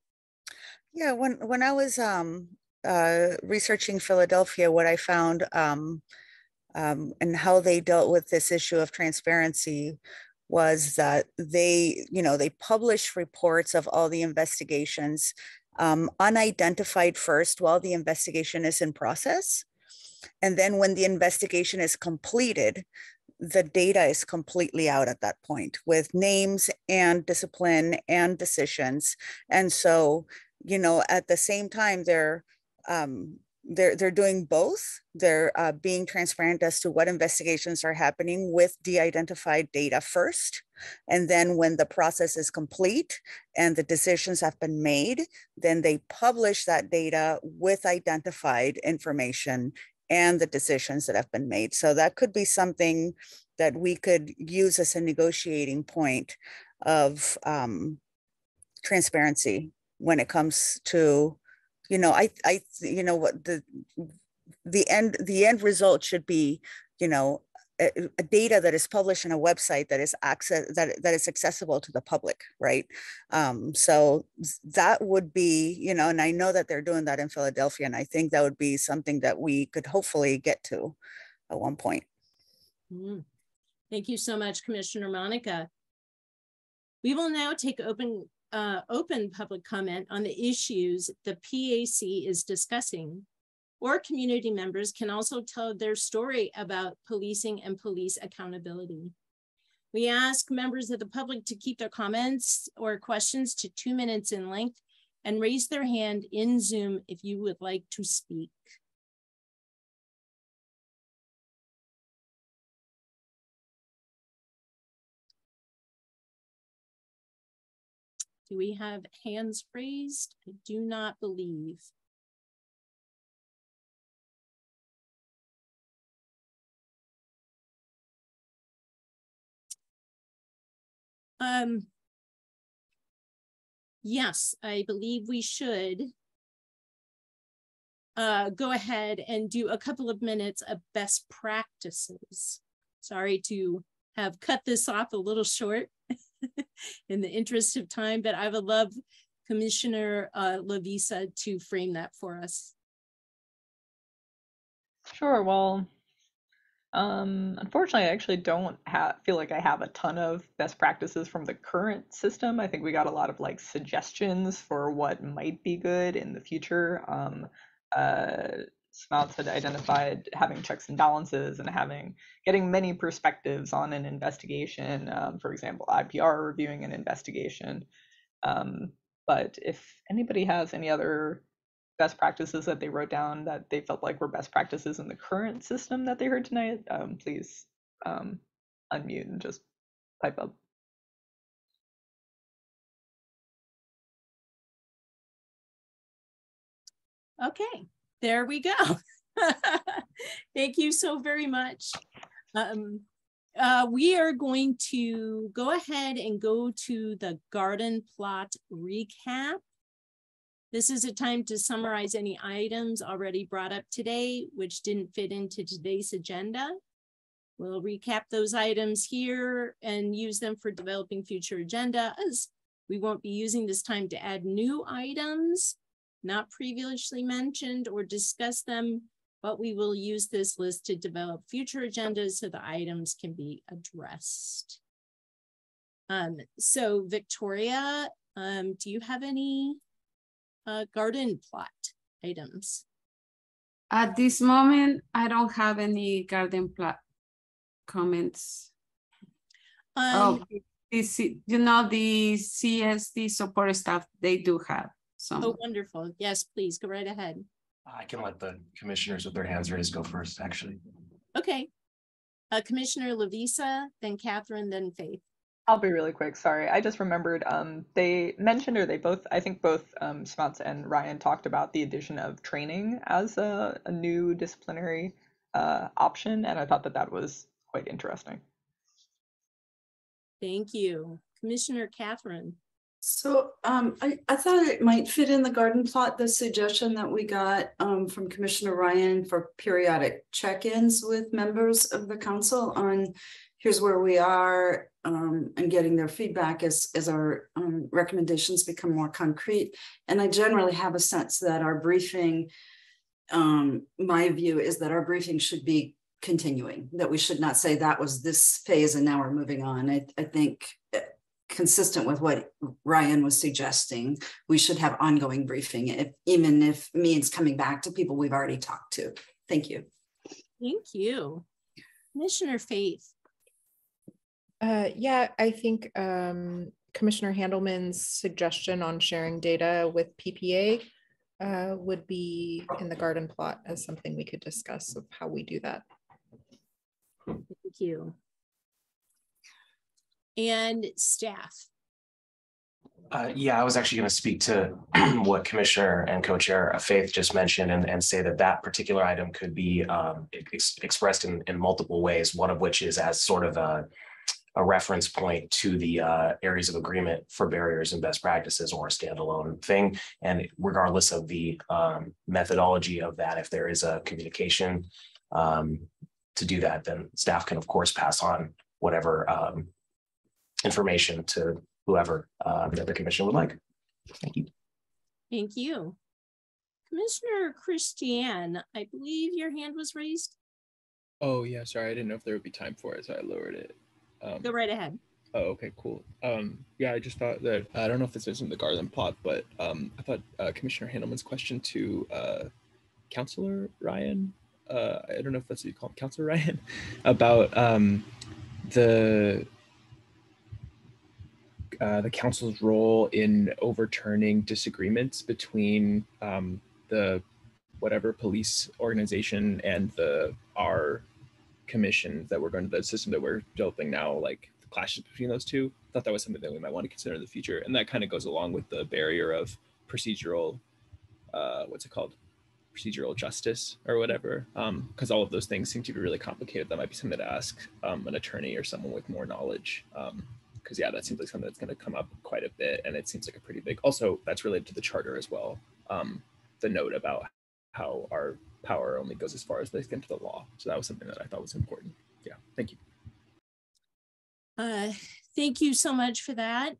N: Yeah, when I was researching Philadelphia, what I found and how they dealt with this issue of transparency was that they publish reports of all the investigations, unidentified first while the investigation is in process. And then when the investigation is completed, the data is completely out at that point with names and discipline and decisions. And so, at the same time, they're doing both. They're being transparent as to what investigations are happening with de-identified data first. And then when the process is complete and the decisions have been made, then they publish that data with identified information and the decisions that have been made. So that could be something that we could use as a negotiating point of transparency when it comes to, what the end result should be, a data that is published in a website that is that is accessible to the public, right? So that would be, and I know that they're doing that in Philadelphia, and I think that would be something that we could hopefully get to at one point.
A: Thank you so much, Commissioner Monica. We will now take open public comment on the issues the PAC is discussing. Or community members can also tell their story about policing and police accountability. We ask members of the public to keep their comments or questions to 2 minutes in length and raise their hand in Zoom if you would like to speak. Do we have hands raised? I do not believe. Yes, I believe we should go ahead and do a couple of minutes of best practices. Sorry to have cut this off a little short in the interest of time, but I would love Commissioner Lavisa to frame that for us.
C: Sure, well, unfortunately, I actually don't feel like I have a ton of best practices from the current system. I think we got a lot of like suggestions for what might be good in the future. Smouts had identified having checks and balances and getting many perspectives on an investigation. For example, IPR reviewing an investigation. But if anybody has any other best practices that they wrote down that they felt like were best practices in the current system that they heard tonight, please unmute and just pipe up.
A: Okay, there we go. Thank you so very much. We are going to go ahead and go to the garden plot recap. This is a time to summarize any items already brought up today, which didn't fit into today's agenda. We'll recap those items here and use them for developing future agendas. We won't be using this time to add new items not previously mentioned or discuss them, but we will use this list to develop future agendas so the items can be addressed. So Victoria, do you have any garden plot items?
O: At this moment, I don't have any garden plot comments. The CSD support staff, they do have some.
A: Oh, wonderful. Yes, please go right ahead.
P: I can let the commissioners with their hands raised go first, actually.
A: Okay. Commissioner Lavisa, then Catherine, then Faith.
C: I'll be really quick. Sorry. I just remembered they mentioned, or they both, I think both Smuts and Ryan talked about the addition of training as a new disciplinary option. And I thought that that was quite interesting.
A: Thank you. Commissioner Catherine.
H: So I thought it might fit in the garden plot, the suggestion that we got from Commissioner Ryan for periodic check-ins with members of the council on here's where we are and getting their feedback as our recommendations become more concrete. And I generally have a sense that our briefing, my view is that our briefing should be continuing, that we should not say that was this phase and now we're moving on. I think consistent with what Ryan was suggesting, we should have ongoing briefing, even if it means coming back to people we've already talked to. Thank you.
A: Thank you. Commissioner Faith.
M: Yeah, I think Commissioner Handelman's suggestion on sharing data with PPA would be in the garden plot as something we could discuss of how we do that.
A: Thank you. And staff.
P: Yeah, I was actually going to speak to what Commissioner and Co-Chair Faith just mentioned and say that that particular item could be expressed in multiple ways, one of which is as sort of a reference point to the areas of agreement for barriers and best practices, or a standalone thing. And regardless of the methodology of that, if there is a communication to do that, then staff can of course pass on whatever information to whoever that the commission would like. Thank you.
A: Thank you. Commissioner Christian, I believe your hand was raised.
Q: Oh yeah, sorry, I didn't know if there would be time for it, so I lowered it.
A: Go right ahead.
Q: Oh, okay, cool. Yeah, I just thought that, I don't know if this is in the garden plot, but I thought Commissioner Handelman's question to Councilor Ryan, I don't know if that's what you call him, Councilor Ryan, about the council's role in overturning disagreements between the whatever police organization and our commission that we're going to, the system that we're developing now, like the clashes between those two. I thought that was something that we might want to consider in the future. And that kind of goes along with the barrier of procedural, what's it called? Procedural justice or whatever. Because all of those things seem to be really complicated. That might be something to ask an attorney or someone with more knowledge. Because yeah, that seems like something that's going to come up quite a bit. And it seems like a pretty big, also that's related to the charter as well. The note about how our power only goes as far as they get into the law. So that was something that I thought was important. Yeah, thank you.
A: Thank you so much for that.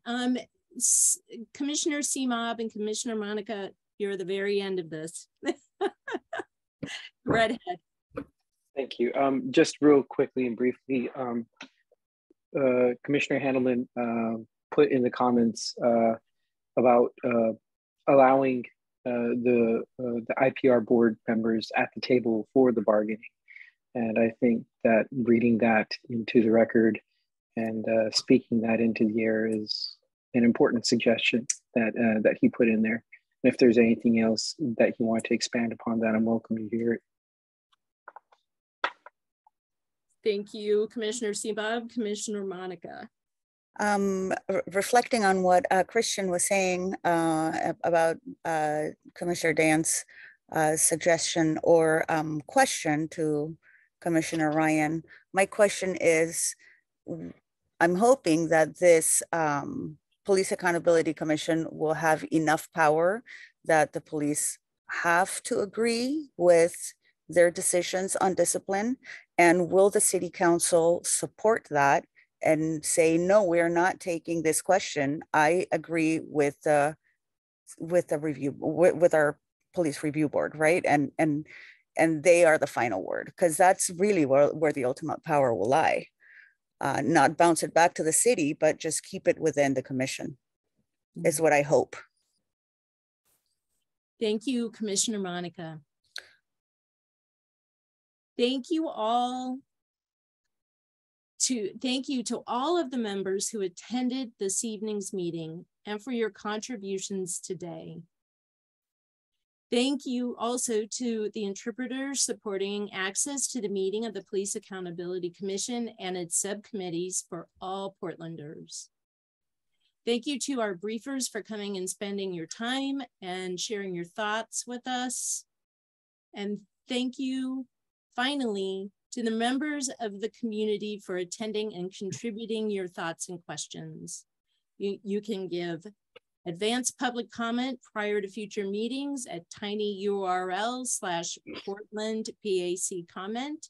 A: Commissioner Seamob and Commissioner Monica, you're at the very end of this. Right ahead.
D: Thank you. Just real quickly and briefly, Commissioner Handelman put in the comments about allowing the IPR board members at the table for the bargaining. And I think that reading that into the record and speaking that into the air is an important suggestion that he put in there. And if there's anything else that you want to expand upon that, I'm welcome to hear it.
A: Thank you, Commissioner Seabob. Commissioner Monica.
N: Reflecting on what Christian was saying about Commissioner Dan's suggestion or question to Commissioner Ryan, my question is, I'm hoping that this Police Accountability Commission will have enough power that the police have to agree with their decisions on discipline, And will the city council support that and say, no, we're not taking this question? I agree with the review, with our police review board, right? And they are the final word, because that's really where the ultimate power will lie. Not bounce it back to the city, but just keep it within the commission, is what I hope.
A: Thank you, Commissioner Monica. Thank you to all of the members who attended this evening's meeting and for your contributions today. Thank you also to the interpreters supporting access to the meeting of the Police Accountability Commission and its subcommittees for all Portlanders. Thank you to our briefers for coming and spending your time and sharing your thoughts with us. And thank you, finally, to the members of the community for attending and contributing your thoughts and questions. You can give advanced public comment prior to future meetings at tinyurl/PortlandPAC-comment.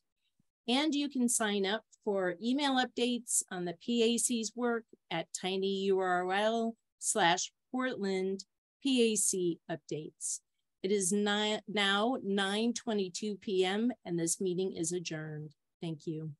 A: And you can sign up for email updates on the PAC's work at tinyurl/PortlandPAC-updates. It is now 9:22 p.m. and this meeting is adjourned. Thank you.